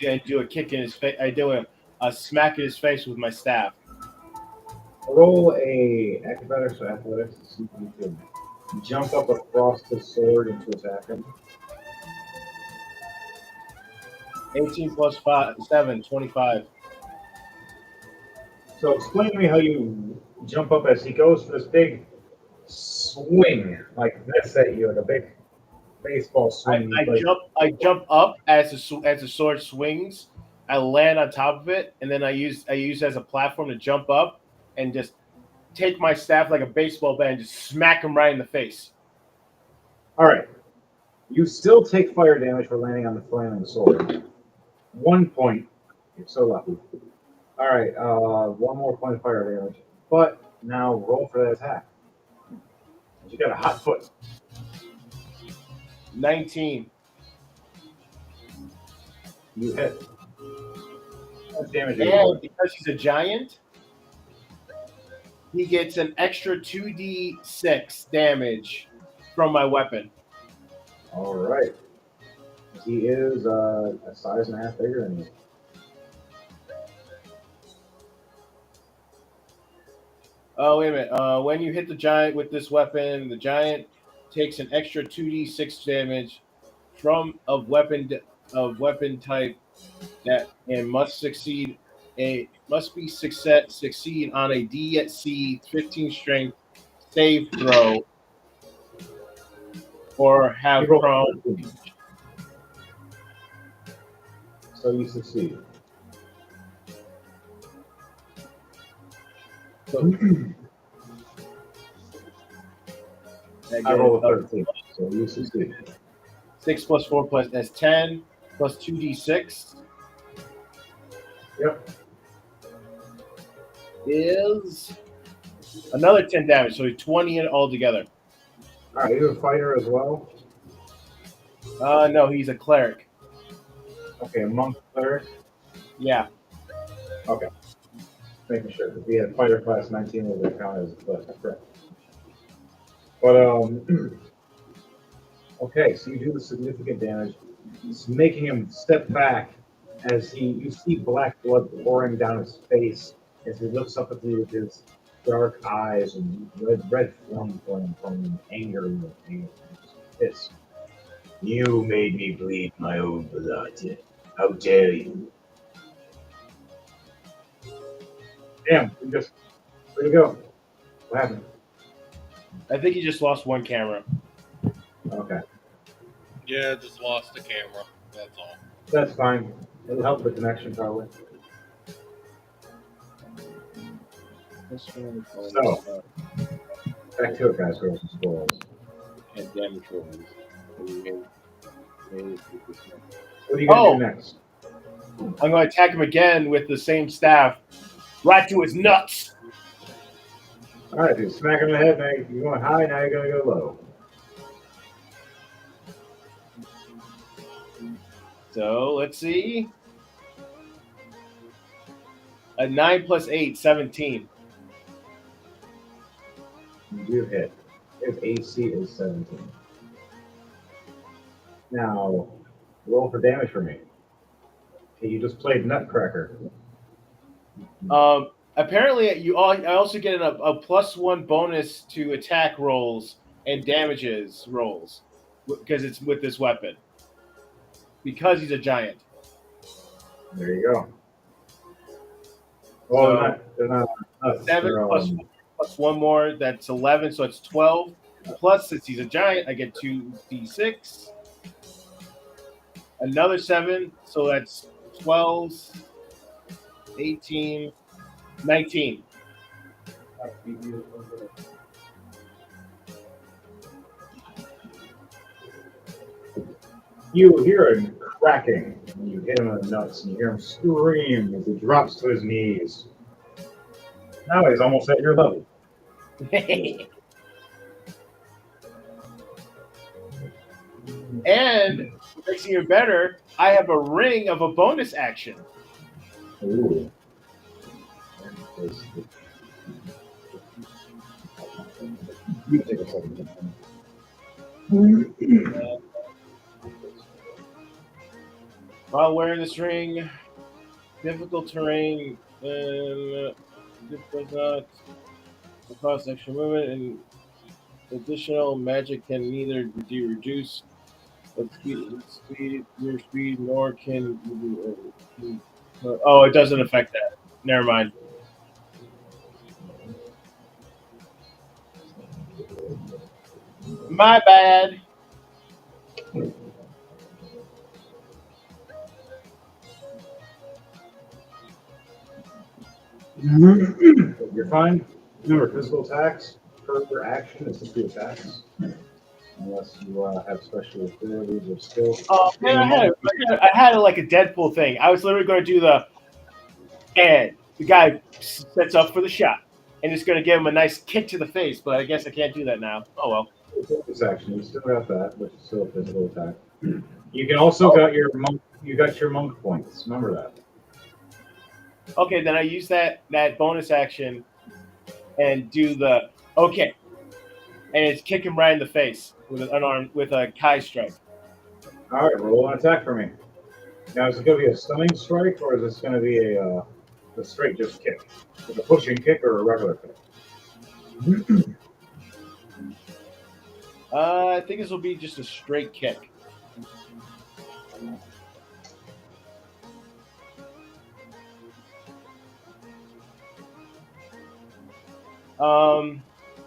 and do a kick in his face. I do a smack in his face with my staff. Roll a acrobatics or athletics to see if you can jump up across the sword and to attack him. 18 plus 7, 25. So explain to me how you jump up as he goes for this big swing like this at you, like a big baseball swing. I jump up as the sword swings. I land on top of it, and then I use it as a platform to jump up and just take my staff like a baseball bat and just smack him right in the face. All right. You still take fire damage for landing on the flaming sword. 1 point. You're so lucky. All right. 1 more point of fire damage. But now roll for that attack. You got a hot foot. 19. You hit. How much damage are you And doing? because he's a giant, he gets an extra 2d6 damage from my weapon. All right. He is a size and a half bigger than you. Oh, wait a minute. When you hit the giant with this weapon, the giant takes an extra 2d6 damage from weapon type that and must succeed on a DC 15 strength save throw or have You roll prone. 13. So you succeed. I roll a 13. So you succeed. 6 plus 4 plus that's 10 plus 2d6 Yep. is another 10 damage. So 20 in altogether. All right. You're a fighter as well. No, he's a cleric. Okay, a monk cleric. Yeah. Okay. Making sure. If we had fighter class 19, would that count as a cleric? Correct. But okay, so you do the significant damage. It's making him step back as you see black blood pouring down his face as he looks up at you with his dark eyes and red flame from anger and piss. You made me bleed my own blood. How dare you? Damn, where'd you go? What happened? I think he just lost one camera. Okay, Yeah, just lost the camera. That's all. that's fine. It'll help the connection probably. So, back to it, guys, girls, and squirrels. And damage rolls. What are you going to do next? I'm going to attack him again with the same staff, right to his nuts. All right, dude, smack him in the head. Now you're going high, now you're going to go low. So let's see. A 9 plus 8, 17. You do hit. His AC is 17. Now, roll for damage for me. Okay, you just played Nutcracker. Apparently, I also get a +1 bonus to attack rolls and damages rolls because it's with this weapon. Because he's a giant. There you go. Oh, they're not 7 plus 1 more, that's 11, so it's 12. Plus, since he's a giant, I get 2d6. Another 7, so that's 12, 18, 19. You hear a cracking when you hit him in the nuts, and you hear him scream as he drops to his knees. Now he's almost at your level. And what makes it even better, I have a ring of a bonus action. Ooh. You take a second. While wearing this ring, difficult terrain it does not cause extra movement, and additional magic can neither reduce your speed, nor oh, it doesn't affect that. Never mind. My bad. You're fine. Remember, physical attacks per action is just the attacks, unless you have special abilities or skills. Oh man, I had like a Deadpool thing. I was literally going to do and the guy sets up for the shot, and it's going to give him a nice kick to the face. But I guess I can't do that now. Oh well. Focus action. You still got that, which is still a physical attack. You can also got your monk. You got your monk points. Remember that. Okay, then I use that bonus action and do the okay, and it's kick him right in the face with an unarmed with a Kai strike. All right, roll an attack for me. Now, is it going to be a stunning strike, or is this going to be a straight just kick, like a pushing kick or a regular kick? I think this will be just a straight kick.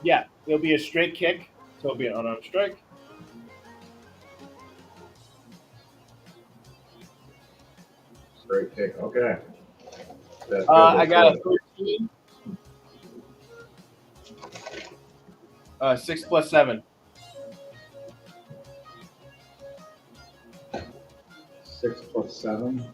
Yeah, it'll be a straight kick, so it'll be an unarmed strike. Straight kick. Okay. That's good, I that's got good. a 13. 6 plus 7. 6 plus 7.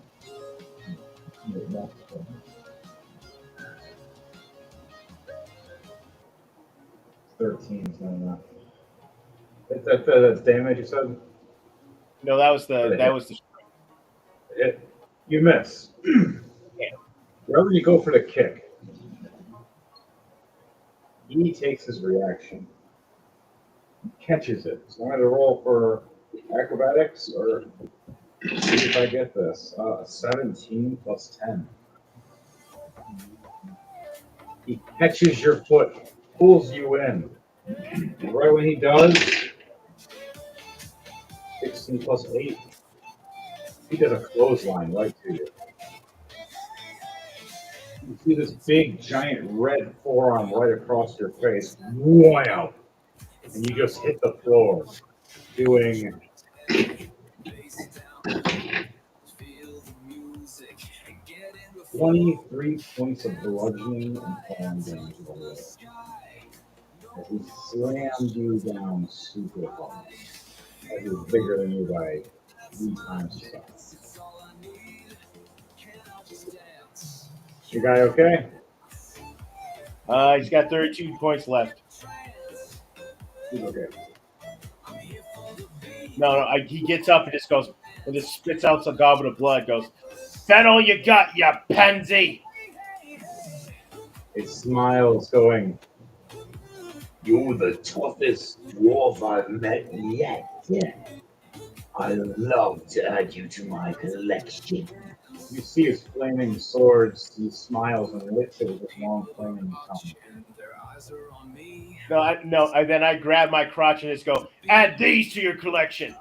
13 is not enough. That's damage, you said? No, that was the. You miss. Wherever you go for the kick, he takes his reaction, catches it. So I'm going to roll for acrobatics, or see if I get this. 17 plus 10. He catches your foot, pulls you in. Right when he does, 16 plus 8, he does a clothesline right to you. You see this big, giant red forearm right across your face. Wow! And you just hit the floor, doing 23 points of bludgeoning and falling damage. As he slammed you down super hard. As he's bigger than you by 3 times the size. Your guy okay? He's got 32 points left. He's okay. No, he gets up and just goes and just spits out some goblet of blood. Goes, "Is that all you got, you pansy?" It smiles, going, You're the toughest dwarf I've met yet. I'd love to add you to my collection. you see his flaming swords. He smiles and licks it with his long flaming tongue. Then I grab my crotch and just go, "Add these to your collection."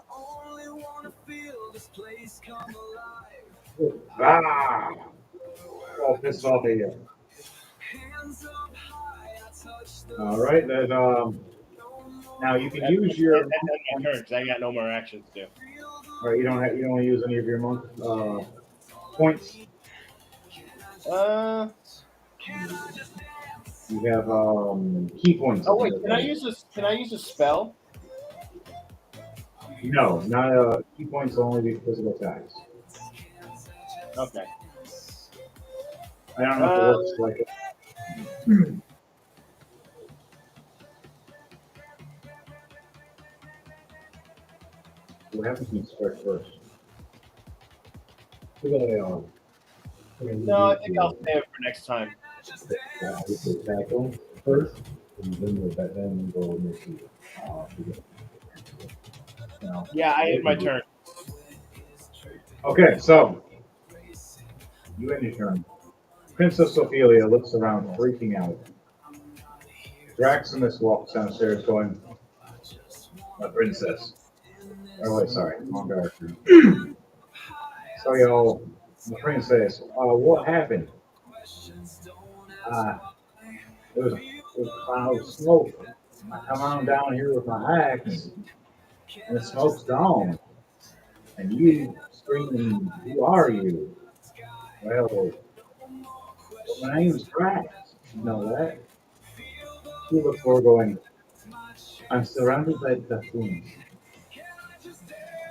Ah! All pissed off at you. All right, then. Now you can use your. That's my turn because I got no more actions to do. All right, you don't want to use any of your monk points. You have key points. Oh wait, can I use this? Can I use a spell? No, not key points will only be physical attacks. Okay. I don't know if it works like it. What happens when you strike first? We're gonna No, I think I'll save it for next time. obviously tackle first, and then then go initiate. Now, Yeah, I hit my turn. Okay, so you end your turn. Princess Ophelia looks around, freaking out. Draximus walks downstairs, going, "My princess." Oh wait, sorry, wrong direction. So y'all, my princess. What happened? Uh, it was a cloud of smoke. I come on down here with my axe, and the smoke's gone. And you screaming, "Who are you?" Well, my name's Drax. You know that. He looks over, going, "I'm surrounded by buffoons.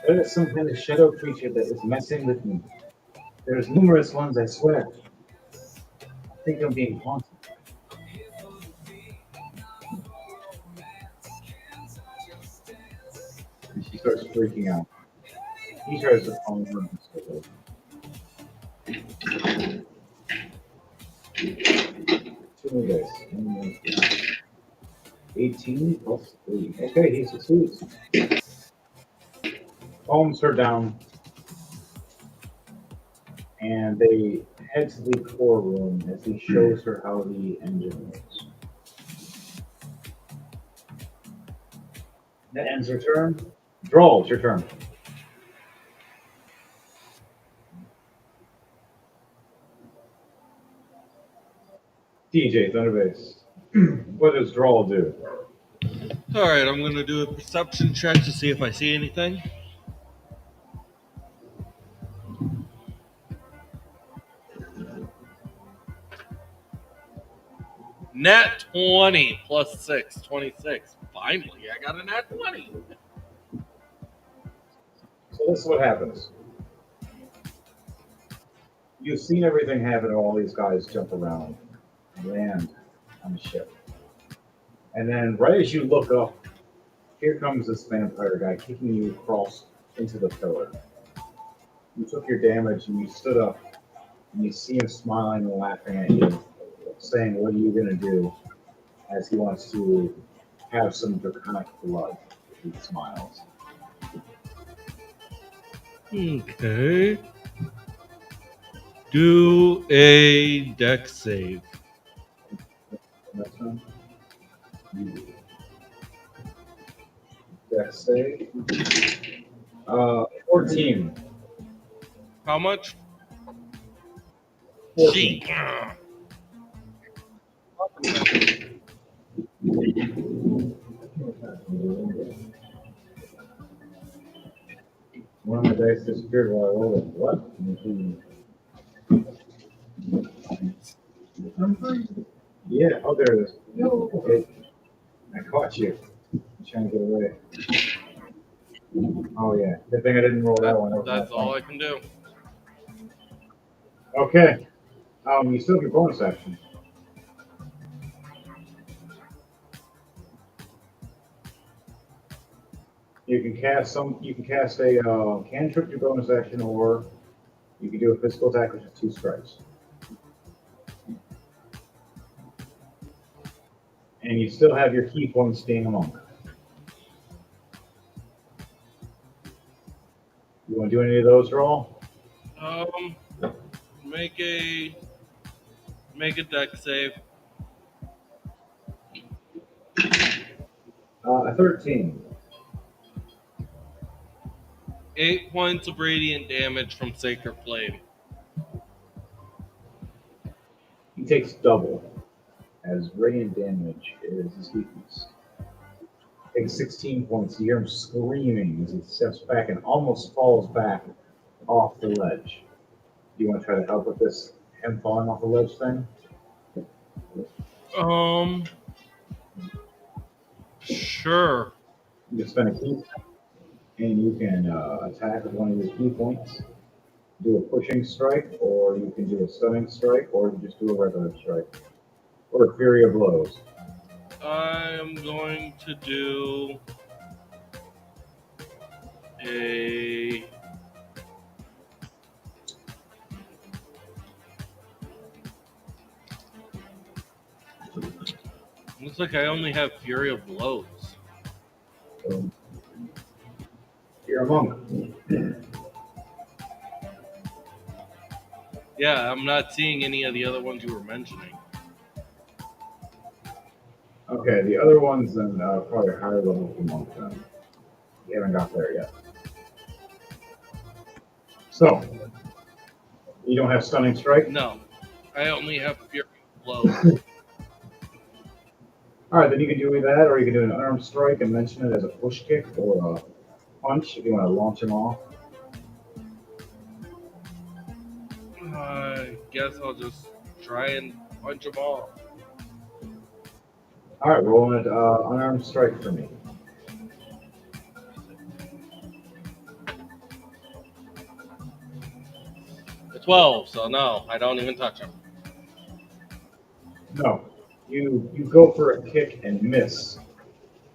There is some kind of shadow creature that is messing with me. There's numerous ones, I swear. I think I'm being haunted." And she starts freaking out. He tries to calm her. Two more dice. 18 plus 3. Okay, he succeeds. Calms her down, and they head to the core room as he shows her how the engine works. That ends her turn. Draw, it's your turn. DJ, Thunderbase. What does Drawl do? All right, I'm gonna do a perception check to see if I see anything. Nat 20 plus 6, 26. Finally, I got a nat 20. So this is what happens. You've seen everything happen. All these guys jump around, land on the ship, and then right as you look up, here comes this vampire guy kicking you across into the pillar. You took your damage and you stood up, and you see him smiling and laughing at you, saying, "What are you gonna do?" As he wants to have some draconic blood. He smiles. Okay. Do a deck save. Next one. Dex save. 14. How much? 14. One of my dice disappeared while I rolled it. What? Yeah, oh, there it is. Okay. I caught you. I'm trying to get away. Oh, yeah. Good thing I didn't roll that one. That's all I can do. Okay. You still have your bonus action. You can cast a cantrip your bonus action, or you can do a physical attack, which is 2 strikes. And you still have your key points being a monk. You want to do any of those, Draw? Um, make a deck save. 13. 8 points of radiant damage from Sacred Flame. He takes double, as radiant damage is his weakness. Takes 16 points. You hear him screaming as he steps back and almost falls back off the ledge. Do you want to try to help with this, him falling off the ledge thing? Sure. You can spend a key, and you can attack with one of your key points. Do a pushing strike, or you can do a stunning strike, or you just do a regular strike, or a fury of blows. I am going to do a looks like I only have Fury of Blows. So, you're a monk. Yeah, I'm not seeing any of the other ones you were mentioning. Okay, the other one's in probably a higher level for monk then. You haven't got there yet. So, you don't have stunning strike? No, I only have Fury of Blows. Alright, then you can do either that, or you can do an unarmed strike and mention it as a push kick or a punch if you want to launch him off. I guess I'll just try and punch them all. Alright, roll an unarmed strike for me. A 12, so no, I don't even touch them. No. You go for a kick and miss.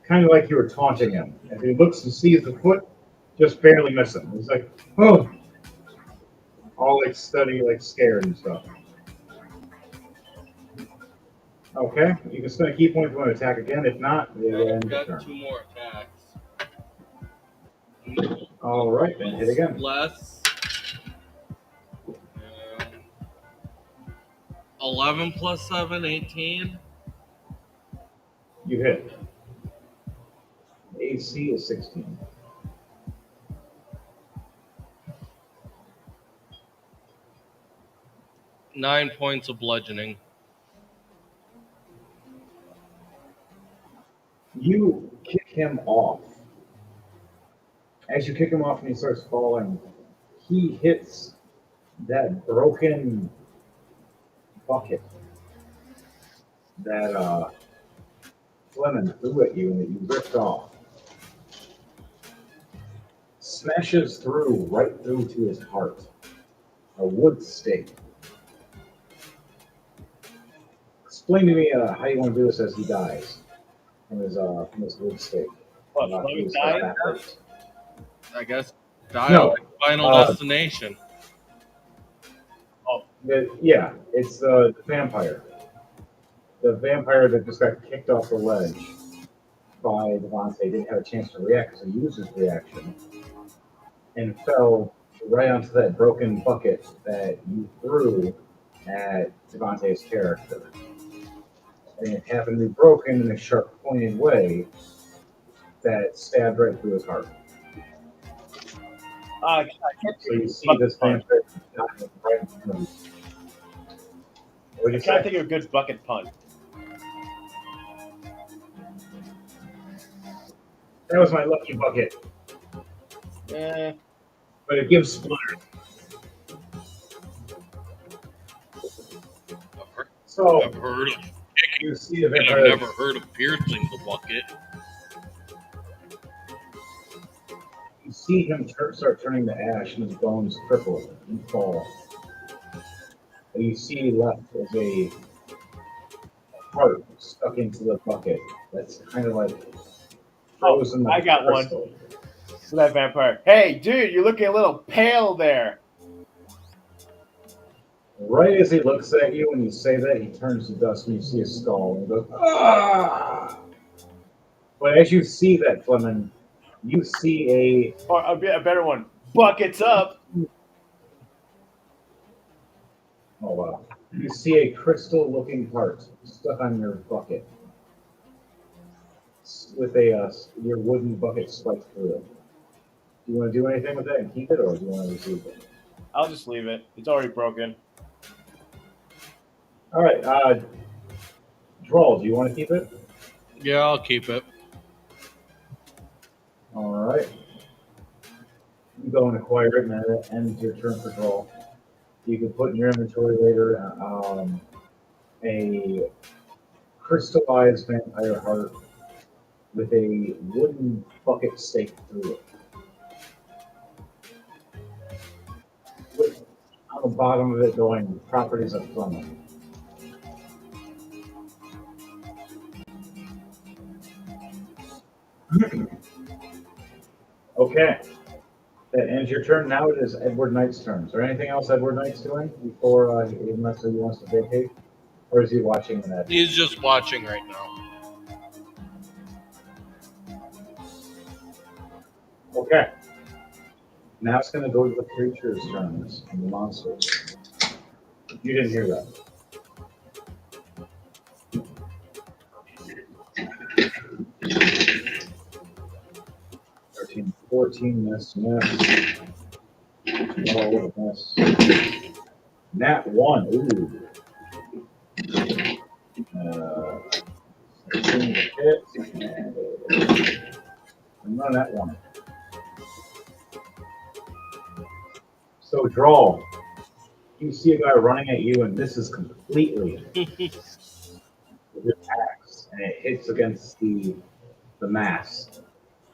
Kind of like you were taunting him. If he looks and sees the foot, just barely miss him. He's like, oh! All like steady, like scared and stuff. Okay, you can spend a key point if you want to attack again. If not, I've then got turn. 2 more attacks. Alright, then hit again. Less. 11 plus 7, 18. You hit. AC is 16. Nine points of bludgeoning. You kick him off. As you kick him off and he starts falling, he hits that broken bucket that Fleming threw at you and that you ripped off. Smashes through, right through to his heart. A wood stake. Explain to me how you want to do this as he dies from his wood stake. What, He Fleming was died? backwards. I guess dial No, Final Destination. Yeah, it's the vampire. The vampire that just got kicked off the ledge by Devontae didn't have a chance to react, so he used his reaction and fell right onto that broken bucket that you threw at Devontae's character. And it happened to be broken in a sharp, pointed way that stabbed right through his heart. I can't So you see this vampire dying right in front of you. What did you can't say? think of a good bucket pun. That was my lucky bucket, Eh, but it gives splitters. So I've heard of you see the and I've vampire. never heard of piercing the bucket. You see him start turning to ash, and his bones cripple and fall. What you see left is a heart stuck into the bucket. That's kind of like frozen. I got one. crystal. So that vampire. Hey, dude, you're looking a little pale there. Right as he looks at you, and you say that, he turns to dust, and you see his skull, and he goes, ah! But as you see that, Fleming, you see Or a better one. Buckets up. you see a crystal-looking heart stuck on your bucket, with your wooden bucket spiked through it. Do you want to do anything with that and keep it, or do you want to receive it? I'll just leave it. It's already broken. All right, Droll, do you want to keep it? Yeah, I'll keep it. All right. You go and acquire it, and that ends your turn for Droll. You can put in your inventory later a crystallized vampire heart with a wooden bucket stake through it. With, on the bottom of it going properties of Fleming. Okay. That ends your turn. Now it is Edward Knight's turn. Is there anything else Edward Knight's doing before unless he wants to vacate? Or is he watching that? He's just watching right now. Okay. Now it's going to go to the creature's turns and the monsters. You didn't hear that. Thirteen, 14, miss. Oh, miss. Nat 1, ooh. 16 hit. And run that one. So draw. You see a guy running at you and misses completely with your axe, and it hits against the mass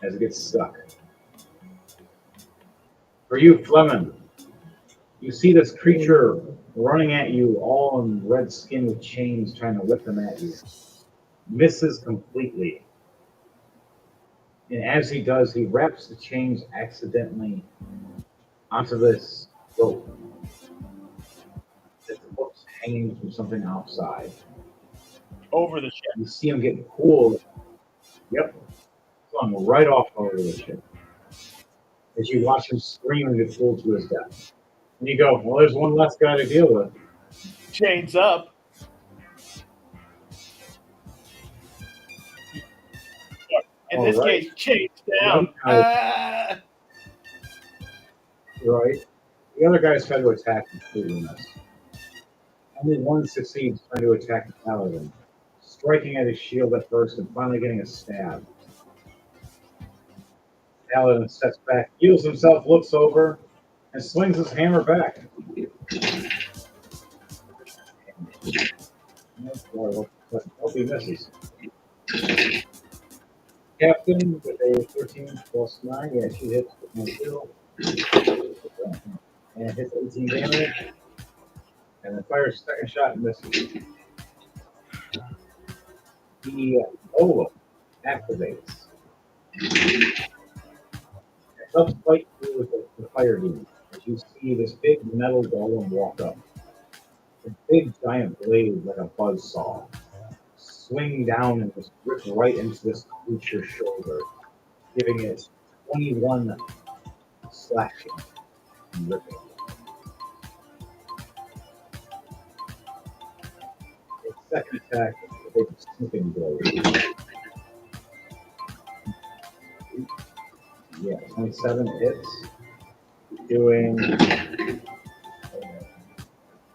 as it gets stuck. For you, Fleming, you see this creature running at you, all in red skin with chains, trying to whip them at you. Misses completely. And as he does, he wraps the chains accidentally onto this rope that looks hanging from something outside. Over the ship. You see him getting pulled. Yep. Flung right off over the ship. As you watch him scream and get pulled to his death. And you go, well, there's one less guy to deal with. Chains up. In this Right. case, chains down. Right. The other guys try to attack completely miss. Only one succeeds trying to attack the paladin, striking at his shield at first and finally getting a stab. Paladin steps back, heals himself, looks over, and swings his hammer back. Hope he misses. Captain with a 13 plus 9. Yeah, she hits with no skill. And hits 18 damage. And then fires second shot and misses. The Ola activates. It helps fight through with the fire demon. As you see this big metal golem walk up. A big giant blade like a buzzsaw. Swing down and just rip right into this creature's shoulder, giving it 21 slashing and ripping. Its second attack is a big snipping blade. Yeah, 27 hits, doing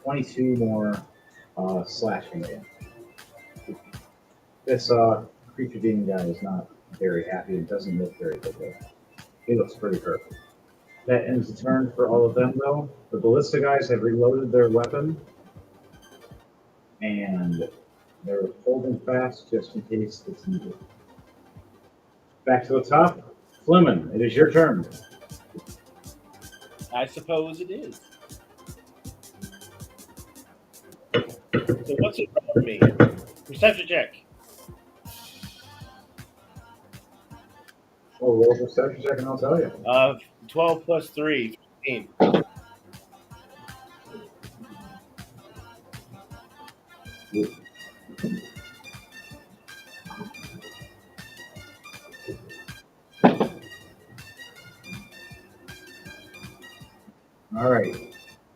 22 more slashing damage. This creature demon guy is not very happy and doesn't look very good. He looks pretty hurt. That ends the turn for all of them, though. The ballista guys have reloaded their weapon, and they're holding fast just in case it's needed. Back to the top. Fleming, it is your turn. I suppose it is. So what's it for me? Perception check. Oh, roll perception check and I'll tell you. 12 plus 3, 15. All right.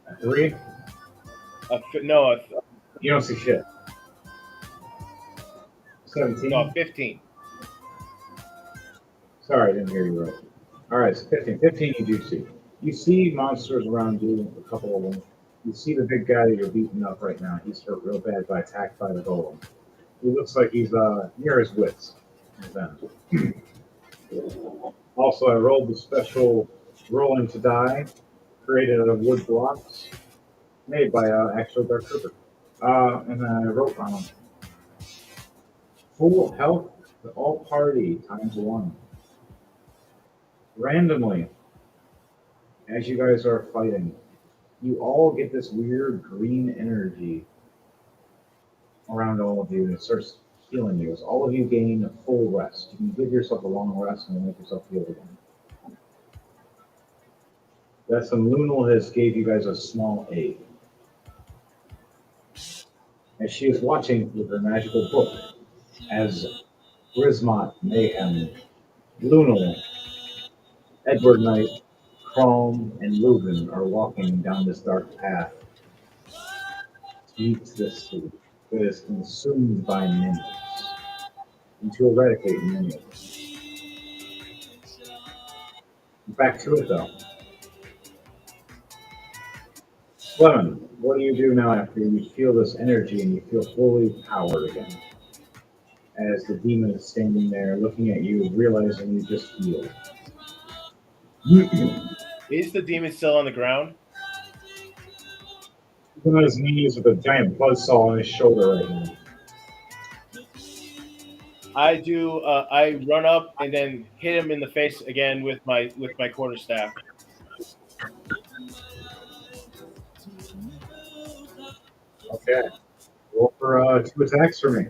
A 3? No, You don't see shit. 17? no, 15. Sorry, I didn't hear you right. All right, so 15. 15 you do see. You see monsters around you, a couple of them. You see the big guy that you're beating up right now. He's hurt real bad by attacked by the golem. He looks like he's near his wits. Also, I rolled the special rolling to die, created out of wood blocks, made by actual Dark Trooper. And then I wrote on them. Full health to all party ×1. Randomly, as you guys are fighting, you all get this weird green energy around all of you, and it starts healing you. As all of you gain a full rest, you can give yourself a long rest and make yourself heal again. that some Lunal has gave you guys a small aid. As she is watching with her magical book, as Grismont, Mayhem, Lunal, Edward Knight, Chrome, and Leuven are walking down this dark path to this city that is consumed by minions, and to eradicate many of them. Back to it though. Lemon, what do you do now after you feel this energy and you feel fully powered again? As the demon is standing there looking at you, realizing you just healed. Is the demon still on the ground? He's on his knees with a giant buzzsaw on his shoulder right now. I do. I run up and then hit him in the face again with my quarterstaff. Okay. Roll for 2 attacks for me.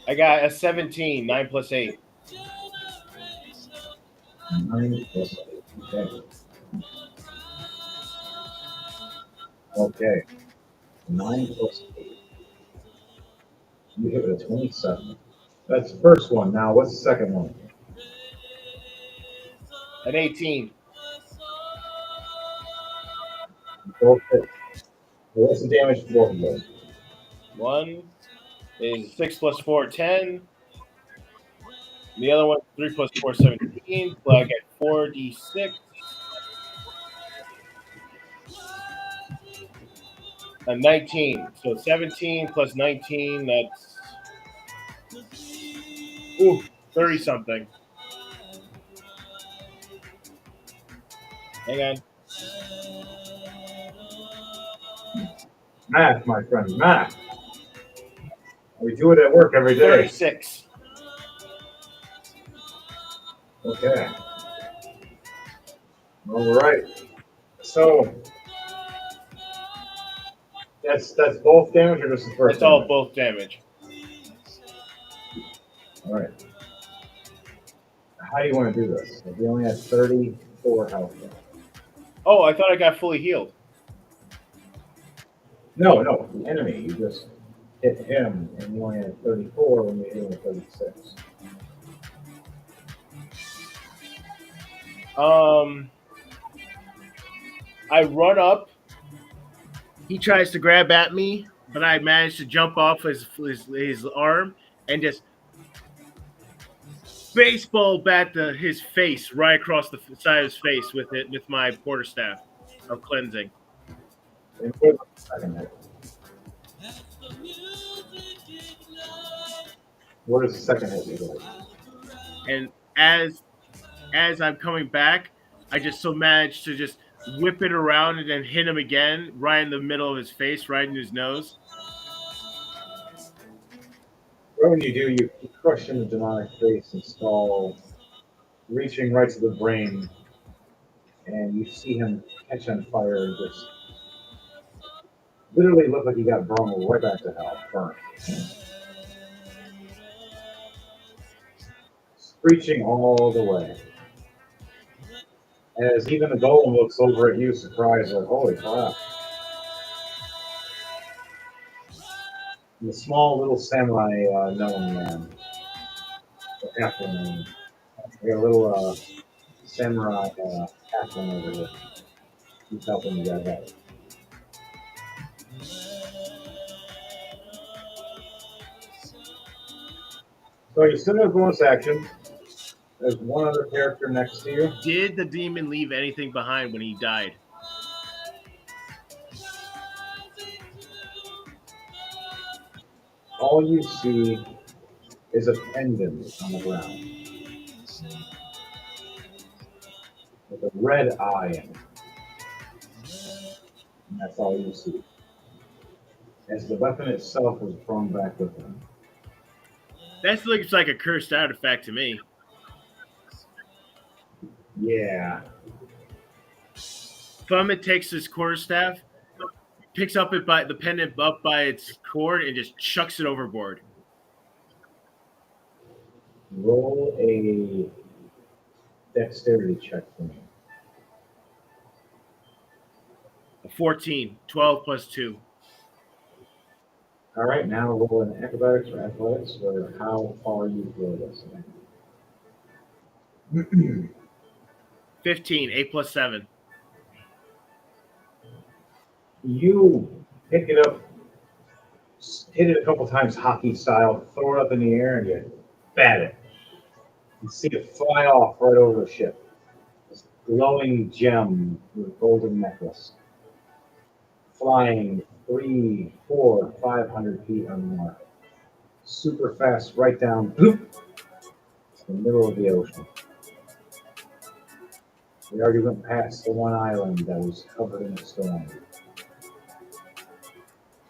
I got a 17, 9 plus 8. 9 plus 8. Okay. Okay. 9 plus 8. You hit it a 27. That's the first one. Now, what's the second one? An 18. Both hit. So what's the damage to both of those? One is 6 plus 4, 10. The other one, 3 plus 4, 17. So I get 4d6. A 19. So 17 plus 19, that's 30 something. Hang on. Math, my friend, math. We do it at work every day. 36. Okay. All right. So that's both damage or just the first? It's all damage? both damage. All right. How do you want to do this? If you only have 34 health left. Oh, I thought I got fully healed. No, the enemy. You just hit him, and you only had 34 when you hit him with 36. I run up. He tries to grab at me, but I manage to jump off his arm and just baseball bat his face right across the side of his face with my quarterstaff of cleansing. And where's the second hit? What is the second hit look like? And as I'm coming back, I just so managed to just whip it around and then hit him again, right in the middle of his face, right in his nose. Right when you do, you crush him in the demonic face and skull, reaching right to the brain, and you see him catch on fire and just literally look like he got blown right back to hell, burnt. Screeching all the way. As even the golem looks over at you, surprised, like, holy crap. And the small little samurai gnome man, or halfling man. I got a little samurai halfling over here. He's helping you guys out. So you still have bonus action. There's one other character next to you. Did the demon leave anything behind when he died? All you see is a pendant on the ground with a red eye in it. And that's all you see. As the weapon itself was thrown back with him. That looks like a cursed artifact to me. Yeah. Fumit takes his quarterstaff, picks up the pendant up by its cord, and just chucks it overboard. Roll a dexterity check for me. A 14. 12 plus 2. All right, now roll an acrobatics or athletics or how far you throw this thing. 15. 8 plus 7. You pick it up, hit it a couple times hockey style, throw it up in the air, and you bat it. You see it fly off right over the ship. This glowing gem with a golden necklace. Flying 3, 4, 500 feet or more. Super fast, right down bloop, to the middle of the ocean. We already went past the one island that was covered in a storm.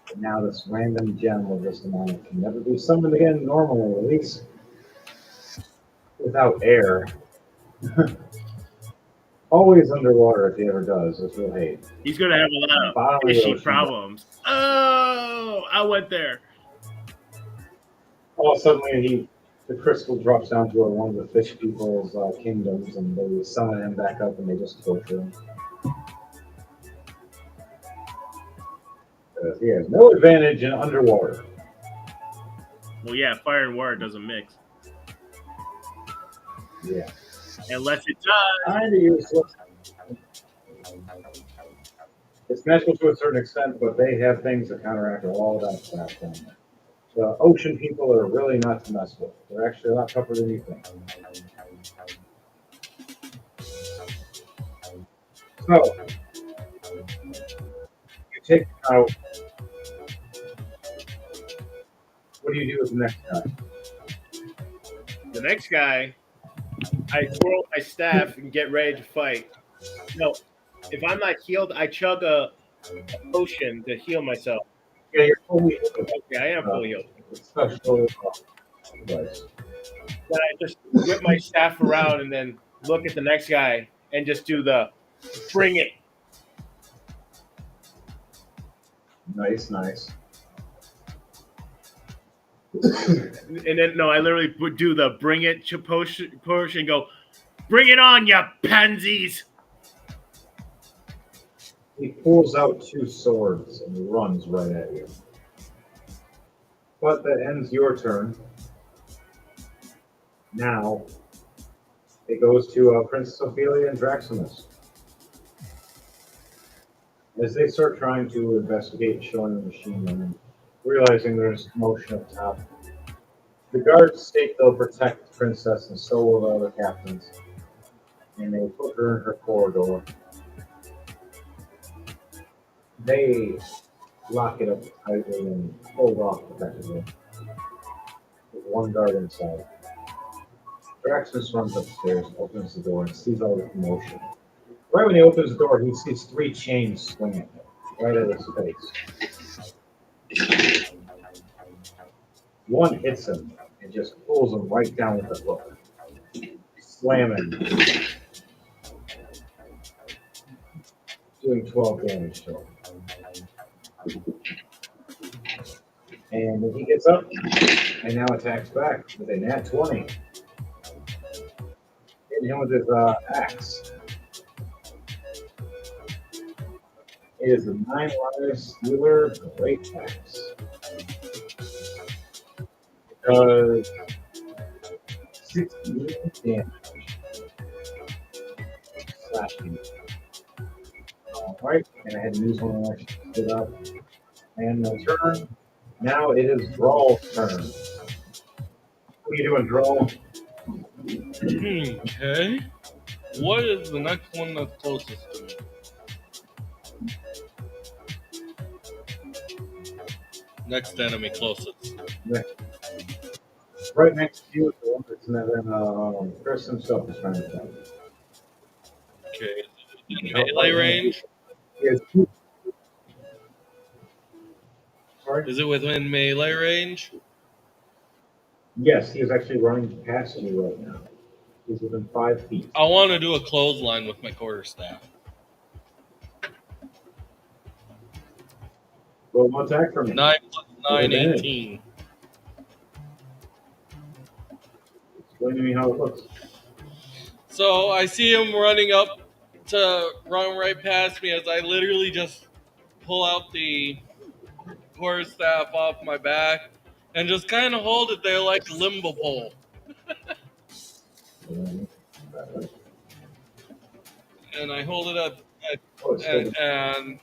But now this random gem of this amount can never be summoned again normally, at least without air. Always underwater if he ever does. It's real hate. He's going to have a lot of Bottom of the fishy ocean. problems. Oh, I went there. All of a sudden, the crystal drops down to one of the fish people's kingdoms, and they summon him back up, and they just torture him. He has no advantage in underwater. Well, yeah, fire and water doesn't mix. Yeah. Unless it does. Kind of useless. It's natural to a certain extent, but they have things that counteract all that stuff. The ocean people are really not to mess with. They're actually a lot tougher than you think. So, you take out. What do you do with the next guy? The next guy, I twirl my staff and get ready to fight. No, if I'm not healed, I chug a potion to heal myself. Yeah, you're fully healed. Okay, I am fully healed. Special device. Then I just whip my staff around and then look at the next guy and just do the bring it. Nice, nice. And then, no, I literally would do the bring it potion and go, bring it on, you pansies. He pulls out two swords and runs right at you. But that ends your turn. Now, it goes to Princess Ophelia and Draximus. As they start trying to investigate showing the machine and realizing there's commotion up top, the guards state they'll protect the princess and so will the other captains. And they put her in her corridor. They lock it up tightly and hold off effectively, with one guard inside. Draximus runs upstairs, opens the door, and sees all the commotion. Right when he opens the door, he sees three chains swinging right at his face. One hits him and just pulls him right down with the hook, slamming, doing 12 damage to him. And then he gets up and now attacks back with a nat 20. Hitting him with his axe. It is a 9-wire Stealer Great Axe. It does 16 damage. Slashing. Alright, and I had to use one action to get up. And my turn. Now it is Drawl's turn. What are you doing, Drawl? Okay. What is the next one that's closest to me? Next enemy closest. Right next to you is the one that's then Chris himself is trying to tell. Okay. Is it in melee range? Yes. Sorry? Is it within melee range? Yes, he is actually running past you right now. He's within 5 feet. I want to do a clothesline with my quarterstaff. Roll one attack for me. 9 plus 9, Advantage. 18. What do you mean how it looks? So I see him running up to run right past me as I literally just pull out the quarterstaff off my back and just kind of hold it there like a limbo pole. And I hold it Oh, it's still and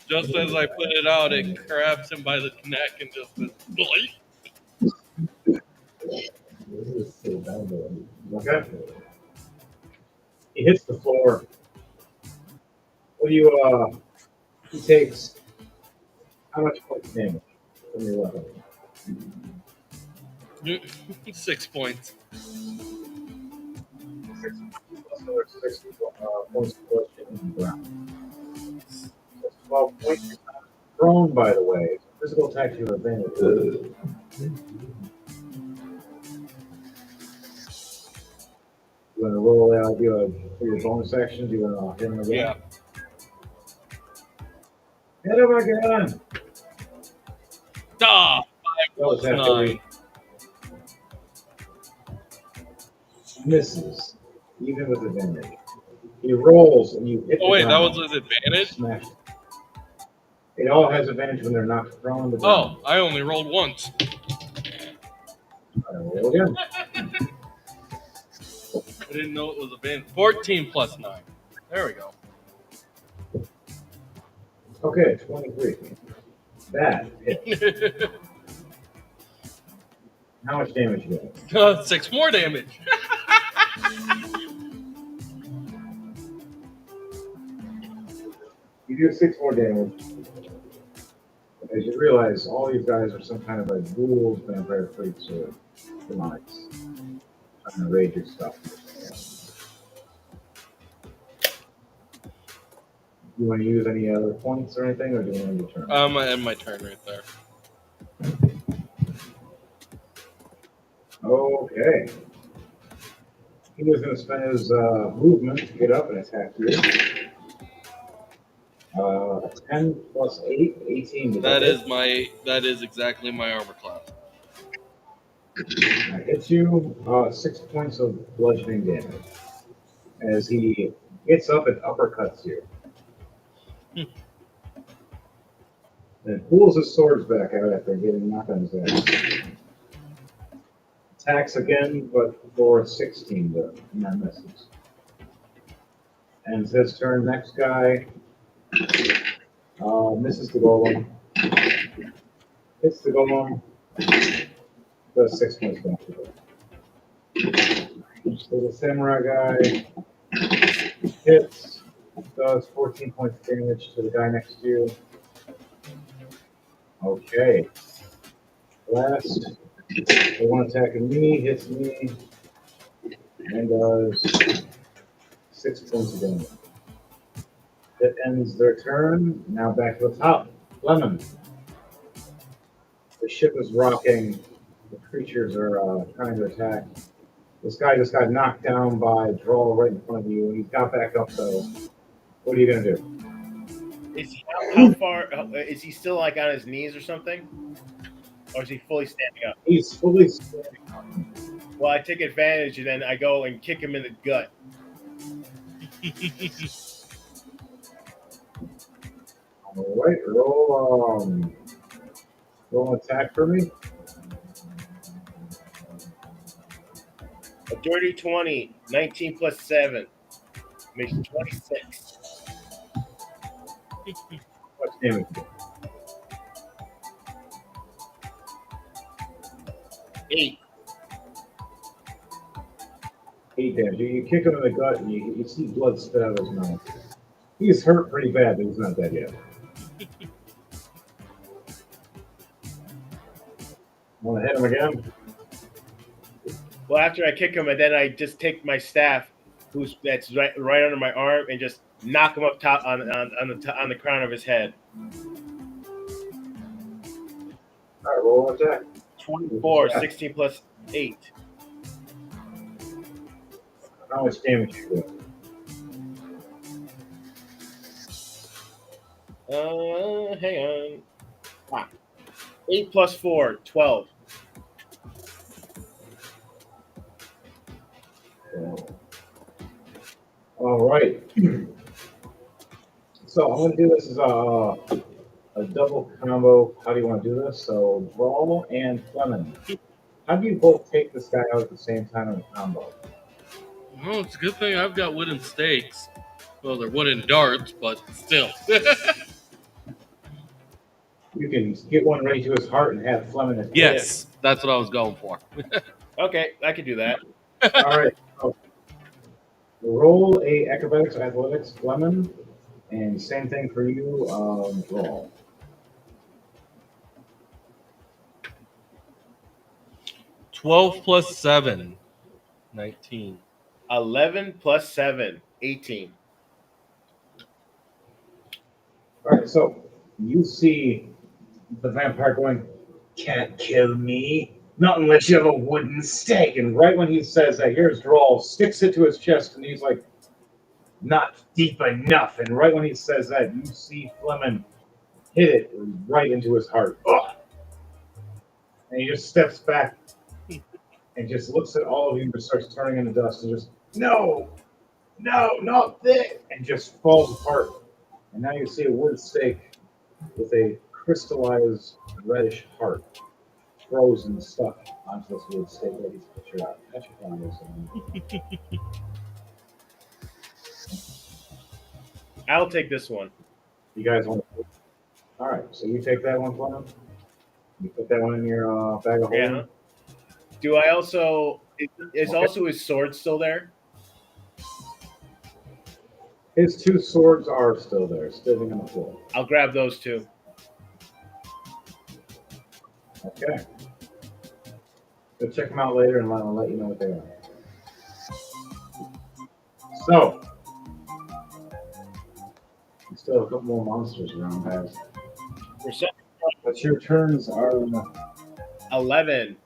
just as I put it out, it grabs him by the neck and just says, "Boy." okay. He hits the floor. What do you he takes how much points damage from your weapon? 6 points. 6 points of question in the ground. That's 12 points. Thrown, by the way. Physical attack to your advantage. You want to roll out for your bonus action? Do you want to hit him again? Yeah. Hit him again! Ah, 5 That was plus half 9. Misses, even with advantage. He rolls and you hit Oh the wait, that ground. was his advantage? Smash it. It all has advantage when they're knocked prone. Oh, I only rolled once. Roll again. I didn't know it was advantage. 14 plus 9. There we go. Okay, 23. That hit. How much damage you get? 6 more damage. You do 6 more damage. As you realize, all these guys are some kind of like ghouls, vampire freaks, or demonics. Trying to raid your stuff. You want to use any other points or anything, or do you want to turn? I end my turn right there. Okay. He was going to spend his movement to get up and attack you. 10 plus 8, 18. That is exactly my armor class. That hits you 6 points of bludgeoning damage. As he gets up and uppercuts you. And pulls his swords back out after getting knocked on his ass. Attacks again, but for 16 though, and that misses. And it's his turn. Next guy misses the golem. Hits the golem. Does 6 points back to it. So the samurai guy hits. Does 14 points of damage to the guy next to you. Okay. Last, the one attacking me hits me and does 6 points of damage. That ends their turn. Now back to the top. Lemon. The ship is rocking. The creatures are trying to attack. This guy just got knocked down by a draw right in front of you. He's got back up though. What are you gonna do? Is he how far? Is he still like on his knees or something, or is he fully standing up? He's fully standing up. Well, I take advantage and then I go and kick him in the gut. All right, roll an attack for me. A dirty 20, 19 plus 7 makes 26. What's damage? 8. 8 damage. You kick him in the gut and you see blood spit out of his mouth. He's hurt pretty bad, but he's not dead yet. Want to hit him again? Well, after I kick him, and then I just take my staff, that's right under my arm, and just knock him up top on the crown of his head. All right, roll an attack. 24, 16 plus 8. How much damage you do? Hang on. 8 plus 4, 12. All right. So I'm going to do this as a double combo. How do you want to do this? So Brawl and Fleming. How do you both take this guy out at the same time in a combo? Well, it's a good thing I've got wooden stakes. Well, they're wooden darts, but still. You can get one right to his heart and have Fleming hit Yes, that's what I was going for. Okay, I could do that. it. All right. So roll a acrobatics or athletics, Fleming, and same thing for you, Brawl. 12 plus 7, 19. 11 plus 7, 18. All right. So you see the vampire going, "Can't kill me. Not unless you have a wooden stake." And right when he says that, here's Drawl, sticks it to his chest, and he's like, "Not deep enough." And right when he says that, you see Fleming hit it right into his heart. Ugh. And he just steps back and just looks at all of you and starts turning into dust and just, "No, no, not this," and just falls apart. And now you see a wood stake with a crystallized reddish heart frozen stuff onto this wood stake that he's pictured out. Catch your fingers. I'll take this one. You guys want to? All right, so you take that one, Fleming. You put that one in your bag of holding. Yeah. Do I also? Is also his sword still there? His two swords are still there, sitting on the floor. I'll grab those two. Okay. So check them out later, and I'll let you know what they are. So, we still have a couple more monsters around, guys. But your turns are 11.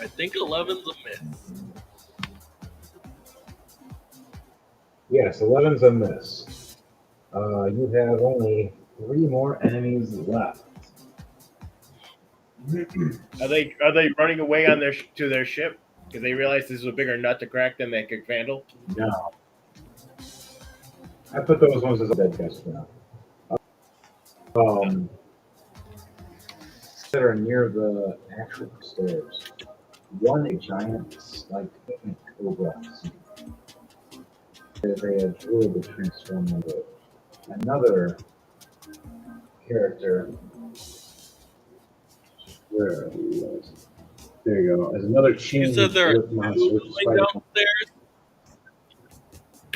I think 11's a miss. Yes, 11's a miss. You have only 3 more enemies left. Are they running away on to their ship because they realize this is a bigger nut to crack than they could handle? No. I put those ones as a dead guys for now. That are near the actual stairs. One a giant, like cobra. They had drilled the transform into it. Another character. Where he was. There you go. There's another You change said there are monster. two Which is going downstairs?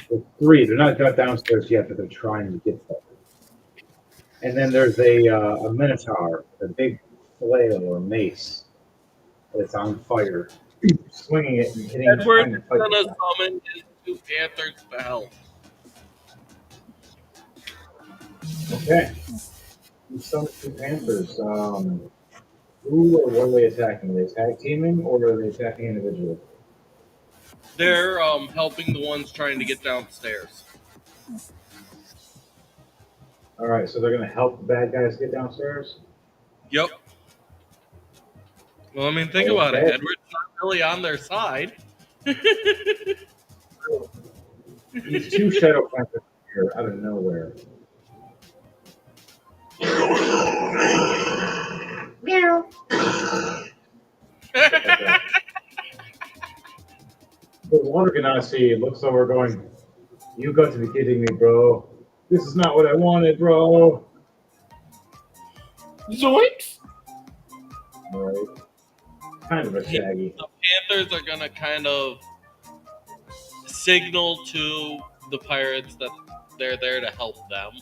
There's 3. They're not got downstairs yet, but they're trying to get there. And then there's a minotaur, a big flail or mace that's on fire, swinging it and hitting. Edward trying is to fight going to the summon his 2 panthers to help. Okay. You summon 2 panthers. Who or what are they attacking? Are they tag teaming or are they attacking individually? They're helping the ones trying to get downstairs. All right, so they're going to help the bad guys get downstairs? Yep. Well, I mean, think about it. Okay. Edward's not really on their side. These 2 shadow panthers here out of nowhere. Meow. The Water Ganassi looks over going, "You got to be kidding me, bro. This is not what I wanted, bro." Zoinks! All right. Kind of a shaggy. The panthers are going to kind of signal to the pirates that they're there to help them.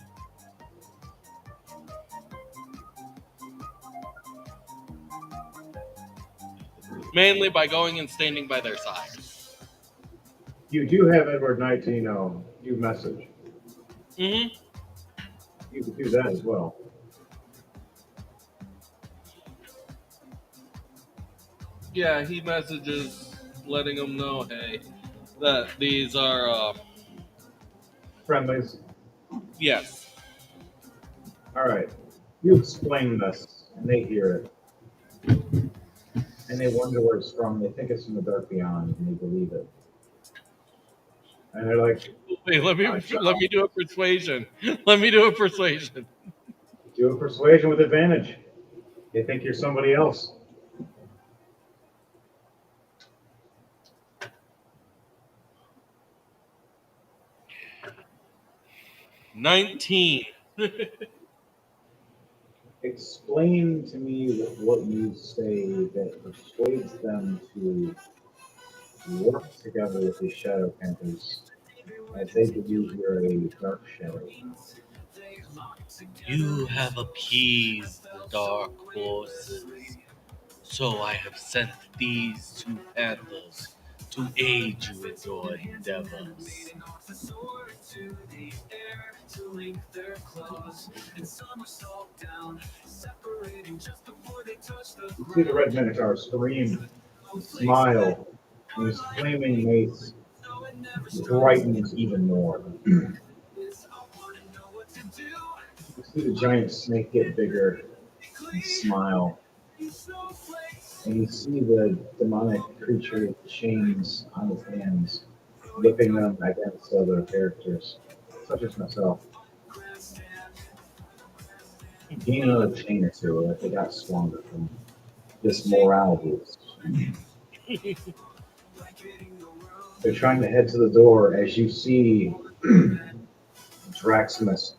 Mainly by going and standing by their side. You do have Edward Knight to, you message. Mm-hmm. You could do that as well. Yeah, he messages letting them know, hey, that these are friendlies. Yes. All right. You explain this, and they hear it. And they wonder where it's from. They think it's from the dark beyond, and they believe it. And they're like, Wait, let "Oh, me do a persuasion. Let me do a persuasion. do a persuasion with advantage. They think you're somebody else. 19. Explain to me what you say that persuades them to work together with the Shadow Panthers as they believe you're a dark shadow. You have appeased the dark forces, so I have sent these two panthers to aid you in your endeavors. You see the Red Minotaur scream, smile, and his flaming mace brightens even more. You see the giant snake get bigger and smile, and you see the demonic creature with chains on his hands, whipping them against other characters, such as myself. Gain another chain or two, like they got stronger from this morale boost. They're trying to head to the door as you see Draximus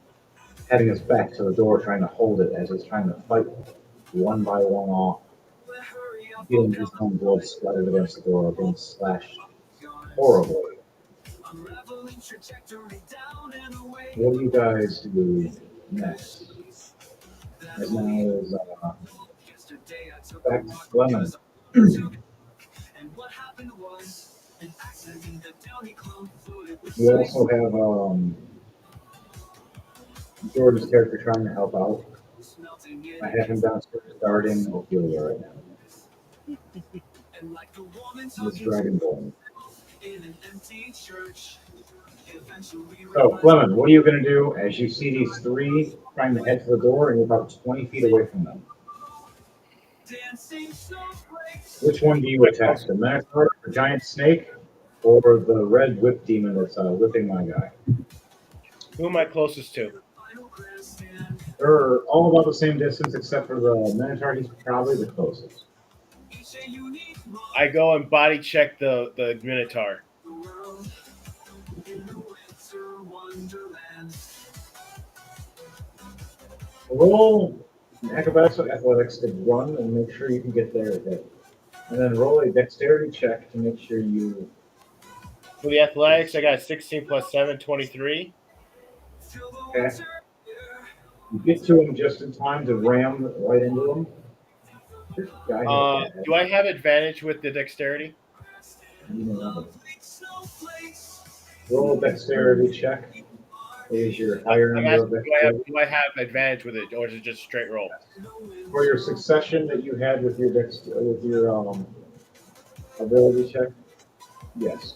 heading us back to the door, trying to hold it as it's trying to fight one by one off, feeling his own blood splattered against the door, being slashed horribly. What do you guys do next? As now is back to Lemon. You also have Jordan's character trying to help out. I have him downstairs guarding Ophelia right now. This Dragonborn. So, Clement, what are you going to do as you see these three trying to head to the door and you're about 20 feet away from them? Which one do you attack? The Minotaur, the giant snake, or the red whip demon that's whipping my guy? Who am I closest to? They're all about the same distance except for the Minotaur. He's probably the closest. I go and body check the Minotaur. Roll acrobatics or athletics to run and make sure you can get there with it. And then roll a dexterity check to make sure you. For the athletics, I got 16 plus 7, 23. Okay. You get to him just in time to ram right into him. Do I have advantage with the dexterity? Roll a dexterity check. Is your higher I'm number of asking, dexterity? do I have advantage with it, or is it just straight roll? For your succession that you had with your ability check? Yes.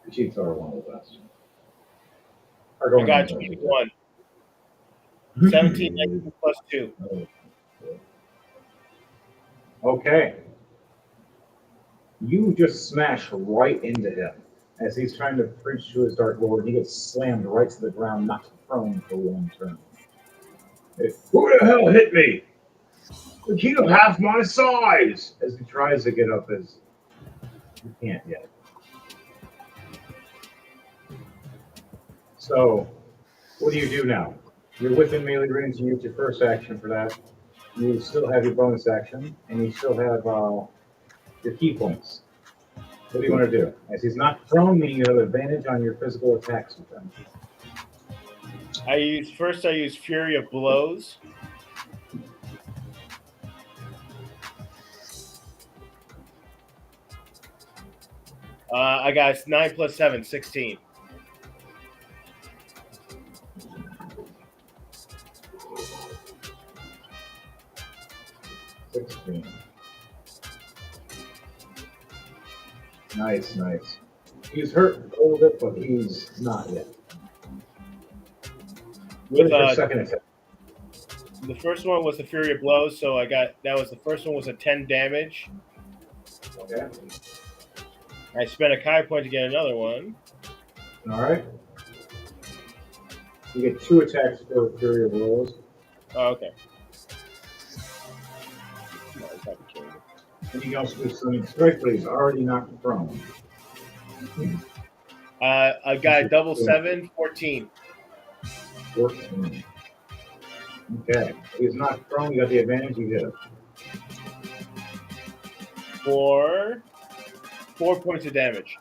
The cheats are one of the best. I got 21. 17 plus 2. Okay. You just smash right into him. As he's trying to preach to his Dark Lord, he gets slammed right to the ground, knocked prone for one turn. Who the hell hit me? The king of half my size! As he tries to get up, as he can't yet. So, what do you do now? You're within melee range, you use your first action for that. You still have your bonus action, and you still have your key points. What do you want to do? As he's not prone, meaning you have advantage on your physical attacks with him. I use Fury of Blows. I got 9 plus 7, 16. Nice, nice. He's hurt a little bit, but he's not yet. What is your second attack? The first one was the Fury of Blows, so that was the first one was a 10 damage. Okay. I spent a Kai point to get another one. All right. You get 2 attacks for Fury of Blows. Oh, okay. No, he's not killing me. And he also gets Stunning Strike, but he's already knocked prone. I got a double 7, 14. 14. Okay. He's not prone. You got the advantage. You get it. For 4 points of damage.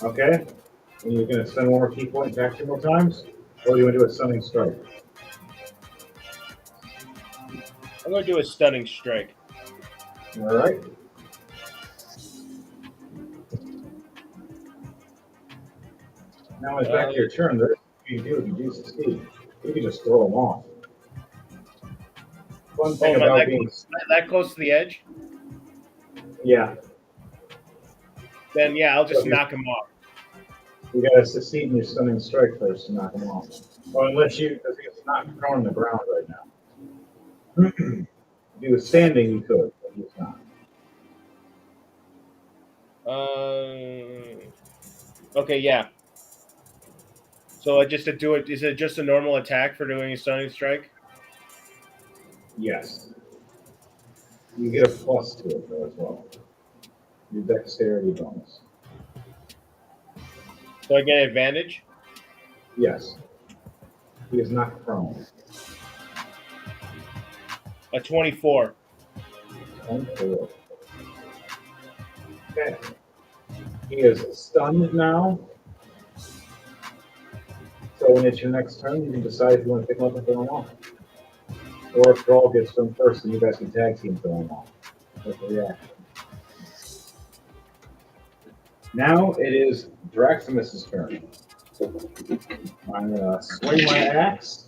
Okay. And you're going to spend 1 more key point and attack 2 more times? Or do you want to do a Stunning Strike? I'm going to do a Stunning Strike. All right. Now it's back to your turn. There's you do if you do succeed. You can just throw them off. Fun thing about being that close to the edge? yeah, Then yeah, I'll just knock him off. you gotta succeed in your Stunning Strike first to knock him off. Or unless because he's not prone on the ground right now. If he was standing, you could, but he's not. Okay, yeah. So I just to do it. Is it just a normal attack for doing a Stunning Strike? Yes. You get a plus to it though as well. Your dexterity bonus. So I get advantage? Yes. He is not prone. A 24. 24. Okay. He is stunned now. So when it's your next turn, you can decide if you want to pick him up and throw him off. Or if Brawl gets to him first, then you guys can tag team throw him off. That's the reaction. Now it is Draximus's turn. I'm going to swing my axe.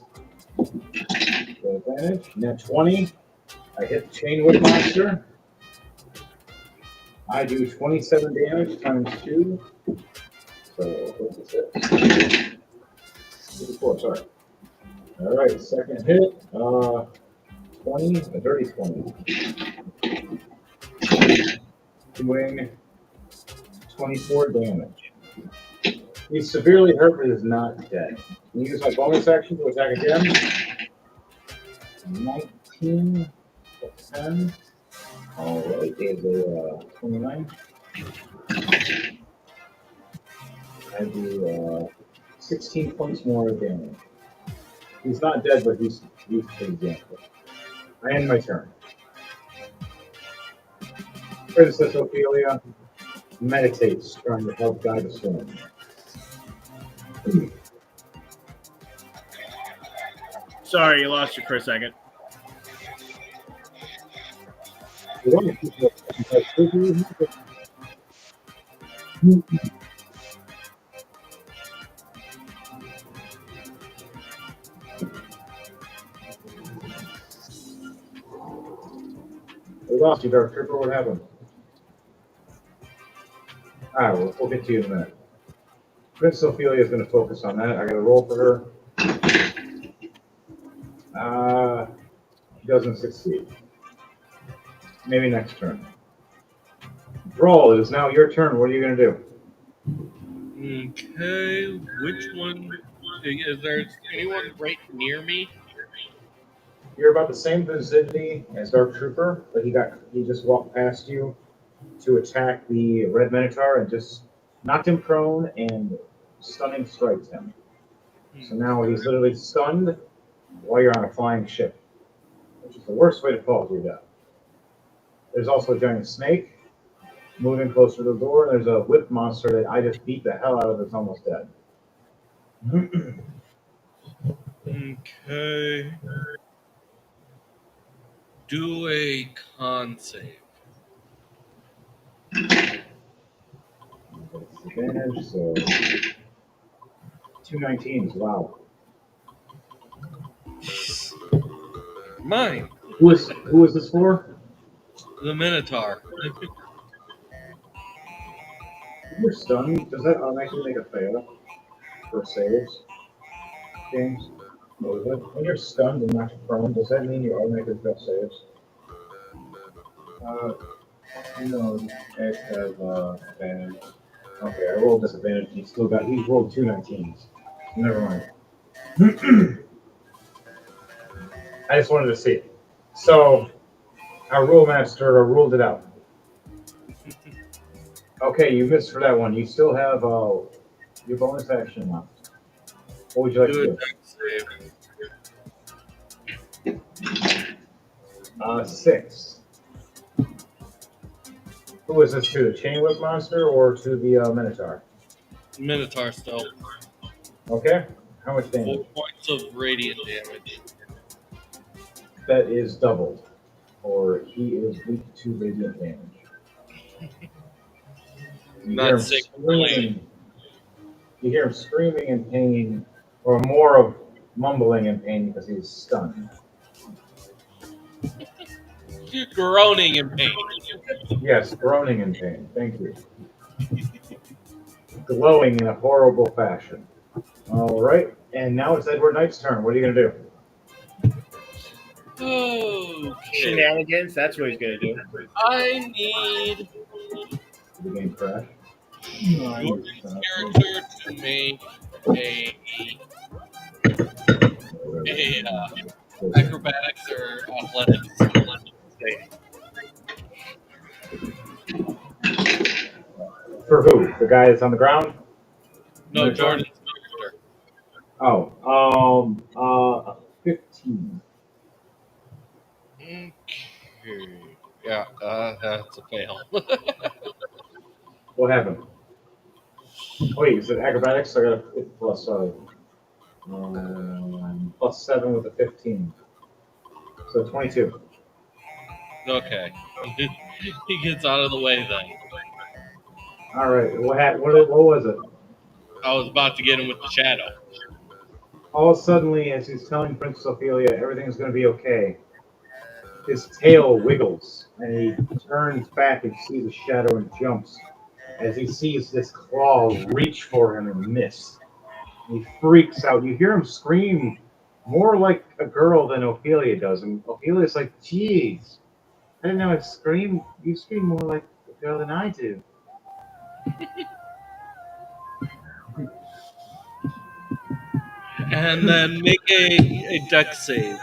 Good advantage. Net 20. I hit the Chain Whip monster. I do 27 damage times 2. So, what's this? 54, sorry. All right, second hit. 20, a dirty 20. Doing 24 damage. He's severely hurt, but is not dead. Can you use my bonus action to attack again? 19 plus 10. All right, is a 29. I do 16 points more of damage. He's not dead, but he's pretty damaged. I end my turn. Princess Ophelia meditates, trying to help guide the storm. Sorry, you lost you for a second. We lost you, Dark Trooper. What happened? All right, we'll get to you in a minute. Princess Ophelia is going to focus on that. I got to roll for her. She doesn't succeed. Maybe next turn. Brawl, it is now your turn. What are you going to do? Okay, which one? Is there anyone right near me? You're about the same vicinity as Dark Trooper, but he just walked past you to attack the Red Minotaur and just knocked him prone and stunning strikes him. So now he's literally stunned while you're on a flying ship, which is the worst way to fall to your death. There's also a giant snake moving closer to the door, and there's a whip monster that I just beat the hell out of that's almost dead. Okay. Do a con save. Advantage, so 219s, wow. Mine. Who is this for? The Minotaur. If you're stunned, does that automatically make a fail for saves? James? When you're stunned and knocked prone, does that mean you automatically fail saves? No, it has advantage. Okay, I rolled disadvantage. He's rolled 2 19s. Never mind. I just wanted to see. So our rule master ruled it out. Okay, you missed for that one. You still have your bonus action left. What would you like Do a to dex save. do? 6. Who is this to? The chain whip monster or to the minotaur? Minotaur still. Okay. How much 4 damage? points of radiant damage. That is doubled, or he is weak to radiant damage. You hear Not him sick. screaming. You hear him screaming in pain, or more of mumbling in pain because he's stunned. Groaning in pain. Yes, groaning in pain. Thank you. Glowing in a horrible fashion. All right, and now it's Edward Knight's turn. What are you gonna do? Okay. Shenanigans. That's what he's gonna do. I need The game crash. Jordan's character to make a acrobatics or athletics save. For who? The guy that's on the ground? No, Minotaur? Jordan's character. Oh, 15. Okay. Yeah, that's a fail. What happened? Wait, is it acrobatics? I got a plus plus 7 with a 15. So 22. Okay. He gets out of the way then. All right. What was it? I was about to get him with the shadow. All suddenly, as he's telling Princess Ophelia everything's going to be okay, his tail wiggles and he turns back and sees a shadow and jumps as he sees this claw reach for him and miss. He freaks out. You hear him scream more like a girl than Ophelia does. And Ophelia's like, geez, I didn't know I scream. You scream more like a girl than I do. And then make a dex save.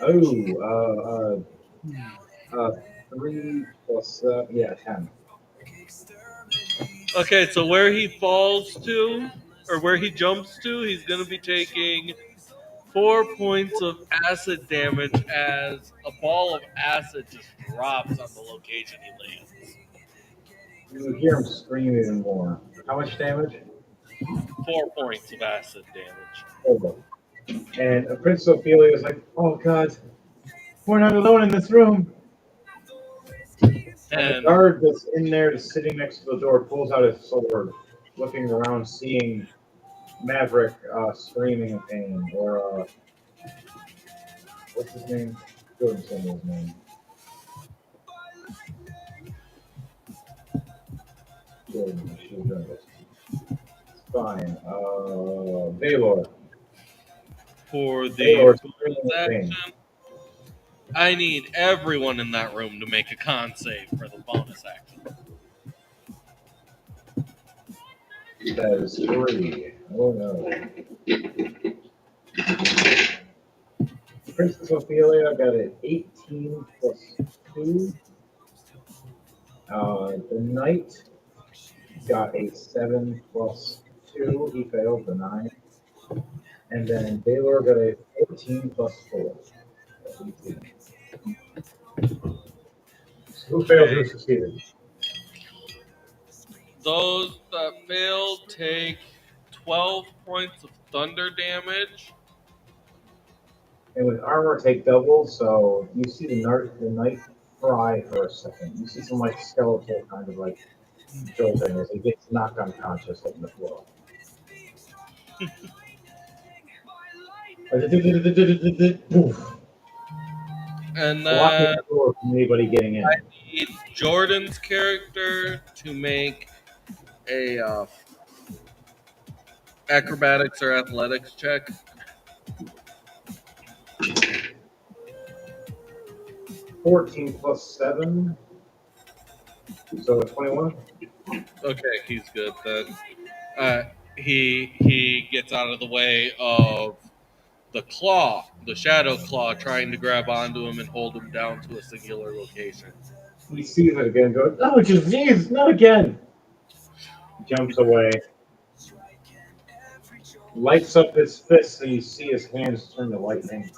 Oh, 3 plus, 10. Okay, so where he falls to, or where he jumps to, he's going to be taking 4 points of acid damage as a ball of acid just drops on the location he lands. You hear him scream even more. How much damage? 4 points of acid damage. Hold on. And Princess Ophelia is like, oh God, we're not alone in this room. And the And guard that's in there, just sitting next to the door, pulls out his sword, looking around, seeing Maverick screaming in pain. Or, what's his name? Jordan said his name. Jordan, I should have done this. Fine. Baylor. for the Baylor's bonus screaming in pain. action, I need everyone in that room to make a con save for the bonus action. That is 3. Oh no. Princess Ophelia got an 18 plus 2. The knight got a 7 plus 2. He failed the 9. And then Baylor got a 14 plus 4. 18. So who failed? Who succeeded? Those that fail take 12 points of thunder damage. And with armor, take double. So you see the knight fry for a second. You see some like skeletal kind of like jolting as he gets knocked unconscious hitting the floor. Poof. And Blocking then the door from anybody getting in. I need Jordan's character to make a acrobatics or athletics check. 14 plus 7. So 21. Okay, he's good then. He gets out of the way of the claw, the shadow claw, trying to grab onto him and hold him down to a singular location. He sees it again, goes, "Oh, jeez, not again!" Jumps away, lights up his fists, and you see his hands turn to lightning.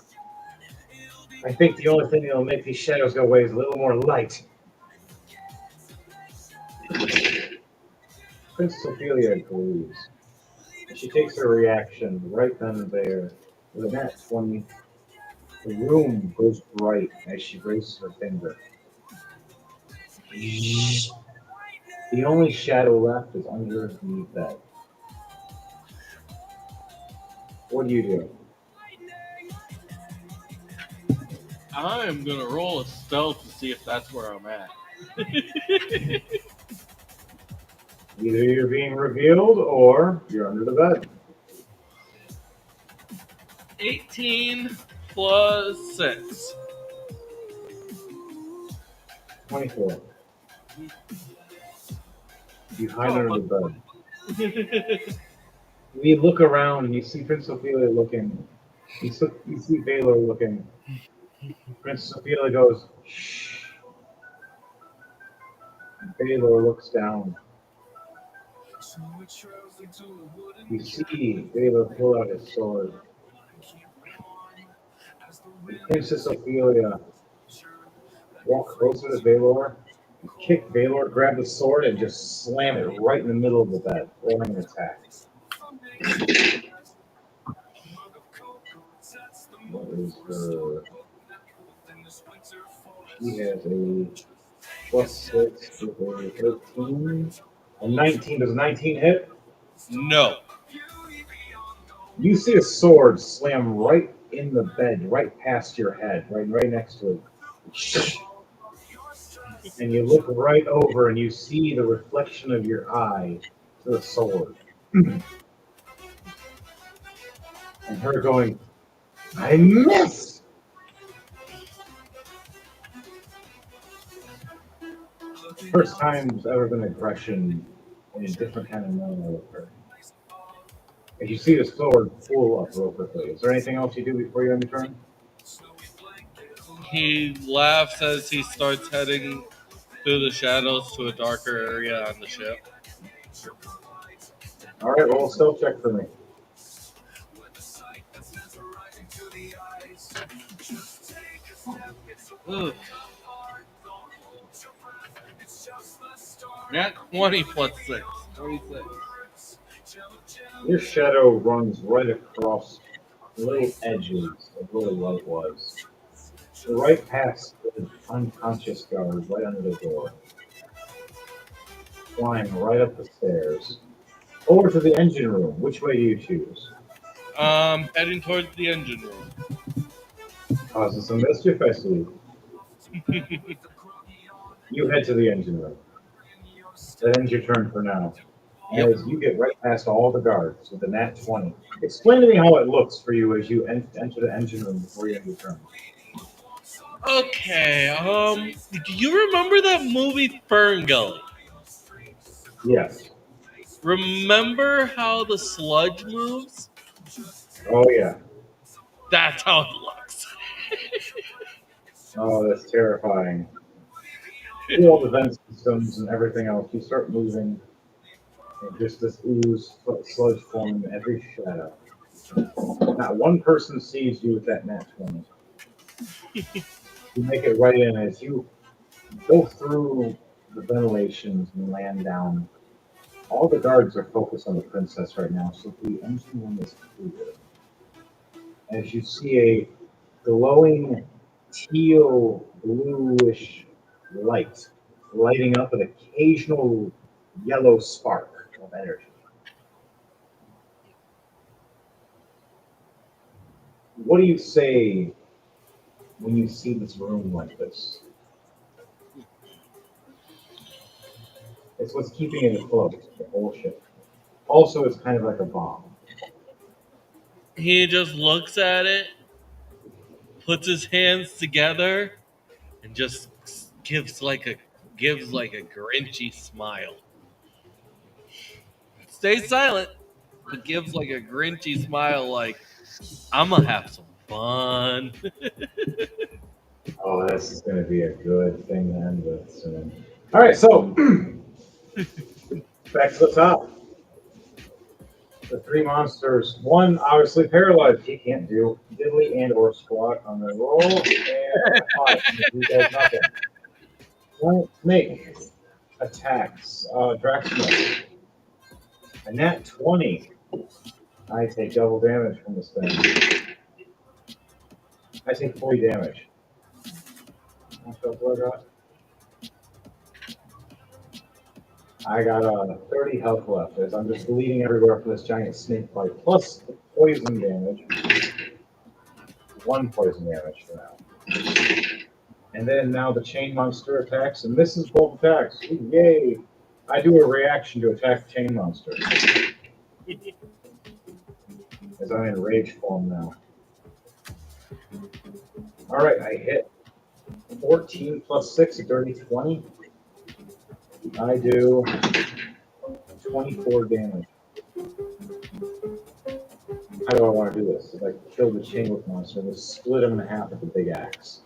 I think the only thing that'll make these shadows go away is a little more light. Princess Ophelia agrees. She takes her reaction right then and there. With a nat 20, the room goes bright as she raises her finger. The only shadow left is under the bed. What do you do? I'm gonna roll a stealth to see if that's where I'm at. Either you're being revealed or you're under the bed. 18 plus 6. 24. You hide under the bed. You look around and you see Prince Ophelia looking. You see Baylor looking. Princess Ophelia goes, shh. Baylor looks down. You see Baylor pull out his sword. And Princess Ophelia walk closer to Baylor, kick Baylor, grab the sword, and just slam it right in the middle of the bed, throwing an attack. What is her? She has a +6 with a 13. A 19. Does a 19 hit? No. You see a sword slam right in the bed, right past your head, right next to it. And you look right over and you see the reflection of your eye to the sword. And her going, I missed! First time there's ever been aggression in a different kind of manner with her. As you see the sword pull up real quickly. Is there anything else you do before you end the turn? He laughs as he starts heading through the shadows to a darker area on the ship. All right, roll a stealth check for me. Ugh. Nat 20 plus 6. 26. Your shadow runs right across the little edges of where the light was. Right past the unconscious guard, right under the door. Flying right up the stairs. Over to the engine room. Which way do you choose? Heading towards the engine room. Causing some mischief, I see. You head to the engine room. That ends your turn for now. Yep. As you get right past all the guards with the nat 20. Explain to me how it looks for you as you enter the engine room before you end your turn. Okay, do you remember that movie Fern Gully? Yes. Remember how the sludge moves? Oh, yeah. That's how it looks. Oh, that's terrifying. Through all the vent systems and everything else, you start moving, and just this ooze, sludge forming in every shadow. Not one person sees you with that nat 20. You make it right in as you go through the ventilations and land down. All the guards are focused on the princess right now, so the engine room is clear. As you see a glowing teal bluish light lighting up an occasional yellow spark of energy. What do you say when you see this room like this? It's what's keeping it afloat, the whole ship. Also, it's kind of like a bomb. He just looks at it, puts his hands together, and just gives like a grinchy smile. Stays silent, but gives like a grinchy smile, like I'm gonna have some fun. Oh, this is going to be a good thing to end with soon. All right, so back to the top. The three monsters. One obviously paralyzed. He can't do diddly and or squat on the roll. And he does nothing. Giant snake attacks. Draxma. A nat 20. I take double damage from this thing. I take 40 damage. I got 30 health left as I'm just bleeding everywhere from this giant snake bite, plus the poison damage. 1 poison damage for now. And then now the chain monster attacks, and this is both attacks. Ooh, yay! I do a reaction to attack the chain monster. As I'm in rage form now. Alright, I hit 14 plus 6, a dirty 20. I do 24 damage. How do I want to do this? If I kill the chain monster, let's split him in half with the big axe.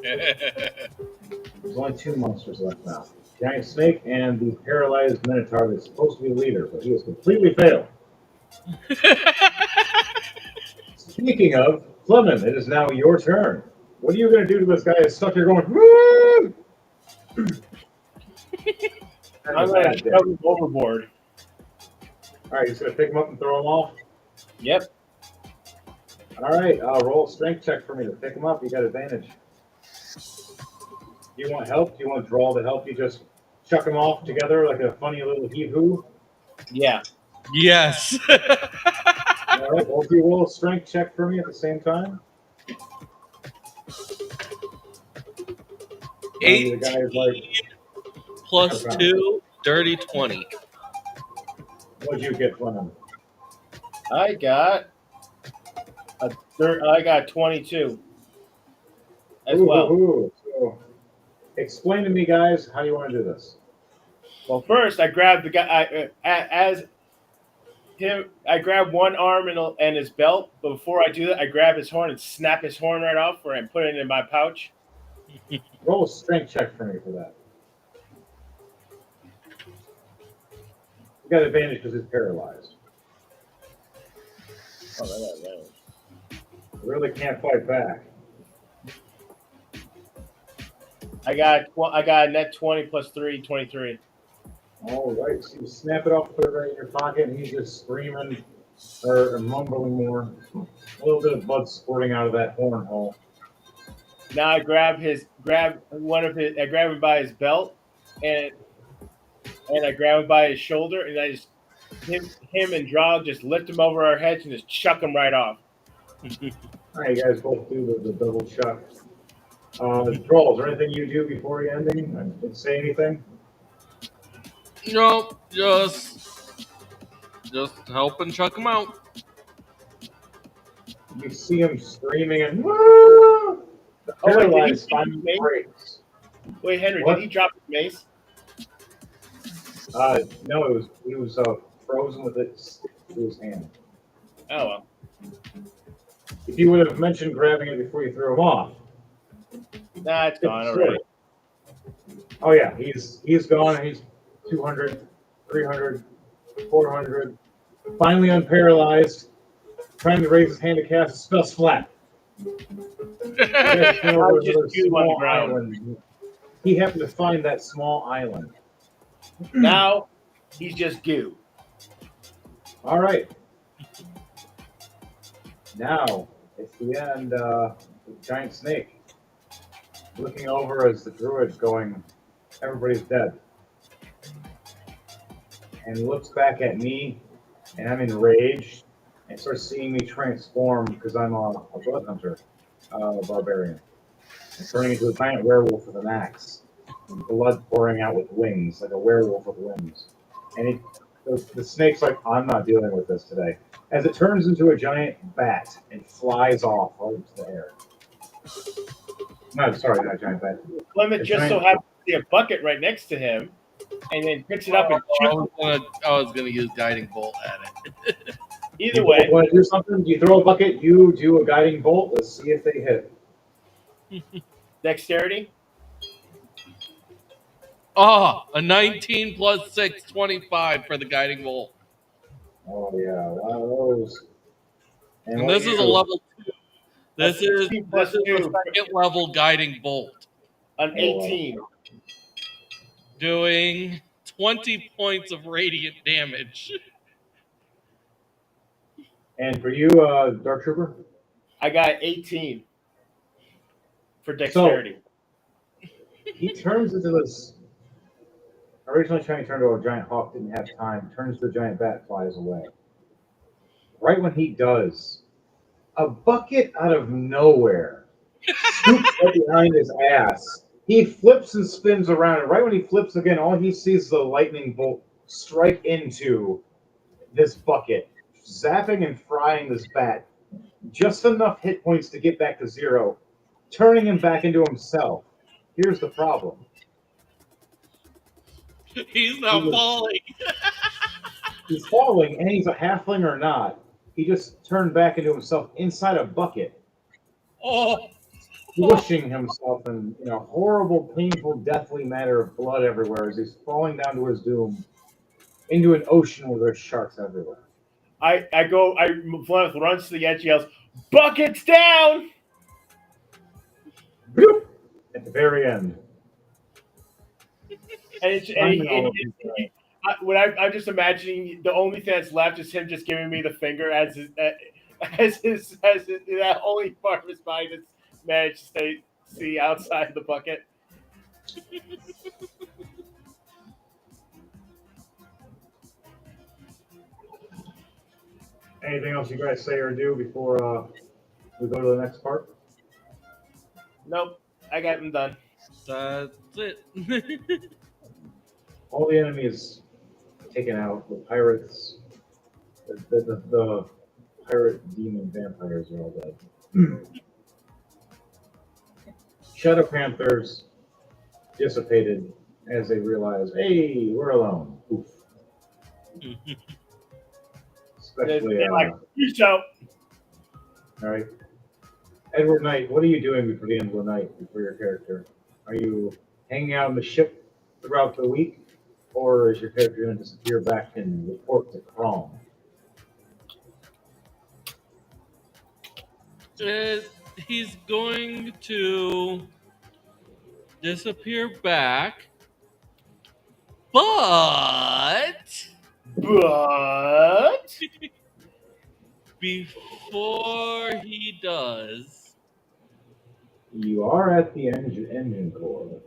There's only 2 monsters left now. Giant snake and the paralyzed minotaur that's supposed to be the leader, but he has completely failed. Speaking of, Fleming, it is now your turn. What are you going to do to this guy who's stuck here going, woo? I'm going to throw him overboard. All right, he's going to pick him up and throw him off. Yep. All right, roll a strength check for me to pick him up. You got advantage. Do you want help? Do you want to draw to help you just chuck him off together like a funny little heave-hoo? Yeah. Yes. All right, both of you roll a strength check for me at the same time. The guy is like, 18 plus 2, dirty 20. what'd you get from him? I got 22 as well. So, explain to me, guys, how you want to do this. Well, first I grabbed the guy I grab one arm and his belt, but before I do that, I grab his horn and snap his horn right off and put it in my pouch. Roll a strength check for me for that. You got advantage because he's paralyzed. Oh, that. You really can't fight back. I got a net 20 plus 3, 23. All right, so you snap it off, put it right in your pocket, and he's just screaming or mumbling more. A little bit of blood squirting out of that horn hole. Now I grab him by his belt, and I grab him by his shoulder, and I just him and Drog just lift him over our heads and just chuck him right off. All right, you guys both do the double chuck. Trolls, is there anything you do before the ending? I didn't say anything. No, just help and chuck him out. You see him screaming and woo! The Oh, wait, paralyzed did he finally make- breaks. Wait, Henry, What? did he drop his mace? No, he was frozen with it to his hand. Oh well. If you would have mentioned grabbing it before you threw him off. Nah, it's gone it's already. Oh yeah, he's gone. He's 200, 300, 400. Finally unparalyzed, trying to raise his hand to cast a spell flat. He happened to find that small island. Now he's just goo. All right. Now it's the end. The giant snake looking over as the druid's going, everybody's dead, and he looks back at me, and I'm enraged, and starts seeing me transform because I'm a blood hunter, barbarian, and turning into a giant werewolf with an axe, and blood pouring out with wings, like a werewolf with wings. And the snake's like, I'm not dealing with this today. As it turns into a giant bat and flies off out into the air. No, sorry, not a giant bat. One that A just so giant- happens to see a bucket right next to him, and then picks it up and I was gonna use guiding bolt at it. either You way. want to do something? You throw a bucket, you do a guiding bolt. Let's see if they hit. Dexterity. Oh, a 19 plus 6, 25 for the guiding bolt. Oh yeah, one of those. And what this you is a do? level 2. This is 16 plus this is a 2. second level guiding bolt, An 18. doing 20 points of radiant damage. And for you, Dark Trooper. I got 18 for dexterity. He turns into this. Originally trying to turn into a giant hawk, didn't have time. Turns to the giant bat, flies away. Right when he does, a bucket out of nowhere scoops up behind his ass. He flips and spins around, and right when he flips again, all he sees is the lightning bolt strike into this bucket, zapping and frying this bat. Just enough hit points to get back to 0, turning him back into himself. Here's the problem. He's not falling. He's falling, and he's a halfling or not. He just turned back into himself inside a bucket, Oh, squishing himself in a horrible, painful, deathly matter of blood everywhere as he's falling down to his doom into an ocean where there's sharks everywhere. I runs to the edge, yells, "Buckets down!" Bloop! At the very end. I'm just imagining the only thing that's left is him just giving me the finger as that only part of his body that's managed to see outside the bucket. Anything else you guys say or do before we go to the next part? Nope, I got him done. that's it. All the enemies taken out. The pirates, the pirate demon vampires are all dead. Shadow Panthers dissipated as they realized, hey, we're alone. Oof. Especially, They're like, "Peace out." all right. Edward Knight, what are you doing before the end of the night, before your character? Are you hanging out on the ship throughout the week? Or is your character going to disappear back and report to Chrome? He's going to disappear back, but before he does, You are at the engine core.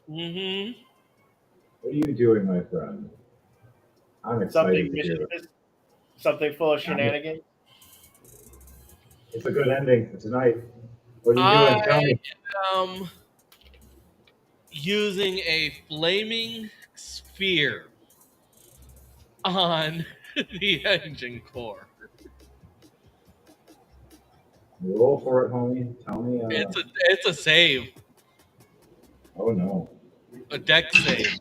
mm-hmm. What are you doing, my friend? I'm excited to hear it. Something full of shenanigans. It's a good ending for tonight. What are you doing? Tell me. Using a flaming sphere on the engine core. Roll for it, homie. Tell me. It's a save, Oh no. a deck save.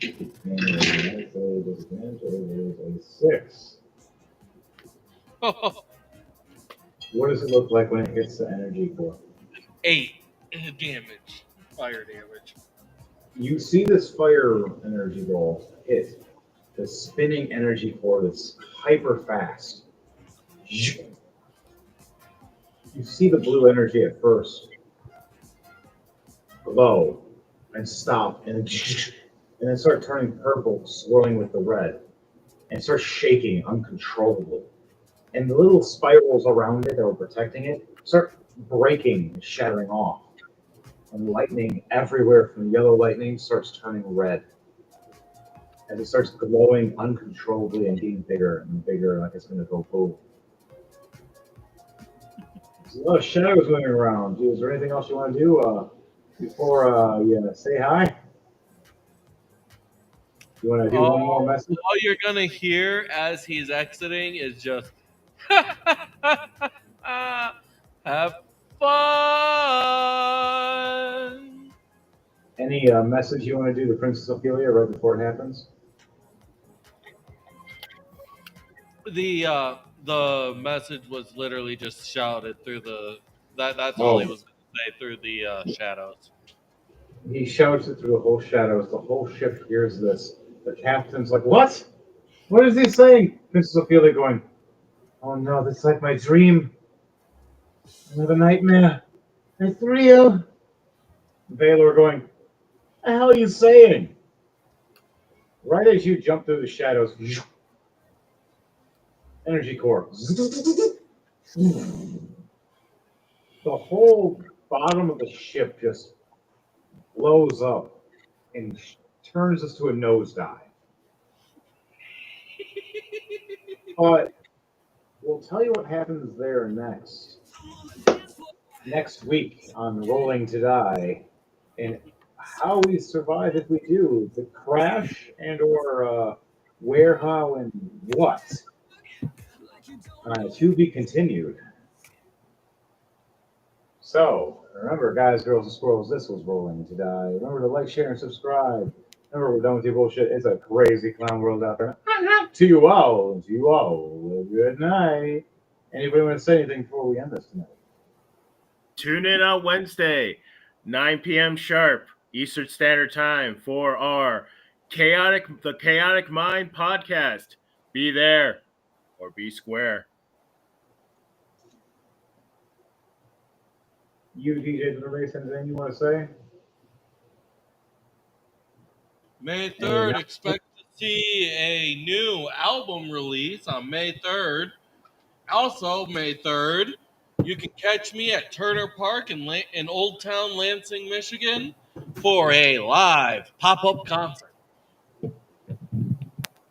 And it's a disadvantage. It is a 6. What does it look like when it hits the energy core? 8 damage, fire damage. You see this fire energy ball hit the spinning energy core that's hyper fast. You see the blue energy at first glow and stop and then start turning purple, swirling with the red, and start shaking uncontrollably. And the little spirals around it that were protecting it start breaking and shattering off. And lightning everywhere from yellow lightning starts turning red. as it starts glowing uncontrollably and getting bigger and bigger, like it's going to go boom. There's a lot of shadows moving around. Is there anything else you want to do before you say hi? You want to do one more message? All you're gonna hear as he's exiting is just have fun. Any message you want to do to Princess Ophelia right before it happens? The message was literally just shouted through that's all he was gonna say through the shadows. He shouts it through the whole shadows. The whole ship hears this. The captain's like, "What? What is he saying?" Princess Ophelia going, "Oh no, this is like my dream. Another nightmare. It's real." Valor going, "What the hell are you saying?" Right as you jump through the shadows, energy core. The whole bottom of the ship just blows up and turns us to a nosedive. But we'll tell you what happens there next week on Rolling to Die, and how we survive if we do the crash and or where, how, and what. To be continued. So remember, guys, girls, and squirrels, this was Rolling to Die. Remember to like, share, and subscribe. Remember, we're done with your bullshit. It's a crazy clown world out there. To you all, good night. Anybody want to say anything before we end this tonight? Tune in on Wednesday, 9 p.m. sharp, Eastern Standard Time for our The Chaotic Mind podcast. Be there or be square. You, DJ to the race, anything you want to say? May 3rd, expect to see a new album release on May 3rd. Also, May 3rd, you can catch me at Turner Park in Old Town Lansing, Michigan for a live pop-up concert.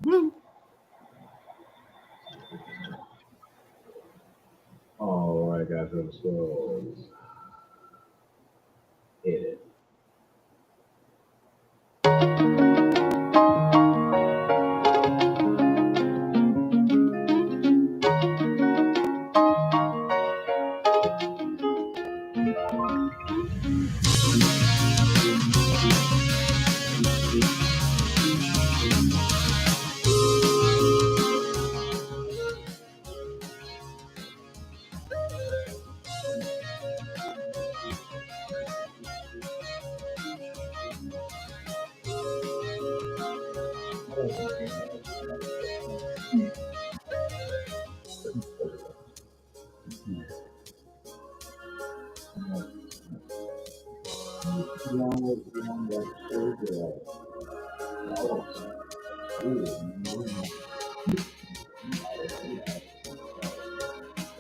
Woo! All right, guys, girls, and squirrels. Hit it.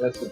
That's the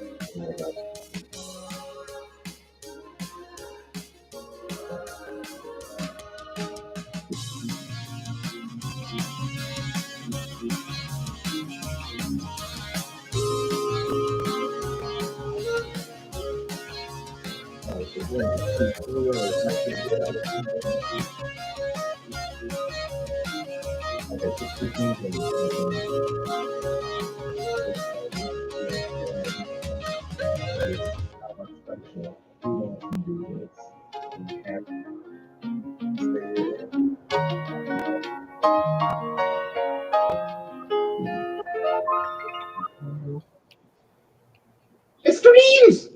It's dreams!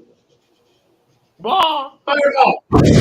Bye. Fire it up!